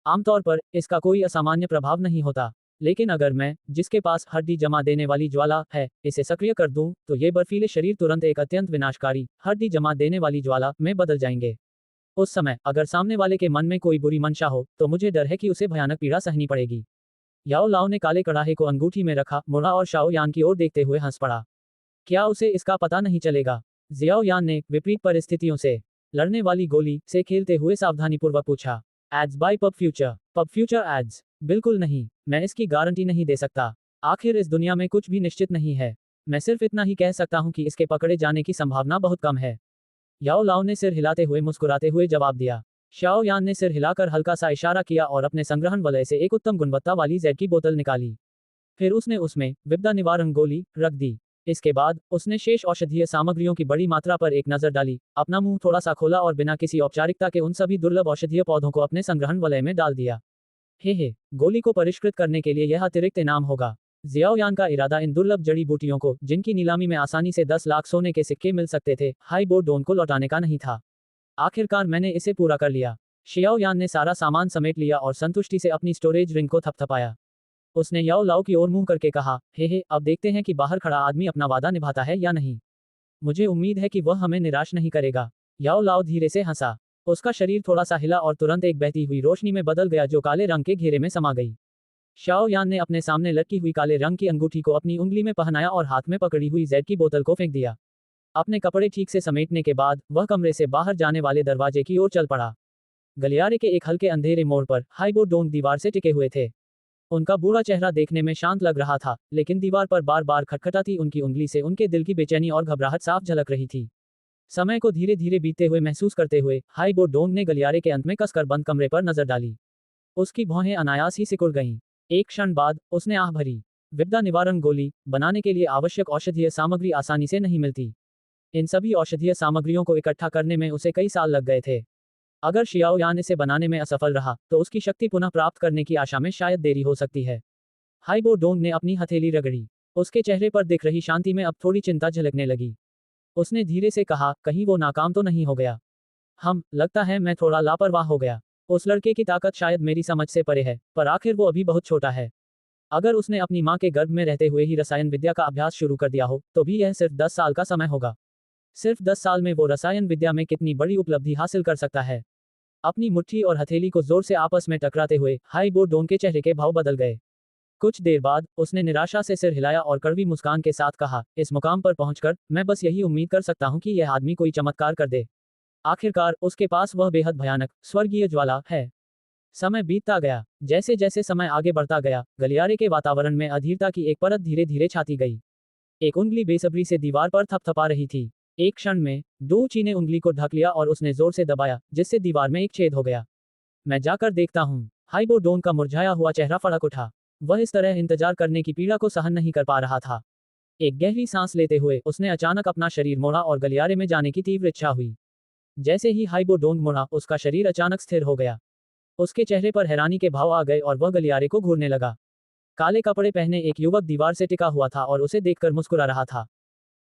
आमतौर पर इसका कोई असामान्य प्रभाव नहीं होता, लेकिन अगर मैं, जिसके पास हड्डी जमा देने वाली ज्वाला है, इसे सक्रिय कर दूं, तो ये बर्फीले शरीर तुरंत एक अत्यंत विनाशकारी हड्डी जमा देने वाली ज्वाला में बदल जाएंगे। उस समय अगर सामने वाले के मन में कोई बुरी मंशा हो तो मुझे डर है कि उसे भयानक पीड़ा सहनी पड़ेगी। याओ लाओ ने काले कड़ाहे को अंगूठी में रखा, मुड़ा और शाओ यान की ओर देखते हुए हंस पड़ा। क्या उसे इसका पता नहीं चलेगा? जियाओ यान ने विपरीत परिस्थितियों से लड़ने वाली गोली से खेलते हुए सावधानीपूर्वक पूछा। Ads by pub future ads? बिल्कुल नहीं, मैं इसकी गारंटी नहीं दे सकता। आखिर इस दुनिया में कुछ भी निश्चित नहीं है। मैं सिर्फ इतना ही कह सकता हूं कि इसके पकड़े जाने की संभावना बहुत कम है। याओ लाओ ने सिर हिलाते हुए मुस्कुराते हुए जवाब दिया। शाओ यान ने सिर हिलाकर हल्का सा इशारा किया और अपने संग्रहण वलय से एक उत्तम गुणवत्ता वाली जेड की बोतल निकाली। फिर उसने उसमें विपदा निवारण गोली रख दी। इसके बाद उसने शेष औषधीय सामग्रियों की बड़ी मात्रा पर एक नजर डाली, अपना मुंह थोड़ा सा खोला और बिना किसी औपचारिकता के उन सभी दुर्लभ औषधीय पौधों को अपने संग्रहण वलय में डाल दिया। हे, गोली को परिष्कृत करने के लिए यह अतिरिक्त इनाम होगा। जियाओ यान का इरादा इन दुर्लभ जड़ी बूटियों को, जिनकी नीलामी में आसानी से 10 लाख सोने के सिक्के मिल सकते थे, हाई बो डोंग को लौटाने का नहीं था। आखिरकार मैंने इसे पूरा कर लिया। शियाओ यान ने सारा सामान समेट लिया और संतुष्टि से अपनी स्टोरेज रिंग को थपथपाया। उसने याओ लाओ की ओर मुंह करके कहा, हे, अब देखते हैं कि बाहर खड़ा आदमी अपना वादा निभाता है या नहीं। मुझे उम्मीद है कि वह हमें निराश नहीं करेगा। याओ लाओ धीरे से हंसा। उसका शरीर थोड़ा सा हिला और तुरंत एक बहती हुई रोशनी में बदल गया जो काले रंग के घेरे में समा गई। शाओ यान ने अपने सामने लटकी हुई काले रंग की अंगूठी को अपनी उंगली में पहनाया और हाथ में पकड़ी हुई जेड की बोतल को फेंक दिया। अपने कपड़े ठीक से समेटने के बाद वह कमरे से बाहर जाने वाले दरवाजे की ओर चल पड़ा। गलियारे के एक हल्के अंधेरे मोड़ पर हाइबो डोंग दीवार से टिके हुए थे। उनका बूढ़ा चेहरा देखने में शांत लग रहा था, लेकिन दीवार पर बार बार खटखटाती उनकी उंगली से उनके दिल की बेचैनी और घबराहट साफ झलक रही थी। समय को धीरे धीरे बीतते हुए महसूस करते हुए हाइबो डोंग ने गलियारे के अंत में कसकर बंद कमरे पर नजर डाली। उसकी भौहें अनायास ही सिकुड़ गईं। एक क्षण बाद उसने आह भरी। विपदा निवारण गोली बनाने के लिए आवश्यक औषधीय सामग्री आसानी से नहीं मिलती। इन सभी औषधीय सामग्रियों को इकट्ठा करने में उसे कई साल लग गए थे। अगर शियाओ यान इसे बनाने में असफल रहा तो उसकी शक्ति पुनः प्राप्त करने की आशा में शायद देरी हो सकती है। हाइबो डोंग ने अपनी हथेली रगड़ी। उसके चेहरे पर दिख रही शांति में अब थोड़ी चिंता झलकने लगी। उसने धीरे से कहा, कहीं वो नाकाम तो नहीं हो गया। लगता है मैं थोड़ा लापरवाह हो गया। उस लड़के की ताकत शायद मेरी समझ से परे है, पर आखिर वो अभी बहुत छोटा है। अगर उसने अपनी माँ के गर्भ में रहते हुए ही रसायन विद्या का अभ्यास शुरू कर दिया हो तो भी यह सिर्फ 10 साल का समय होगा। सिर्फ 10 साल में वो रसायन विद्या में कितनी बड़ी उपलब्धि हासिल कर सकता है। अपनी मुट्ठी और हथेली को जोर से आपस में टकराते हुए हाइबो डोंग के चेहरे के भाव बदल गए। कुछ देर बाद उसने निराशा से सिर हिलाया और कड़वी मुस्कान के साथ कहा, इस मुकाम पर पहुंचकर मैं बस यही उम्मीद कर सकता हूं कि यह आदमी कोई चमत्कार कर दे। आखिरकार उसके पास वह बेहद भयानक स्वर्गीय ज्वाला है। समय बीतता गया। जैसे जैसे समय आगे बढ़ता गया, गलियारे के वातावरण में अधीरता की एक परत धीरे धीरे छाती गई। एक उंगली बेसब्री से दीवार पर थपथपा रही थी। एक क्षण में दो चीने उंगली को ढक लिया और उसने जोर से दबाया, जिससे दीवार में एक छेद हो गया। मैं जाकर देखता हूँ। हाइबो डोंग का मुरझाया हुआ चेहरा फड़क उठा। वह इस तरह इंतजार करने की पीड़ा को सहन नहीं कर पा रहा था। एक गहरी सांस लेते हुए उसने अचानक अपना शरीर मोड़ा और गलियारे में जाने की तीव्र इच्छा हुई। जैसे ही हाइबो डोंग मुड़ा, उसका शरीर अचानक स्थिर हो गया। उसके चेहरे पर हैरानी के भाव आ गए और वह गलियारे को घूरने लगा। काले कपड़े पहने एक युवक दीवार से टिका हुआ था और उसे देखकर मुस्कुरा रहा था।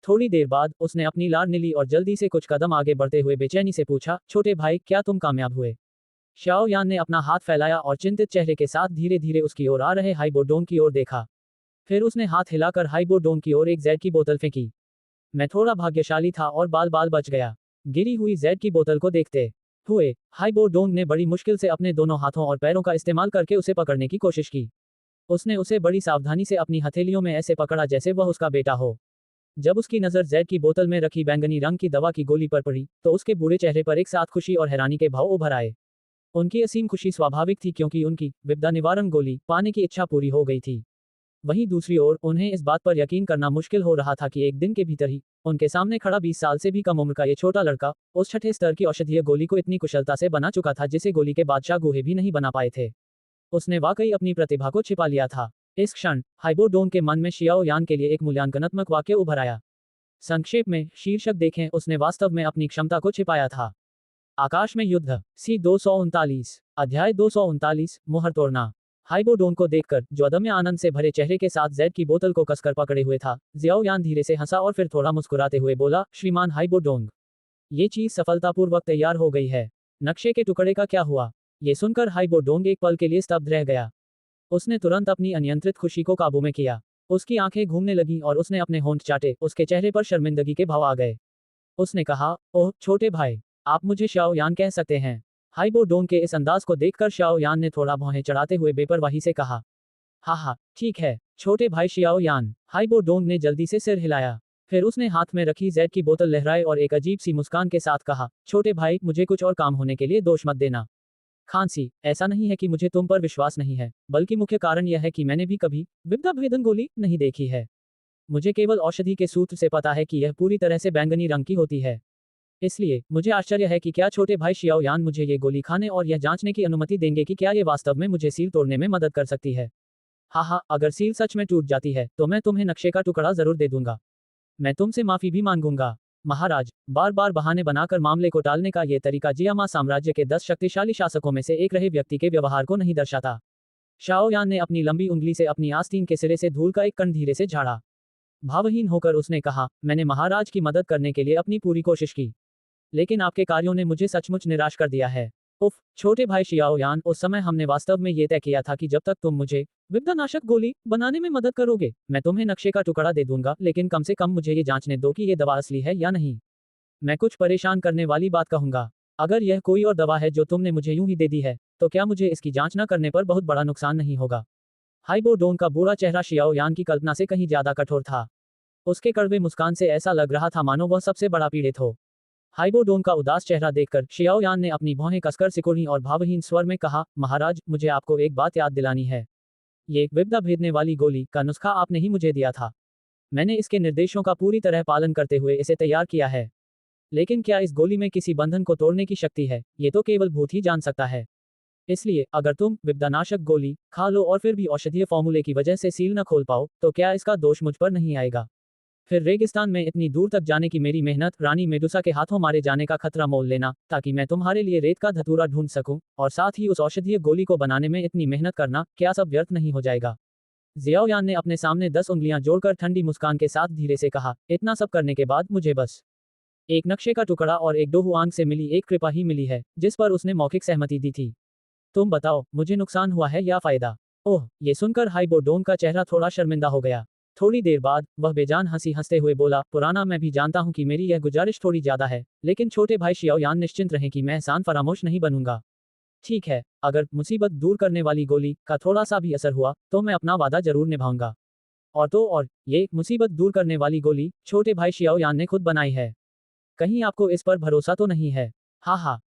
थोड़ी देर बाद उसने अपनी लार ली और जल्दी से कुछ कदम आगे बढ़ते हुए बेचैनी से पूछा, छोटे भाई, क्या तुम कामयाब हुए? शाओ यान ने अपना हाथ फैलाया और चिंतित चेहरे के साथ धीरे धीरे उसकी ओर आ रहे हाइबो डोंग की ओर देखा। फिर उसने हाथ हिलाकर हाइबो डोंग की ओर एक जेड की बोतल फेंकी। मैं थोड़ा भाग्यशाली था और बाल बाल बच गया। गिरी हुई जेड की बोतल को देखते हुए हाइबो डोंग ने बड़ी मुश्किल से अपने दोनों हाथों और पैरों का इस्तेमाल करके उसे पकड़ने की कोशिश की। उसने उसे बड़ी सावधानी से अपनी हथेलियों में ऐसे पकड़ा जैसे वह उसका बेटा हो। जब उसकी नजर जेड की बोतल में रखी बैंगनी रंग की दवा की गोली पर पड़ी तो उसके बूढ़े चेहरे पर एक साथ खुशी और हैरानी के भाव उभर आए। उनकी असीम खुशी स्वाभाविक थी क्योंकि उनकी विपदा निवारण गोली पाने की इच्छा पूरी हो गई थी। वहीं दूसरी ओर उन्हें इस बात पर यकीन करना मुश्किल हो रहा था कि एक दिन के भीतर ही उनके सामने खड़ा 20 साल से भी कम उम्र का ये छोटा लड़का उस छठे स्तर की औषधीय गोली को इतनी कुशलता से बना चुका था जिसे गोली के बादशाह गुहे भी नहीं बना पाए थे। उसने वाकई अपनी प्रतिभा को छिपा लिया था। इस क्षण हाइबो डोंग के मन में शियाओ यान के लिए एक मूल्यांकनात्मक वाक्य उभर आया। संक्षेप में शीर्षक देखें, उसने वास्तव में अपनी क्षमता को छिपाया था। आकाश में युद्ध सी 239 अध्याय 239 मुहर तोड़ना। हाइबो डोंग को देखकर, जो अदम्य आनंद से भरे चेहरे के साथ जेड की बोतल को कसकर पकड़े हुए था, जियाओ यान धीरे से हंसा और फिर थोड़ा मुस्कुराते हुए बोला, श्रीमान हाइबो डोंग, ये चीज सफलतापूर्वक तैयार हो गई है। नक्शे के टुकड़े का क्या हुआ? ये सुनकर हाइबो डोंग एक पल के लिए स्तब्ध रह गया। उसने तुरंत अपनी अनियंत्रित खुशी को काबू में किया। उसकी आंखें घूमने लगीं और उसने अपने होंठ चाटे। उसके चेहरे पर शर्मिंदगी के भाव आ गए। उसने कहा, ओह छोटे भाई, आप मुझे शाओ यान कह सकते हैं। हाइबो डोंग के इस अंदाज को देखकर शाओ यान ने थोड़ा भौहें चढ़ाते हुए बेपरवाही से कहा। हाँ हाँ, ठीक है, छोटे भाई शियाओ यान। हाइबो डोंग ने जल्दी से सिर हिलाया। फिर उसने हाथ में रखी जैद की बोतल लहराई और एक अजीब सी मुस्कान के साथ कहा, छोटे भाई, मुझे कुछ और काम होने के लिए दोष मत देना। खांसी, ऐसा नहीं है कि मुझे तुम पर विश्वास नहीं है, बल्कि मुख्य कारण यह है कि मैंने भी कभी विद्या भेदन गोली नहीं देखी है। मुझे केवल औषधि के सूत्र से पता है कि यह पूरी तरह से बैंगनी रंग की होती है। इसलिए मुझे आश्चर्य है कि क्या छोटे भाई शियाओ यान मुझे ये गोली खाने और यह जांचने की अनुमति देंगे कि क्या ये वास्तव में मुझे सील तोड़ने में मदद कर सकती है। हाँ हाँ, अगर सील सच में टूट जाती है तो मैं तुम्हें नक्शे का टुकड़ा जरूर दे दूंगा। मैं तुमसे माफी भी मांगूंगा। महाराज, बार बार बहाने बनाकर मामले को टालने का ये तरीका जियामा साम्राज्य के 10 शक्तिशाली शासकों में से एक रहे व्यक्ति के व्यवहार को नहीं दर्शाता। शाओ यान ने अपनी लंबी उंगली से अपनी आस्तीन के सिरे से धूल का एक कण धीरे से झाड़ा। भावहीन होकर उसने कहा, मैंने महाराज की मदद करने के लिए अपनी पूरी कोशिश की, लेकिन आपके कार्यों ने मुझे सचमुच निराश कर दिया है। उफ, छोटे भाई शियाओ यान, उस समय हमने वास्तव में ये तय किया था कि जब तक तुम मुझे विपदानाशक गोली बनाने में मदद करोगे, मैं तुम्हें नक्शे का टुकड़ा दे दूंगा, लेकिन कम से कम मुझे ये जांचने दो कि ये दवा असली है या नहीं। मैं कुछ परेशान करने वाली बात कहूंगा। अगर यह कोई और दवा है जो तुमने मुझे यूं ही दे दी है, तो क्या मुझे इसकी जांच न करने पर बहुत बड़ा नुकसान नहीं होगा। हाइबो डोंग का बूढ़ा चेहरा शियाओ यान की कल्पना से कहीं ज्यादा कठोर था। उसके कड़वे मुस्कान से ऐसा लग रहा था मानो वह सबसे बड़ा पीड़ित हो। हाइबो डोंग का उदास चेहरा देखकर शियाओ यान ने अपनी भौहें कसकर सिकुड़ी और भावहीन स्वर में कहा, महाराज, मुझे आपको एक बात याद दिलानी है। ये विपदा भेदने वाली गोली का नुस्खा आपने ही मुझे दिया था। मैंने इसके निर्देशों का पूरी तरह पालन करते हुए इसे तैयार किया है। लेकिन क्या इस गोली में किसी बंधन को तोड़ने की शक्ति है, ये तो केवल भूत ही जान सकता है। इसलिए अगर तुम विपदानाशक गोली खा लो और फिर भी औषधीय फॉर्मूले की वजह से सील न खोल पाओ, तो क्या इसका दोष मुझ पर नहीं आएगा। फिर रेगिस्तान में इतनी दूर तक जाने की मेरी मेहनत, रानी मेडुसा के हाथों मारे जाने का खतरा मोल लेना, ताकि मैं तुम्हारे लिए रेत का धतूरा ढूंढ सकूं, और साथ ही उस औषधीय गोली को बनाने में इतनी मेहनत करना, क्या सब व्यर्थ नहीं हो जाएगा। जियाओ यान ने अपने सामने 10 उंगलियां जोड़कर ठंडी मुस्कान के साथ धीरे से कहा, इतना सब करने के बाद मुझे बस एक नक्शे का टुकड़ा और एक डोहुआंग से मिली एक कृपा ही मिली है, जिस पर उसने मौखिक सहमति दी थी। तुम बताओ, मुझे नुकसान हुआ है या फायदा। ओह, ये सुनकर हाइबो डोंग का चेहरा थोड़ा शर्मिंदा हो गया। थोड़ी देर बाद वह बेजान हंसी हंसते हुए बोला, पुराना, मैं भी जानता हूं कि मेरी यह गुजारिश थोड़ी ज्यादा है, लेकिन छोटे भाई शियाओ यान निश्चिंत रहें कि मैं एहसान फरामोश नहीं बनूंगा। ठीक है, अगर मुसीबत दूर करने वाली गोली का थोड़ा सा भी असर हुआ तो मैं अपना वादा जरूर निभाऊंगा। और तो और, ये मुसीबत दूर करने वाली गोली छोटे भाई शियाओ यान ने खुद बनाई है। कहीं आपको इस पर भरोसा तो नहीं है। हाँ हाँ,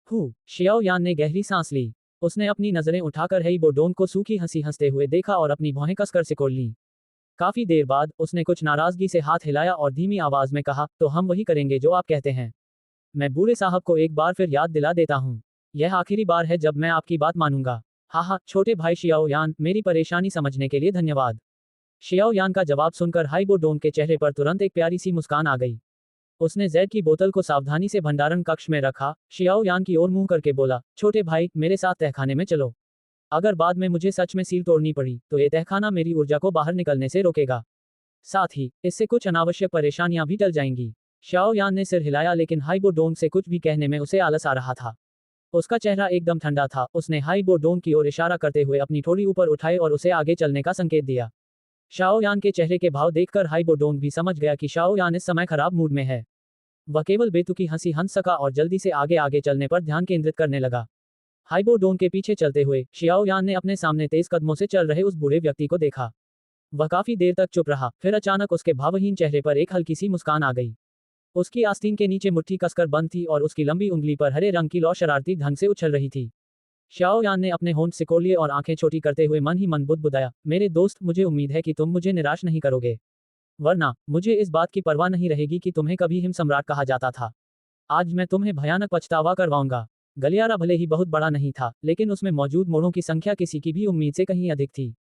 शियाओ यान ने गहरी सांस ली। उसने अपनी नजरें उठाकर हेइबो डोंग को सूखी हंसी हंसते हुए देखा और अपनी भौहें कसकर सिकोड़ लीं। काफी देर बाद उसने कुछ नाराजगी से हाथ हिलाया और धीमी आवाज में कहा, तो हम वही करेंगे जो आप कहते हैं। मैं बूढ़े साहब को एक बार फिर याद दिला देता हूँ, यह आखिरी बार है जब मैं आपकी बात मानूंगा। हाँ हाँ, छोटे भाई शियाओ यान, मेरी परेशानी समझने के लिए धन्यवाद। शियाओ यान का जवाब सुनकर हाइबो डोंग के चेहरे पर तुरंत एक प्यारी सी मुस्कान आ गई। उसने जैद की बोतल को सावधानी से भंडारण कक्ष में रखा, शियाओ यान की ओर मुंह करके बोला, छोटे भाई, मेरे साथ तहखाने में चलो। अगर बाद में मुझे सच में सील तोड़नी पड़ी, तो ये तहखाना मेरी ऊर्जा को बाहर निकलने से रोकेगा। साथ ही इससे कुछ अनावश्यक परेशानियां भी टल जाएंगी। शाओ यान ने सिर हिलाया, लेकिन हाइबो डोंग से कुछ भी कहने में उसे आलस आ रहा था। उसका चेहरा एकदम ठंडा था। उसने हाइबो डोंग की ओर इशारा करते हुए अपनी ठोड़ी ऊपर उठाई और उसे आगे चलने का संकेत दिया। शाओ यान के चेहरे के भाव देखकर हाइबो डोंग भी समझ गया कि शाओ यान इस समय खराब मूड में है। वह केवल बेतुकी हंसी हंस सका और जल्दी से आगे आगे चलने पर ध्यान केंद्रित करने लगा। हाइबो डोंग के पीछे चलते हुए शियाओ यान ने अपने सामने तेज कदमों से चल रहे उस बूढ़े व्यक्ति को देखा। वह काफी देर तक चुप रहा, फिर अचानक उसके भावहीन चेहरे पर एक हल्की सी मुस्कान आ गई। उसकी आस्तीन के नीचे मुट्ठी कसकर बंद थी और उसकी लंबी उंगली पर हरे रंग की लौ शरारती ढंग से उछल रही थी। शाओ यान ने अपने होंठ सिकोड़ लिए और आंखें छोटी करते हुए मन ही मन बुदबुदाया, मेरे दोस्त, मुझे उम्मीद है कि तुम मुझे निराश नहीं करोगे। वरना मुझे इस बात की परवाह नहीं रहेगी कि तुम्हें कभी हिम सम्राट कहा जाता था। आज मैं तुम्हें भयानक पछतावा करवाऊंगा। गलियारा भले ही बहुत बड़ा नहीं था, लेकिन उसमें मौजूद मोड़ों की संख्या किसी की भी उम्मीद से कहीं अधिक थी।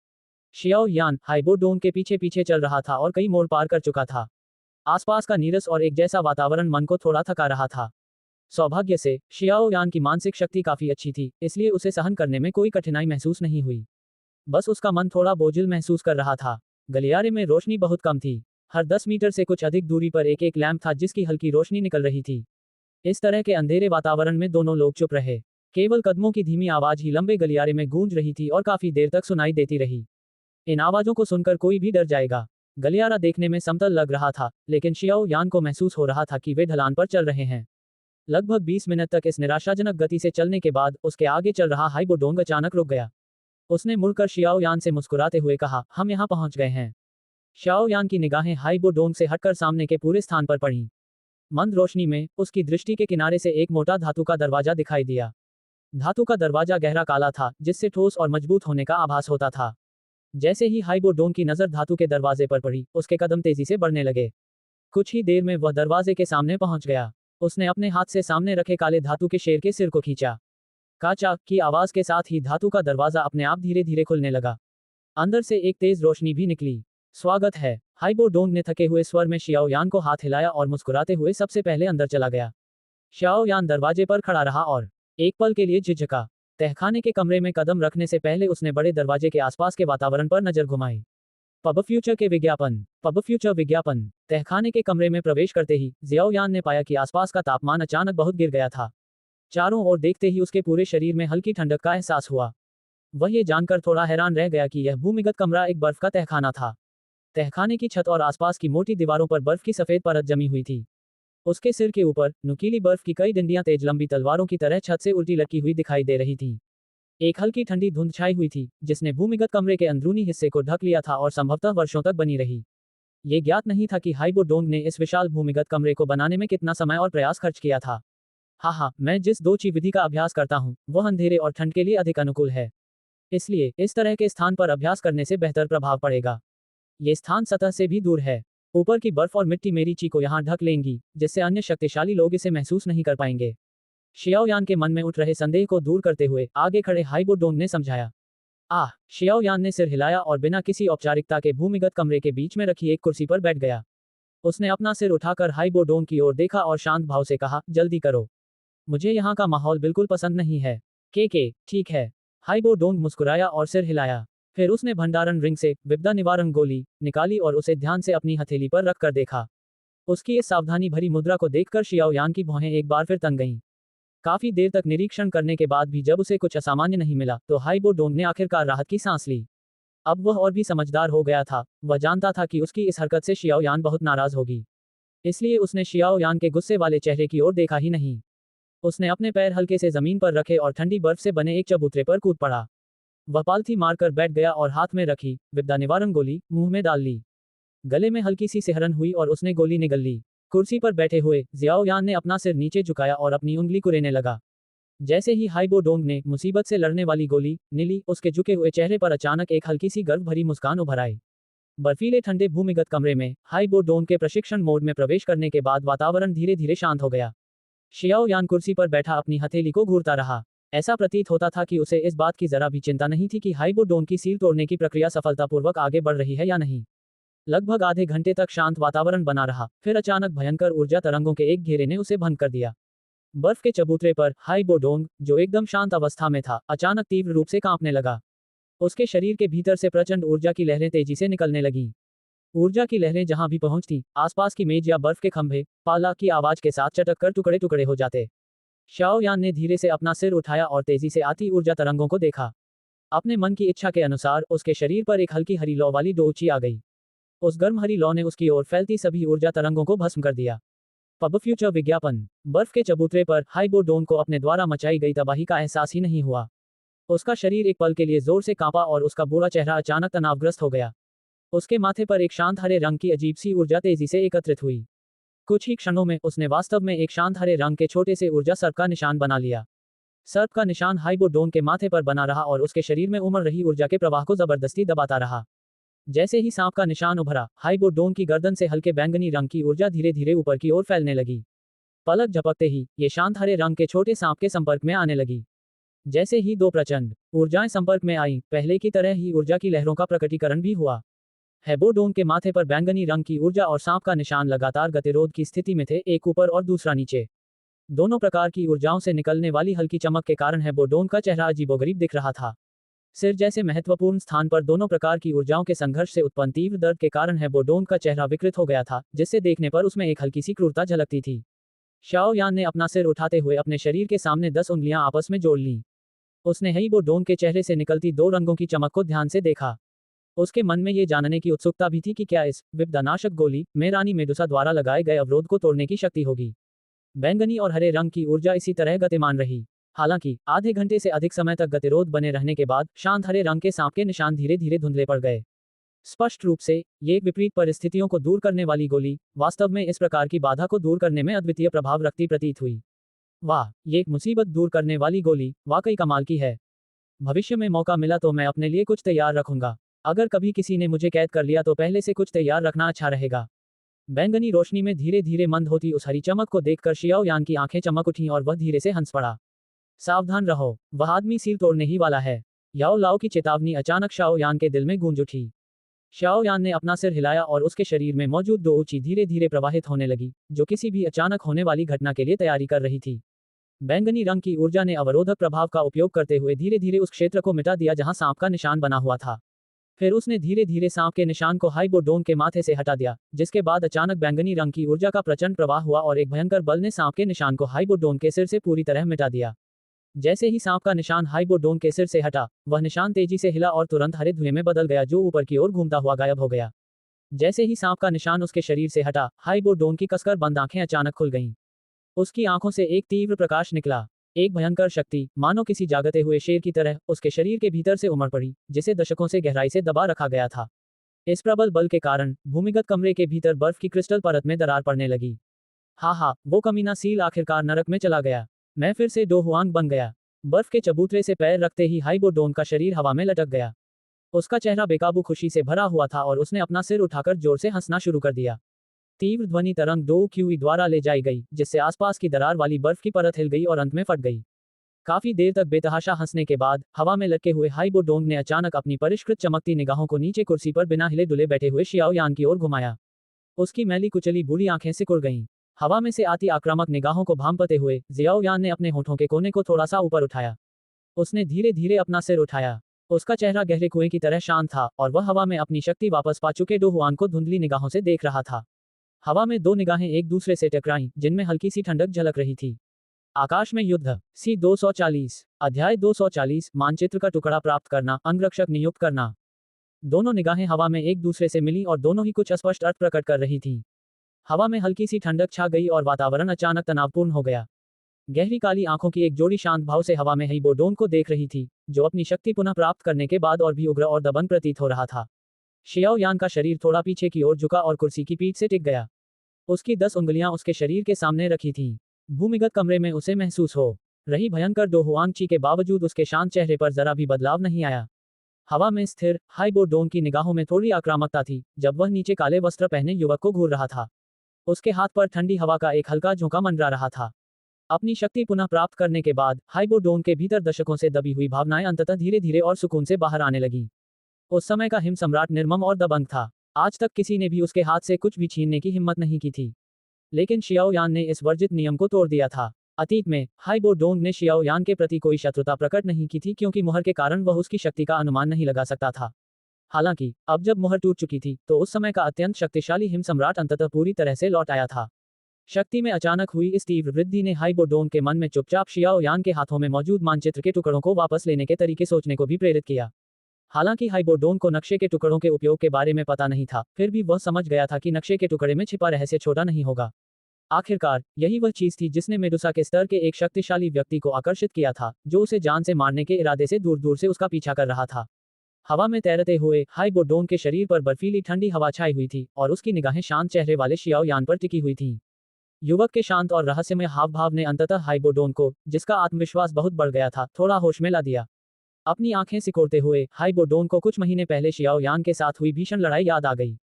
शियाओ यान हाइबो डोंग के पीछे पीछे चल रहा था और कई मोड़ पार कर चुका था। आसपास का नीरस और एक जैसा वातावरण मन को थोड़ा थका रहा था। सौभाग्य से शियाओ यान की मानसिक शक्ति काफी अच्छी थी, इसलिए उसे सहन करने में कोई कठिनाई महसूस नहीं हुई। बस उसका मन थोड़ा बोझिल महसूस कर रहा था। गलियारे में रोशनी बहुत कम थी। हर 10 मीटर से कुछ अधिक दूरी पर एक एक लैंप था जिसकी हल्की रोशनी निकल रही थी। इस तरह के अंधेरे वातावरण में दोनों लोग चुप रहे। केवल कदमों की धीमी आवाज ही लंबे गलियारे में गूंज रही थी और काफी देर तक सुनाई देती रही। इन आवाजों को सुनकर कोई भी डर जाएगा। गलियारा देखने में समतल लग रहा था, लेकिन शियाओ यान को महसूस हो रहा था कि वे ढलान पर चल रहे हैं। लगभग 20 मिनट तक इस निराशाजनक गति से चलने के बाद उसके आगे चल रहा हाइबो डोंग अचानक रुक गया। उसने मुड़कर शियाओ यान से मुस्कुराते हुए कहा, हम यहाँ पहुंच गए हैं। शियाओ यान की निगाहें हाइबो डोंग से हटकर सामने के पूरे स्थान पर पड़ीं। मंद रोशनी में उसकी दृष्टि के किनारे से एक मोटा धातु का दरवाजा दिखाई दिया। धातु का दरवाजा गहरा काला था, जिससे ठोस और मजबूत होने का आभास होता था। जैसे ही हाइबो डोंग की नजर धातु के दरवाजे पर पड़ी, उसके कदम तेजी से बढ़ने लगे। कुछ ही देर में वह दरवाजे के सामने पहुंच गया। उसने अपने हाथ से सामने रखे काले धातु के शेर के सिर को खींचा। काचा की आवाज के साथ ही धातु का दरवाजा अपने आप धीरे धीरे खुलने लगा। अंदर से एक तेज रोशनी भी निकली। स्वागत है। हाइबो डोंग ने थके हुए स्वर में शियाओ यान को हाथ हिलाया और मुस्कुराते हुए सबसे पहले अंदर चला गया। शियाओ यान दरवाजे पर खड़ा रहा और एक पल के लिए झिझका। तहखाने के कमरे में कदम रखने से पहले उसने बड़े दरवाजे के आसपास के वातावरण पर नजर घुमाई। पब फ्यूचर के विज्ञापन। पब फ्यूचर विज्ञापन। तहखाने के कमरे में प्रवेश करते ही जियाओ यान ने पाया कि आसपास का तापमान अचानक बहुत गिर गया था। चारों ओर देखते ही उसके पूरे शरीर में हल्की ठंडक का एहसास हुआ। वह ये जानकर थोड़ा हैरान रह गया कि यह भूमिगत कमरा एक बर्फ का तहखाना था। तहखाने की छत और आसपास की मोटी दीवारों पर बर्फ की सफेद परत जमी हुई थी। उसके सिर के ऊपर नुकीली बर्फ की कई डंडियां तेज लंबी तलवारों की तरह छत से उल्टी लटकी हुई दिखाई दे रही थी। एक हल्की ठंडी धुंध छाई हुई थी, जिसने भूमिगत कमरे के अंदरूनी हिस्से को ढक लिया था और संभवतः वर्षों तक बनी रही। ये ज्ञात नहीं था कि हाइबो डोंग ने इस विशाल भूमिगत कमरे को बनाने में कितना समय और प्रयास खर्च किया था। हाँ, मैं जिस दोची विधि का अभ्यास करता हूँ, वह अंधेरे और ठंड के लिए अधिक अनुकूल है। इसलिए इस तरह के स्थान पर अभ्यास करने से बेहतर प्रभाव पड़ेगा। ये स्थान सतह से भी दूर है। ऊपर की बर्फ और मिट्टी मेरी ची को यहाँ ढक लेंगी, जिससे अन्य शक्तिशाली लोग इसे महसूस नहीं कर पाएंगे। शियाओ यान के मन में उठ रहे संदेह को दूर करते हुए आगे खड़े हाइबो डोंग ने समझाया। शियाओ यान ने सिर हिलाया और बिना किसी औपचारिकता के भूमिगत कमरे के बीच में रखी एक कुर्सी पर बैठ गया। उसने अपना सिर उठाकर हाइबो डोंग की ओर देखा और शांत भाव से कहा, जल्दी करो। मुझे यहाँ का माहौल बिल्कुल पसंद नहीं है। के ठीक है। हाइबो डोंग मुस्कुराया और सिर हिलाया। फिर उसने भंडारण रिंग से विपदा निवारण गोली निकाली और उसे ध्यान से अपनी हथेली पर रखकर देखा। उसकी इस सावधानी भरी मुद्रा को देखकर शियाओ यान की भौहें एक बार फिर तन गईं। काफी देर तक निरीक्षण करने के बाद भी जब उसे कुछ असामान्य नहीं मिला, तो हाइबो डोंग ने आखिरकार राहत की सांस ली। अब वह और भी समझदार हो गया था। वह जानता था कि उसकी इस हरकत से शियाओ यान बहुत नाराज होगी। इसलिए उसने शियाओ यान के गुस्से वाले चेहरे की ओर देखा ही नहीं। उसने अपने पैर हल्के से जमीन पर रखे और ठंडी बर्फ से बने एक चबूतरे पर कूद पड़ा। वह पालथी मारकर बैठ गया और हाथ में रखी विपदा निवारण गोली मुंह में डाल ली। गले में हल्की सी सिहरन हुई और उसने गोली निगल ली। कुर्सी पर बैठे हुए जियाओ यान ने अपना सिर नीचे झुकाया और अपनी उंगली कुरेदने लगा। जैसे ही हाइबो डोंग ने मुसीबत से लड़ने वाली गोली नीली, उसके झुके हुए चेहरे पर अचानक एक हल्की सी गर्व भरी मुस्कान उभर आई। बर्फीले ठंडे भूमिगत कमरे में हाइबो डोंग के प्रशिक्षण मोड में प्रवेश करने के बाद वातावरण धीरे धीरे शांत हो गया। शियाओ यान कुर्सी पर बैठा अपनी हथेली को घूरता रहा। ऐसा प्रतीत होता था कि उसे इस बात की जरा भी चिंता नहीं थी कि हाइबो डोंग की सील तोड़ने की प्रक्रिया सफलतापूर्वक आगे बढ़ रही है या नहीं। लगभग आधे घंटे तक शांत वातावरण बना रहा, फिर अचानक भयंकर ऊर्जा तरंगों के एक घेरे ने उसे भंग कर दिया। बर्फ के चबूतरे पर हाइबो डोंग, जो एकदम शांत अवस्था में था, अचानक तीव्र रूप से कांपने लगा। उसके शरीर के भीतर से प्रचंड ऊर्जा की लहरें तेजी से निकलने लगीं। ऊर्जा की लहरें जहां भी पहुंचती, आसपास की मेज या बर्फ के खंभे पाला की आवाज के साथ चटक कर टुकड़े टुकड़े हो जाते। शियाओ यान ने धीरे से अपना सिर उठाया और तेजी से आती ऊर्जा तरंगों को देखा। अपने मन की इच्छा के अनुसार उसके शरीर पर एक हल्की हरी लौ वाली डोची आ गई। उस गर्म हरी लौ ने उसकी ओर फैलती सभी ऊर्जा तरंगों को भस्म कर दिया। पब फ्यूचर विज्ञापन। बर्फ के चबूतरे पर हाइबो डोंग को अपने द्वारा मचाई गई तबाही का एहसास ही नहीं हुआ। उसका शरीर एक पल के लिए जोर से कांपा और उसका बूढ़ा चेहरा अचानक तनावग्रस्त हो गया। उसके माथे पर एक शांत हरे रंग की अजीब सी ऊर्जा तेजी से एकत्रित हुई। कुछ ही क्षणों में उसने वास्तव में एक शांत हरे रंग के छोटे से ऊर्जा सर्प का निशान बना लिया। सर्प का निशान हाइबो डोंग के माथे पर बना रहा और उसके शरीर में उमड़ रही ऊर्जा के प्रवाह को जबरदस्ती दबाता रहा। जैसे ही सांप का निशान उभरा, हाइबो डोंग की गर्दन से हल्के बैंगनी रंग की ऊर्जा धीरे धीरे ऊपर की ओर फैलने लगी। पलक झपकते ही ये शांत हरे रंग के छोटे सांप के संपर्क में आने लगी। जैसे ही दो प्रचंड ऊर्जाएं संपर्क में आईं, पहले की तरह ही ऊर्जा की लहरों का प्रकटीकरण भी हुआ। हाइबो डोंग के माथे पर बैंगनी रंग की ऊर्जा और सांप का निशान लगातार गतिरोध की स्थिति में थे, एक ऊपर और दूसरा नीचे। दोनों प्रकार की ऊर्जाओं से निकलने वाली हल्की चमक के कारण हाइबो डोंग का चेहरा अजीबोगरीब दिख रहा था। सिर जैसे महत्वपूर्ण स्थान पर दोनों प्रकार की ऊर्जाओं के संघर्ष से उत्पन्न तीव्र दर्द के कारण हाइबो डोंग का चेहरा विकृत हो गया था, जिससे देखने पर उसमें एक हल्की सी क्रूरता झलकती थी। शियाओ यान ने अपना सिर उठाते हुए अपने शरीर के सामने 10 उंगलियां आपस में जोड़ लीं। उसने हाइबो डोंग के चेहरे से निकलती दो रंगों की चमक को ध्यान से देखा। उसके मन में ये जानने की उत्सुकता भी थी कि क्या इस विपदानाशक गोली में रानी मेडुसा द्वारा लगाए गए अवरोध को तोड़ने की शक्ति होगी। बैंगनी और हरे रंग की ऊर्जा इसी तरह गतिमान रही। हालांकि आधे घंटे से अधिक समय तक गतिरोध बने रहने के बाद शांत हरे रंग के सांप के निशान धीरे धीरे धुंधले पड़ गए। स्पष्ट रूप से ये विपरीत परिस्थितियों को दूर करने वाली गोली वास्तव में इस प्रकार की बाधा को दूर करने में अद्वितीय प्रभाव रखती प्रतीत हुई। वाह, ये मुसीबत दूर करने वाली गोली वाकई कमाल की है। भविष्य में मौका मिला तो मैं अपने लिए कुछ तैयार रखूंगा। अगर कभी किसी ने मुझे कैद कर लिया तो पहले से कुछ तैयार रखना अच्छा रहेगा। बैंगनी रोशनी में धीरे धीरे मंद होती उस हरी चमक को देखकर शियाओ यान की आंखें चमक उठीं और वह धीरे से हंस पड़ा। सावधान रहो, वह आदमी सील तोड़ने ही वाला है। याओ लाओ की चेतावनी अचानक शाओ यान के दिल में गूंज उठी। शाओ यान ने अपना सिर हिलाया और उसके शरीर में मौजूद दो ऊंची धीरे धीरे प्रवाहित होने लगी, जो किसी भी अचानक होने वाली घटना के लिए तैयारी कर रही थी। बैंगनी रंग की ऊर्जा ने अवरोधक प्रभाव का उपयोग करते हुए धीरे धीरे उस क्षेत्र को मिटा दिया जहां सांप का निशान बना हुआ था। फिर उसने धीरे धीरे सांप के निशान को हाइबो डोंग के माथे से हटा दिया, जिसके बाद अचानक बैंगनी रंग की ऊर्जा का प्रचंड प्रवाह हुआ और एक भयंकर बल ने सांप के निशान को हाइबो डोंग के सिर से पूरी तरह मिटा दिया। जैसे ही सांप का निशान हाइबो डोंग के सिर से हटा, वह निशान तेजी से हिला और तुरंत हरे धुएं में बदल गया जो ऊपर की ओर घूमता हुआ गायब हो गया। जैसे ही सांप का निशान उसके शरीर से हटा, हाइबो डोंग की कसकर बंद आंखें अचानक खुल गईं। उसकी आंखों से एक तीव्र प्रकाश निकला। एक भयंकर शक्ति, मानो किसी जागते हुए शेर की तरह, उसके शरीर के भीतर से उमड़ पड़ी, जिसे दशकों से गहराई से दबा रखा गया था। इस प्रबल बल के कारण भूमिगत कमरे के भीतर बर्फ की क्रिस्टल परत में दरार पड़ने लगी। हा, वो कमीना सील आखिरकार नरक में चला गया। मैं फिर से डो हुआंग बन गया। बर्फ के चबूतरे से पैर रखते ही हाइबो डोंग का शरीर हवा में लटक गया। उसका चेहरा बेकाबू खुशी से भरा हुआ था और उसने अपना सिर उठाकर जोर से हंसना शुरू कर दिया। तीव्र ध्वनि तरंग दो क्यूई द्वारा ले जाई गई, जिससे आसपास की दरार वाली बर्फ की परत हिल गई और अंत में फट गई। काफी देर तक बेतहाशा हंसने के बाद हवा में लटके हुए हाइबो डोंग ने अचानक अपनी परिष्कृत चमकती निगाहों को नीचे कुर्सी पर बिना हिले डुले बैठे हुए शियाओ यान की ओर घुमाया। उसकी मैली कुचली बूढ़ी आंखें सिकुड़ गईं। हवा में से आती आक्रामक निगाहों को भांपते हुए जियाओ यान ने अपने होठों के कोने को थोड़ा सा ऊपर उठाया। उसने धीरे धीरे अपना सिर उठाया। उसका चेहरा गहरे कुएं की तरह शांत था और वह हवा में अपनी शक्ति वापस पा चुके डो हुआन को धुंधली निगाहों से देख रहा था। हवा में दो निगाहें एक दूसरे से टकराईं, जिनमें हल्की सी ठंडक झलक रही थी। आकाश में युद्ध सी 240 अध्याय 240 मानचित्र का टुकड़ा प्राप्त करना, अंगरक्षक नियुक्त करना। दोनों निगाहें हवा में एक दूसरे से मिली और दोनों ही कुछ अस्पष्ट अर्थ प्रकट कर रही थीं। हवा में हल्की सी ठंडक छा गई और वातावरण अचानक तनावपूर्ण हो गया। गहरी काली आंखों की एक जोड़ी शांत भाव से हवा में हाइबो डोंग को देख रही थी, जो अपनी शक्ति पुनः प्राप्त करने के बाद और भी उग्र और दबंग प्रतीत हो रहा था। शियाओ यान का शरीर थोड़ा पीछे की ओर झुका और कुर्सी की पीठ से टिक गया। उसकी 10 उंगलियां उसके शरीर के सामने रखी थीं। भूमिगत कमरे में उसे महसूस हो रही भयंकर डो हुआंग के बावजूद उसके शांत चेहरे पर जरा भी बदलाव नहीं आया। हवा में स्थिर हाइबो डोंग की निगाहों में थोड़ी आक्रामकता थी जब वह नीचे काले वस्त्र पहने युवक को घूर रहा था। उसके हाथ पर ठंडी हवा का एक हल्का झोंका मंडरा रहा था। अपनी शक्ति पुनः प्राप्त करने के बाद हाइबो डोंग के भीतर दशकों से दबी हुई भावनाएं अंततः धीरे धीरे और सुकून से बाहर आने लगीं। उस समय का हिम सम्राट निर्मम और दबंग था। आज तक किसी ने भी उसके हाथ से कुछ भी छीनने की हिम्मत नहीं की थी। लेकिन शियाओ यान ने इस वर्जित नियम को तोड़ दिया था। अतीत में हाइबो डोंग ने शियाओ यान के प्रति कोई शत्रुता प्रकट नहीं की थी, क्योंकि मुहर के कारण वह उसकी शक्ति का अनुमान नहीं लगा सकता था। हालांकि अब जब मुहर टूट चुकी थी तो उस समय का अत्यंत शक्तिशाली हिम सम्राट अंततः पूरी तरह से लौट आया था। शक्ति में अचानक हुई इस तीव्र वृद्धि ने हाइबो डोंग के मन में चुपचाप शियाओ यान के हाथों में मौजूद मानचित्र के टुकड़ों को वापस लेने के तरीके सोचने को भी प्रेरित किया। हालांकि हाइबो डोंग को नक्शे के टुकड़ों के उपयोग के बारे में पता नहीं था, फिर भी वह समझ गया था कि नक्शे के टुकड़े में छिपा रहस्य छोटा नहीं होगा। आखिरकार यही वह चीज थी जिसने मेडुसा के स्तर के एक शक्तिशाली व्यक्ति को आकर्षित किया था, जो उसे जान से मारने के इरादे से दूर दूर से उसका पीछा कर रहा था। हवा में तैरते हुए हाइबो डोंग के शरीर पर बर्फीली ठंडी हवा छाई हुई थी और उसकी निगाहें शांत चेहरे वाले शियाओ यान पर टिकी हुई थीं। युवक के शांत और रहस्यमय हाव भाव ने अंततः हाइबो डोंग को, जिसका आत्मविश्वास बहुत बढ़ गया था, थोड़ा होश में ला दिया। अपनी आंखें सिकोड़ते हुए हाइबो डोंग को कुछ महीने पहले शियाओ यान के साथ हुई भीषण लड़ाई याद आ गई।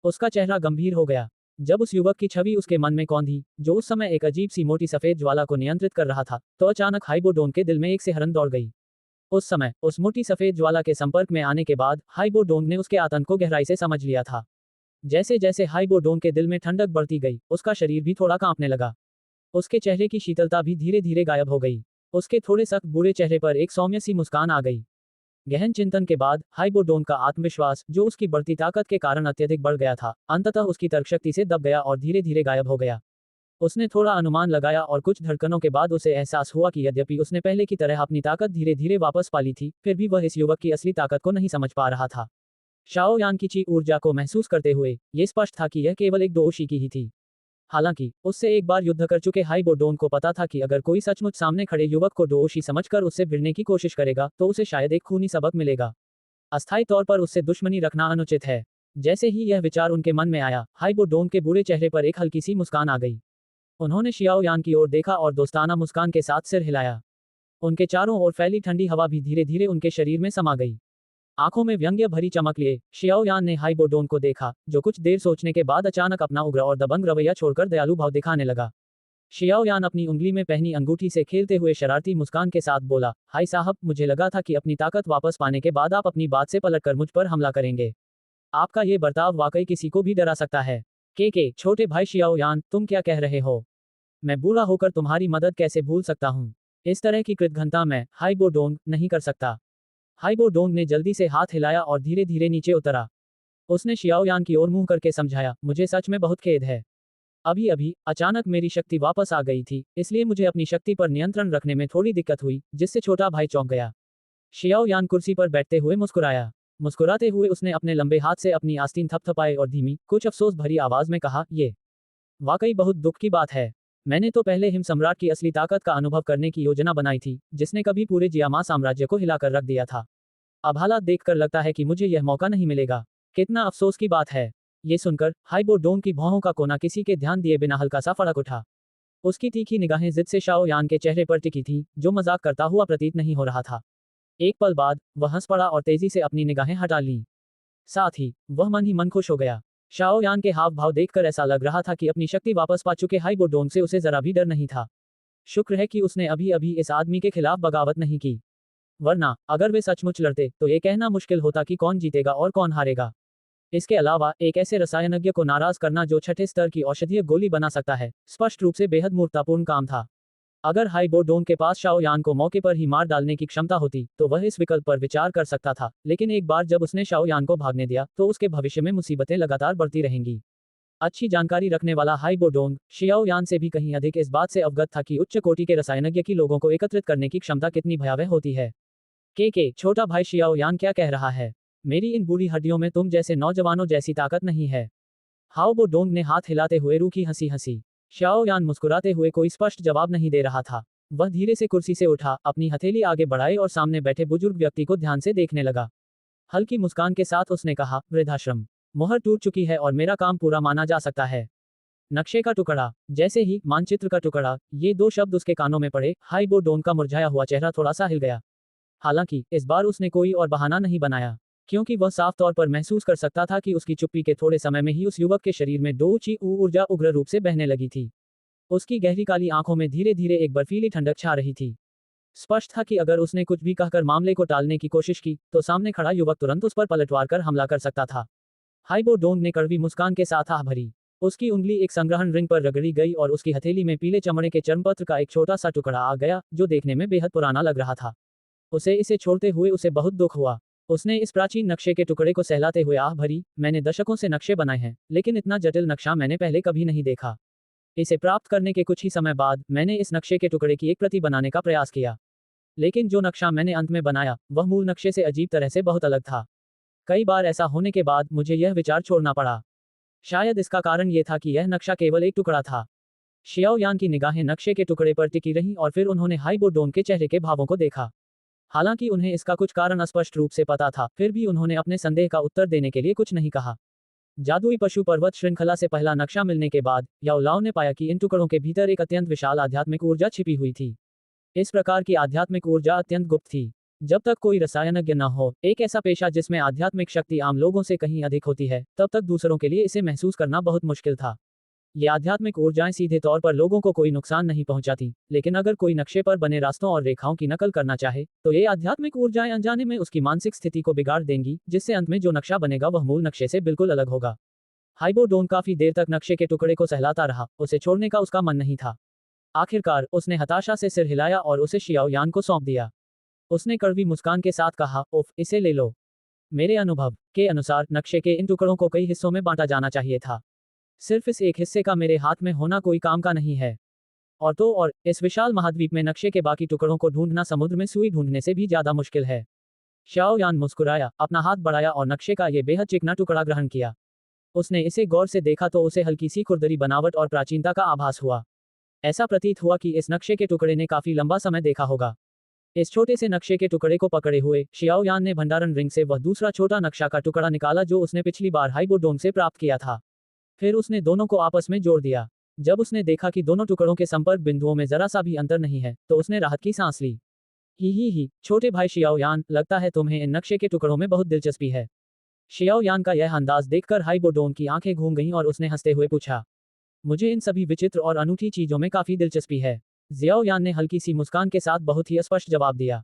उसका चेहरा गंभीर हो गया जब उस युवक की छवि उसके मन में कौंधी, जो उस समय एक अजीब सी मोटी सफेद ज्वाला को नियंत्रित कर रहा था, तो अचानक हाइबो डोंग के दिल में एक सिहरन दौड़ गई। उस समय उस मोटी सफेद ज्वाला के संपर्क में आने के बाद हाइबो डोंग ने उसके आतंक को गहराई से समझ लिया था। जैसे जैसे हाइबो डोंग के दिल में ठंडक बढ़ती गई, उसका शरीर भी थोड़ा कांपने लगा। उसके चेहरे की शीतलता भी धीरे धीरे गायब हो गई। उसके थोड़े सख्त बूढ़े चेहरे पर एक सौम्य सी मुस्कान आ गई। गहन चिंतन के बाद हाइबो डोंग का आत्मविश्वास, जो उसकी बढ़ती ताकत के कारण अत्यधिक बढ़ गया था, अंततः उसकी तर्कशक्ति से दब गया और धीरे धीरे गायब हो गया। उसने थोड़ा अनुमान लगाया और कुछ धड़कनों के बाद उसे एहसास हुआ कि यद्यपि उसने पहले की तरह अपनी ताकत धीरे धीरे वापस पा ली थी, फिर भी वह इस युवक की असली ताकत को नहीं समझ पा रहा था। शाओ यान की ची ऊर्जा को महसूस करते हुए ये स्पष्ट था कि यह केवल एक दोषी की ही थी। हालांकि उससे एक बार युद्ध कर चुके हाई बोडोंग को पता था कि अगर कोई सचमुच सामने खड़े युवक को दोषी समझकर उससे भिड़ने की कोशिश करेगा तो उसे शायद एक खूनी सबक मिलेगा। अस्थायी तौर पर उससे दुश्मनी रखना अनुचित है। जैसे ही यह विचार उनके मन में आया, हाई बोडोंग के बूढ़े चेहरे पर एक हल्की सी मुस्कान आ गई। उन्होंने शियाओ यान की ओर देखा और दोस्ताना मुस्कान के साथ सिर हिलाया। उनके चारों ओर फैली ठंडी हवा भी धीरे धीरे उनके शरीर में समा गई। आंखों में व्यंग्य भरी चमक लिए शियाओ यान ने हाई बोडोंग को देखा, जो कुछ देर सोचने के बाद अचानक अपना उग्र और दबंग रवैया छोड़कर दयालु भाव दिखाने लगा। शियाओ यान अपनी उंगली में पहनी अंगूठी से खेलते हुए शरारती मुस्कान के साथ बोला, हाई साहब, मुझे लगा था कि अपनी ताकत वापस पाने के बाद आप अपनी बात से पलटकर मुझ पर हमला करेंगे। आपका ये बर्ताव वाकई किसी को भी डरा सकता है। के छोटे भाई शियाओ यान, तुम क्या कह रहे हो? मैं बूढ़ा होकर तुम्हारी मदद कैसे भूल सकता हूँ? इस तरह की कृतघ्नता मैं, हाई बोडोंग, नहीं कर सकता। हाई बोडोंग ने जल्दी से हाथ हिलाया और धीरे धीरे नीचे उतरा। उसने शियाओ यान की ओर मुंह करके समझाया, मुझे सच में बहुत खेद है। अभी अभी अचानक मेरी शक्ति वापस आ गई थी, इसलिए मुझे अपनी शक्ति पर नियंत्रण रखने में थोड़ी दिक्कत हुई, जिससे छोटा भाई चौंक गया। शियाओ यान कुर्सी पर बैठते हुए मुस्कुराया। मुस्कुराते हुए उसने अपने लंबे हाथ से अपनी आस्तीन थपथपाए और धीमी, कुछ अफसोस भरी आवाज में कहा, ये वाकई बहुत दुख की बात है। मैंने तो पहले हिम सम्राट की असली ताकत का अनुभव करने की योजना बनाई थी, जिसने कभी पूरे जियामा साम्राज्य को हिलाकर रख दिया था। अब हालात देखकर लगता है कि मुझे यह मौका नहीं मिलेगा। कितना अफसोस की बात है। ये सुनकर हाई बोडोंग की भौहों का कोना किसी के ध्यान दिए बिना हल्का सा फड़क उठा। उसकी तीखी निगाहें जिद से शाओ यान के चेहरे पर टिकी थीं, जो मजाक करता हुआ प्रतीत नहीं हो रहा था। एक पल बाद वह हंस पड़ा और तेजी से अपनी निगाहें हटा लीं। साथ ही वह मन ही मन खुश हो गया। शाओ यान के हाव भाव देखकर ऐसा लग रहा था कि अपनी शक्ति वापस पा चुके हाई बोडोंग से उसे जरा भी डर नहीं था। शुक्र है कि उसने अभी अभी इस आदमी के खिलाफ बगावत नहीं की, वरना अगर वे सचमुच लड़ते तो ये कहना मुश्किल होता कि कौन जीतेगा और कौन हारेगा। इसके अलावा एक ऐसे रसायनज्ञ को नाराज करना जो छठे स्तर की औषधीय गोली बना सकता है, स्पष्ट रूप से बेहद मूर्खतापूर्ण काम था। अगर हाई बोडोंग के पास शाओ यान को मौके पर ही मार डालने की क्षमता होती तो वह इस विकल्प पर विचार कर सकता था, लेकिन एक बार जब उसने शाओ यान को भागने दिया तो उसके भविष्य में मुसीबतें लगातार बढ़ती रहेंगी। अच्छी जानकारी रखने वाला हाई बोडोंग शियाओ यान से भी कहीं अधिक इस बात से अवगत था कि उच्च कोटि के रसायनज्ञ की लोगों को एकत्रित करने की क्षमता कितनी भयावह होती है। के छोटा भाई शियाओ यान क्या कह रहा है? मेरी इन बूढ़ी हड्डियों में तुम जैसे नौजवानों जैसी ताकत नहीं है। हाओ बोडोंग ने हाथ हिलाते हुए रूखी हंसी हंसी। शाओ यान मुस्कुराते हुए कोई स्पष्ट जवाब नहीं दे रहा था। वह धीरे से कुर्सी से उठा, अपनी हथेली आगे बढ़ाई और सामने बैठे बुजुर्ग व्यक्ति को ध्यान से देखने लगा। हल्की मुस्कान के साथ उसने कहा, वृद्धाश्रम मोहर टूट चुकी है और मेरा काम पूरा माना जा सकता है। नक्शे का टुकड़ा। जैसे ही मानचित्र का टुकड़ा, ये दो शब्द उसके कानों में पड़े, हाई बोडोंग का मुरझाया हुआ चेहरा थोड़ा सा हिल गया। हालांकि इस बार उसने कोई और बहाना नहीं बनाया, क्योंकि वह साफ तौर पर महसूस कर सकता था कि उसकी चुप्पी के थोड़े समय में ही उस युवक के शरीर में दो ऊंची ऊर्जा उग्र रूप से बहने लगी थी। उसकी गहरी काली आंखों में धीरे धीरे एक बर्फीली ठंडक छा रही थी। स्पष्ट था कि अगर उसने कुछ भी कहकर मामले को टालने की कोशिश की तो सामने खड़ा युवक तुरंत उस पर पलटवार कर हमला कर सकता था। हाई बोडोंग ने कड़वी मुस्कान के साथ आह भरी। उसकी उंगली एक संग्रहण रिंग पर रगड़ी गई और उसकी हथेली में पीले चमड़े के चर्मपत्र का एक छोटा सा टुकड़ा आ गया, जो देखने में बेहद पुराना लग रहा था। उसे इसे छोड़ते हुए उसे बहुत दुख हुआ। उसने इस प्राचीन नक्शे के टुकड़े को सहलाते हुए आह भरी, मैंने दशकों से नक्शे बनाए हैं, लेकिन इतना जटिल नक्शा मैंने पहले कभी नहीं देखा। इसे प्राप्त करने के कुछ ही समय बाद मैंने इस नक्शे के टुकड़े की एक प्रति बनाने का प्रयास किया, लेकिन जो नक्शा मैंने अंत में बनाया वह मूल नक्शे से अजीब तरह से बहुत अलग था। कई बार ऐसा होने के बाद मुझे यह विचार छोड़ना पड़ा। शायद इसका कारण यह था कि यह नक्शा केवल एक टुकड़ा था। शियाओ यान की निगाहें नक्शे के टुकड़े पर टिकी रहीं और फिर उन्होंने हाई बोडोंग के चेहरे के भावों को देखा। हालांकि उन्हें इसका कुछ कारण स्पष्ट रूप से पता था, फिर भी उन्होंने अपने संदेह का उत्तर देने के लिए कुछ नहीं कहा। जादुई पशु पर्वत श्रृंखला से पहला नक्शा मिलने के बाद याओ लाओ ने पाया कि इन टुकड़ों के भीतर एक अत्यंत विशाल आध्यात्मिक ऊर्जा छिपी हुई थी। इस प्रकार की आध्यात्मिक ऊर्जा अत्यंत गुप्त थी। जब तक कोई रसायनज्ञ न हो, एक ऐसा पेशा जिसमें आध्यात्मिक शक्ति आम लोगों से कहीं अधिक होती है, तब तक दूसरों के लिए इसे महसूस करना बहुत मुश्किल था। ये आध्यात्मिक ऊर्जाएं सीधे तौर पर लोगों को कोई नुकसान नहीं पहुंचाती, लेकिन अगर कोई नक्शे पर बने रास्तों और रेखाओं की नकल करना चाहे, तो ये आध्यात्मिक ऊर्जाएं अनजाने में उसकी मानसिक स्थिति को बिगाड़ देंगी, जिससे अंत में जो नक्शा बनेगा वह मूल नक्शे से बिल्कुल अलग होगा। हाई बोडोंग काफी देर तक नक्शे के टुकड़े को सहलाता रहा, उसे छोड़ने का उसका मन नहीं था। आखिरकार उसने हताशा से सिर हिलाया और उसे शियाओ यान को सौंप दिया। उसने कड़वी मुस्कान के साथ कहा, उफ, इसे ले लो। मेरे अनुभव के अनुसार नक्शे के इन टुकड़ों को कई हिस्सों में बांटा जाना चाहिए था। सिर्फ इस एक हिस्से का मेरे हाथ में होना कोई काम का नहीं है। और इस विशाल महाद्वीप में नक्शे के बाकी टुकड़ों को ढूंढना समुद्र में सुई ढूंढने से भी ज्यादा मुश्किल है। शाओ यान मुस्कुराया, अपना हाथ बढ़ाया और नक्शे का ये बेहद चिकना टुकड़ा ग्रहण किया। उसने इसे गौर से देखा तो उसे हल्की सी खुरदरी बनावट और प्राचीनता का आभास हुआ। ऐसा प्रतीत हुआ कि इस नक्शे के टुकड़े ने काफी लंबा समय देखा होगा। इस छोटे से नक्शे के टुकड़े को पकड़े हुए शियाओ यान ने भंडारण रिंग से वह दूसरा छोटा नक्शा का टुकड़ा निकाला जो उसने पिछली बार हाइबो डोंग से प्राप्त किया था। फिर उसने दोनों को आपस में जोड़ दिया। जब उसने देखा कि दोनों टुकड़ों के संपर्क बिंदुओं में जरा सा भी अंतर नहीं है, तो उसने राहत की सांस ली। ही, छोटे भाई शियाओ यान, लगता है तुम्हें इन नक्शे के टुकड़ों में बहुत दिलचस्पी है। शियाओ यान का यह अंदाज देखकर हाइबो डोंग की आंखें घूम गईं और उसने हंसते हुए पूछा, मुझे इन सभी विचित्र और अनूठी चीजों में काफी दिलचस्पी है। जियाओ यान ने हल्की सी मुस्कान के साथ बहुत ही स्पष्ट जवाब दिया।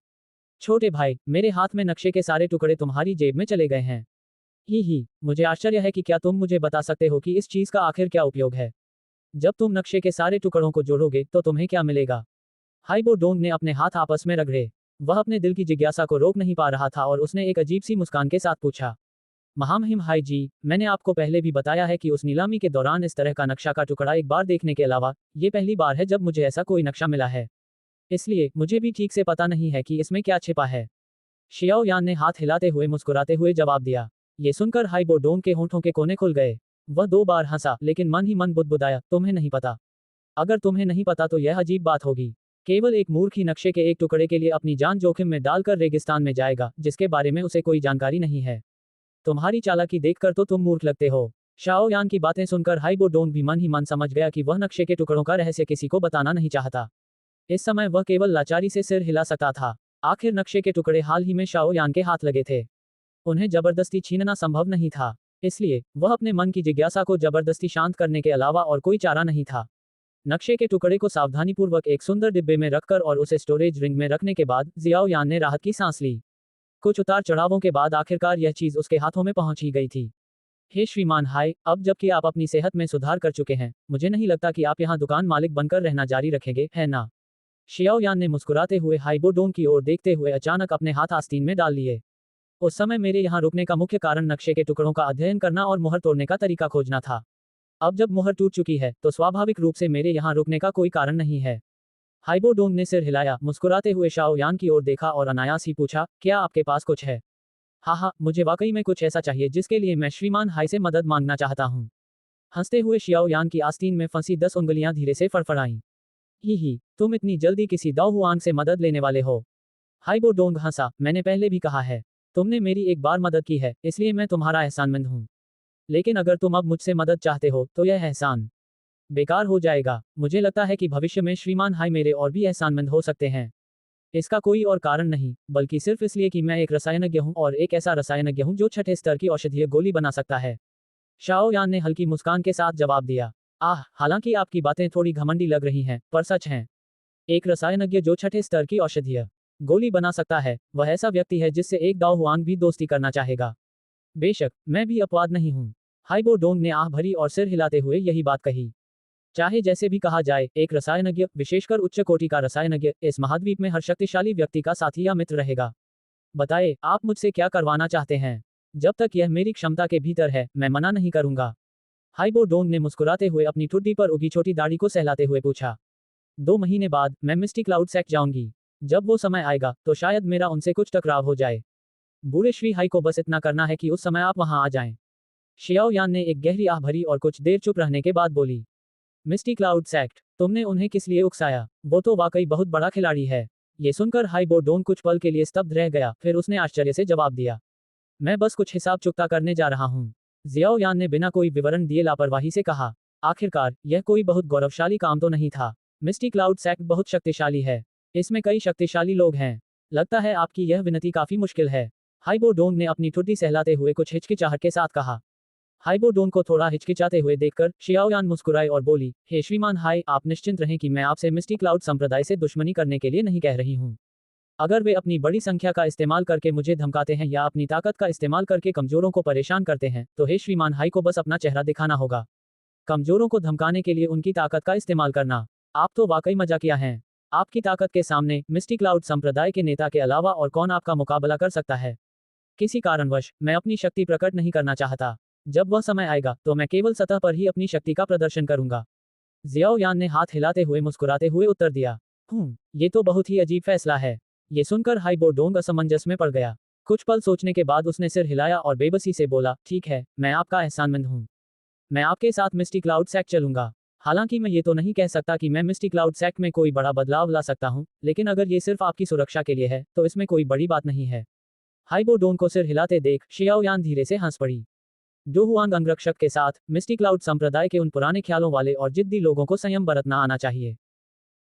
छोटे भाई, मेरे हाथ में नक्शे के सारे टुकड़े तुम्हारी जेब में चले गए हैं। ही, मुझे आश्चर्य है कि क्या तुम मुझे बता सकते हो कि इस चीज का आखिर क्या उपयोग है। जब तुम नक्शे के सारे टुकड़ों को जोड़ोगे तो तुम्हें क्या मिलेगा। हाइबो डोंग ने अपने हाथ आपस में रगड़े। वह अपने दिल की जिज्ञासा को रोक नहीं पा रहा था और उसने एक अजीब सी मुस्कान के साथ पूछा, महामहिम हाई जी, मैंने आपको पहले भी बताया है कि उस नीलामी के दौरान इस तरह का नक्शा का टुकड़ा एक बार देखने के अलावा ये पहली बार है जब मुझे ऐसा कोई नक्शा मिला है। इसलिए मुझे भी ठीक से पता नहीं है कि इसमें क्या छिपा है। शियाओ यान ने हाथ हिलाते हुए मुस्कुराते हुए जवाब दिया। ये सुनकर हाइबो डोंग के होंठों के कोने खुल गए। वह 2 बार हंसा, लेकिन मन ही मन बुदबुदाया, तुम्हें नहीं पता। अगर तुम्हें नहीं पता तो यह अजीब बात होगी। केवल एक मूर्ख ही नक्शे के एक टुकड़े के लिए अपनी जान जोखिम में डालकर रेगिस्तान में जाएगा जिसके बारे में उसे कोई जानकारी नहीं है। तुम्हारी चालाकी देखकर तो तुम मूर्ख लगते हो। शाओ यान की बातें सुनकर हाइबो डोंग भी मन ही मन समझ गया कि वह नक्शे के टुकड़ों का रहस्य किसी को बताना नहीं चाहता। इस समय वह केवल लाचारी से सिर हिला सकता था। आखिर नक्शे के टुकड़े हाल ही में शाओ यान के हाथ लगे थे। उन्हें जबरदस्ती छीनना संभव नहीं था। इसलिए वह अपने मन की जिज्ञासा को जबरदस्ती शांत करने के अलावा और कोई चारा नहीं था। नक्शे के टुकड़े को सावधानीपूर्वक एक सुंदर डिब्बे में रखकर और उसे स्टोरेज रिंग में रखने के बाद जियाओ यान ने राहत की सांस ली। कुछ उतार चढ़ावों के बाद आखिरकार यह चीज उसके हाथों में पहुंच ही गई थी। हे श्रीमान हाय, अब जबकि आप अपनी सेहत में सुधार कर चुके हैं, मुझे नहीं लगता कि आप यहाँ दुकान मालिक बनकर रहना जारी रखेंगे, है ना। शियाओ यान ने मुस्कुराते हुए हाइबो डोंग की ओर देखते हुए अचानक अपने हाथ आस्तीन में डाल लिए। उस समय मेरे यहाँ रुकने का मुख्य कारण नक्शे के टुकड़ों का अध्ययन करना और मुहर तोड़ने का तरीका खोजना था। अब जब मुहर टूट चुकी है तो स्वाभाविक रूप से मेरे यहाँ रुकने का कोई कारण नहीं है। हाइबो डोंग ने सिर हिलाया, मुस्कुराते हुए शाओ यान की ओर देखा और अनायास ही पूछा, क्या आपके पास कुछ है। हाँ, मुझे वाकई में कुछ ऐसा चाहिए जिसके लिए मैं श्रीमान हाई से मदद मांगना चाहता हूँ। हंसते हुए शियाओ यान की आस्तीन में फंसी 10 उंगलियां धीरे से फड़फड़ाईं। ही, तुम इतनी जल्दी किसी दाओ हुआंग से मदद लेने वाले हो। हाइबो डोंग हंसा, मैंने पहले भी कहा है, तुमने मेरी एक बार मदद की है, इसलिए मैं तुम्हारा एहसानमंद हूँ। लेकिन अगर तुम अब मुझसे मदद चाहते हो तो यह एहसान बेकार हो जाएगा। मुझे लगता है कि भविष्य में श्रीमान हाई मेरे और भी एहसानमंद हो सकते हैं। इसका कोई और कारण नहीं, बल्कि सिर्फ इसलिए कि मैं एक रसायनज्ञ हूँ और एक ऐसा रसायनज्ञ हूँ जो 6ठे स्तर की औषधीय गोली बना सकता है। शाओ यान ने हल्की मुस्कान के साथ जवाब दिया। हालांकि आपकी बातें थोड़ी घमंडी लग रही हैं, पर सच हैं। एक रसायनज्ञ जो 6ठे स्तर की औषधीय गोली बना सकता है, वह ऐसा व्यक्ति है जिससे एक दाओ हुआंग भी दोस्ती करना चाहेगा। बेशक, मैं भी अपवाद नहीं हूँ। हाइबो डोंग ने आह भरी और सिर हिलाते हुए यही बात कही। चाहे जैसे भी कहा जाए, एक रसायनज्ञ, विशेषकर उच्च कोटि का रसायनज्ञ, इस महाद्वीप में हर शक्तिशाली व्यक्ति का साथी या मित्र रहेगा। बताए, आप मुझसे क्या करवाना चाहते हैं। जब तक यह मेरी क्षमता के भीतर है, मैं मना नहीं करूंगा। हाइबो डोंग ने मुस्कुराते हुए अपनी ठुड्डी पर उगी छोटी दाढ़ी को सहलाते हुए पूछा। 2 महीने बाद मैं मिस्टी क्लाउड सेक्ट जाऊंगी। जब वो समय आएगा तो शायद मेरा उनसे कुछ टकराव हो जाए। बूढ़े श्री हाई को बस इतना करना है कि उस समय आप वहां आ जाएं। शियाओ यान ने एक गहरी आह भरी और कुछ देर चुप रहने के बाद बोली, मिस्टी क्लाउड सेक्ट, तुमने उन्हें किस लिए उकसाया। वो तो वाकई बहुत बड़ा खिलाड़ी है। ये सुनकर हाइबो डोंग कुछ पल के लिए स्तब्ध रह गया, फिर उसने आश्चर्य से जवाब दिया, मैं बस कुछ हिसाब चुकता करने जा रहा हूँ। जियाओ यान ने बिना कोई विवरण दिए लापरवाही से कहा। आखिरकार यह कोई बहुत गौरवशाली काम तो नहीं था। मिस्टी क्लाउड सेक्ट बहुत शक्तिशाली है। इसमें कई शक्तिशाली लोग हैं। लगता है आपकी यह विनती काफी मुश्किल है। हाइबो डोंग ने अपनी ठुड्डी सहलाते हुए कुछ हिचकिचाहट के साथ कहा। हाइबो डोंग को थोड़ा हिचकिचाते हुए देखकर शियाओ यान मुस्कुराए और बोली, हे श्रीमान हाई, आप निश्चिंत रहें कि मैं आपसे मिस्टी क्लाउड संप्रदाय से दुश्मनी करने के लिए नहीं कह रही हूँ। अगर वे अपनी बड़ी संख्या का इस्तेमाल करके मुझे धमकाते हैं या अपनी ताकत का इस्तेमाल करके कमजोरों को परेशान करते हैं, तो हे श्रीमान हाई को बस अपना चेहरा दिखाना होगा। कमजोरों को धमकाने के लिए उनकी ताकत का इस्तेमाल करना। आप तो वाकई मजाकिया हैं। आपकी ताकत के सामने मिस्टी क्लाउड संप्रदाय के नेता के अलावा और कौन आपका मुकाबला कर सकता है। किसी कारणवश मैं अपनी शक्ति प्रकट नहीं करना चाहता। जब वह समय आएगा तो मैं केवल सतह पर ही अपनी शक्ति का प्रदर्शन करूंगा। जियाओ यान ने हाथ हिलाते हुए मुस्कुराते हुए उत्तर दिया। ये तो बहुत ही अजीब फैसला है। ये सुनकर हाइबो डोंग असमंजस में पड़ गया। कुछ पल सोचने के बाद उसने सिर हिलाया और बेबसी से बोला, ठीक है, मैं आपका एहसानमंद हूँ। मैं आपके साथ मिस्टी क्लाउड सेक्ट चलूंगा। हालांकि मैं ये तो नहीं कह सकता कि मैं मिस्टी क्लाउड सेक्ट में कोई बड़ा बदलाव ला सकता हूं, लेकिन अगर ये सिर्फ आपकी सुरक्षा के लिए है, तो इसमें कोई बड़ी बात नहीं है। हाइबो डोन को सिर हिलाते देख शियाओ यान धीरे से हंस पड़ी। जो हुआंग अंगरक्षक के साथ मिस्टी क्लाउड संप्रदाय के उन पुराने ख्यालों वाले और जिद्दी लोगों को संयम बरतना आना चाहिए।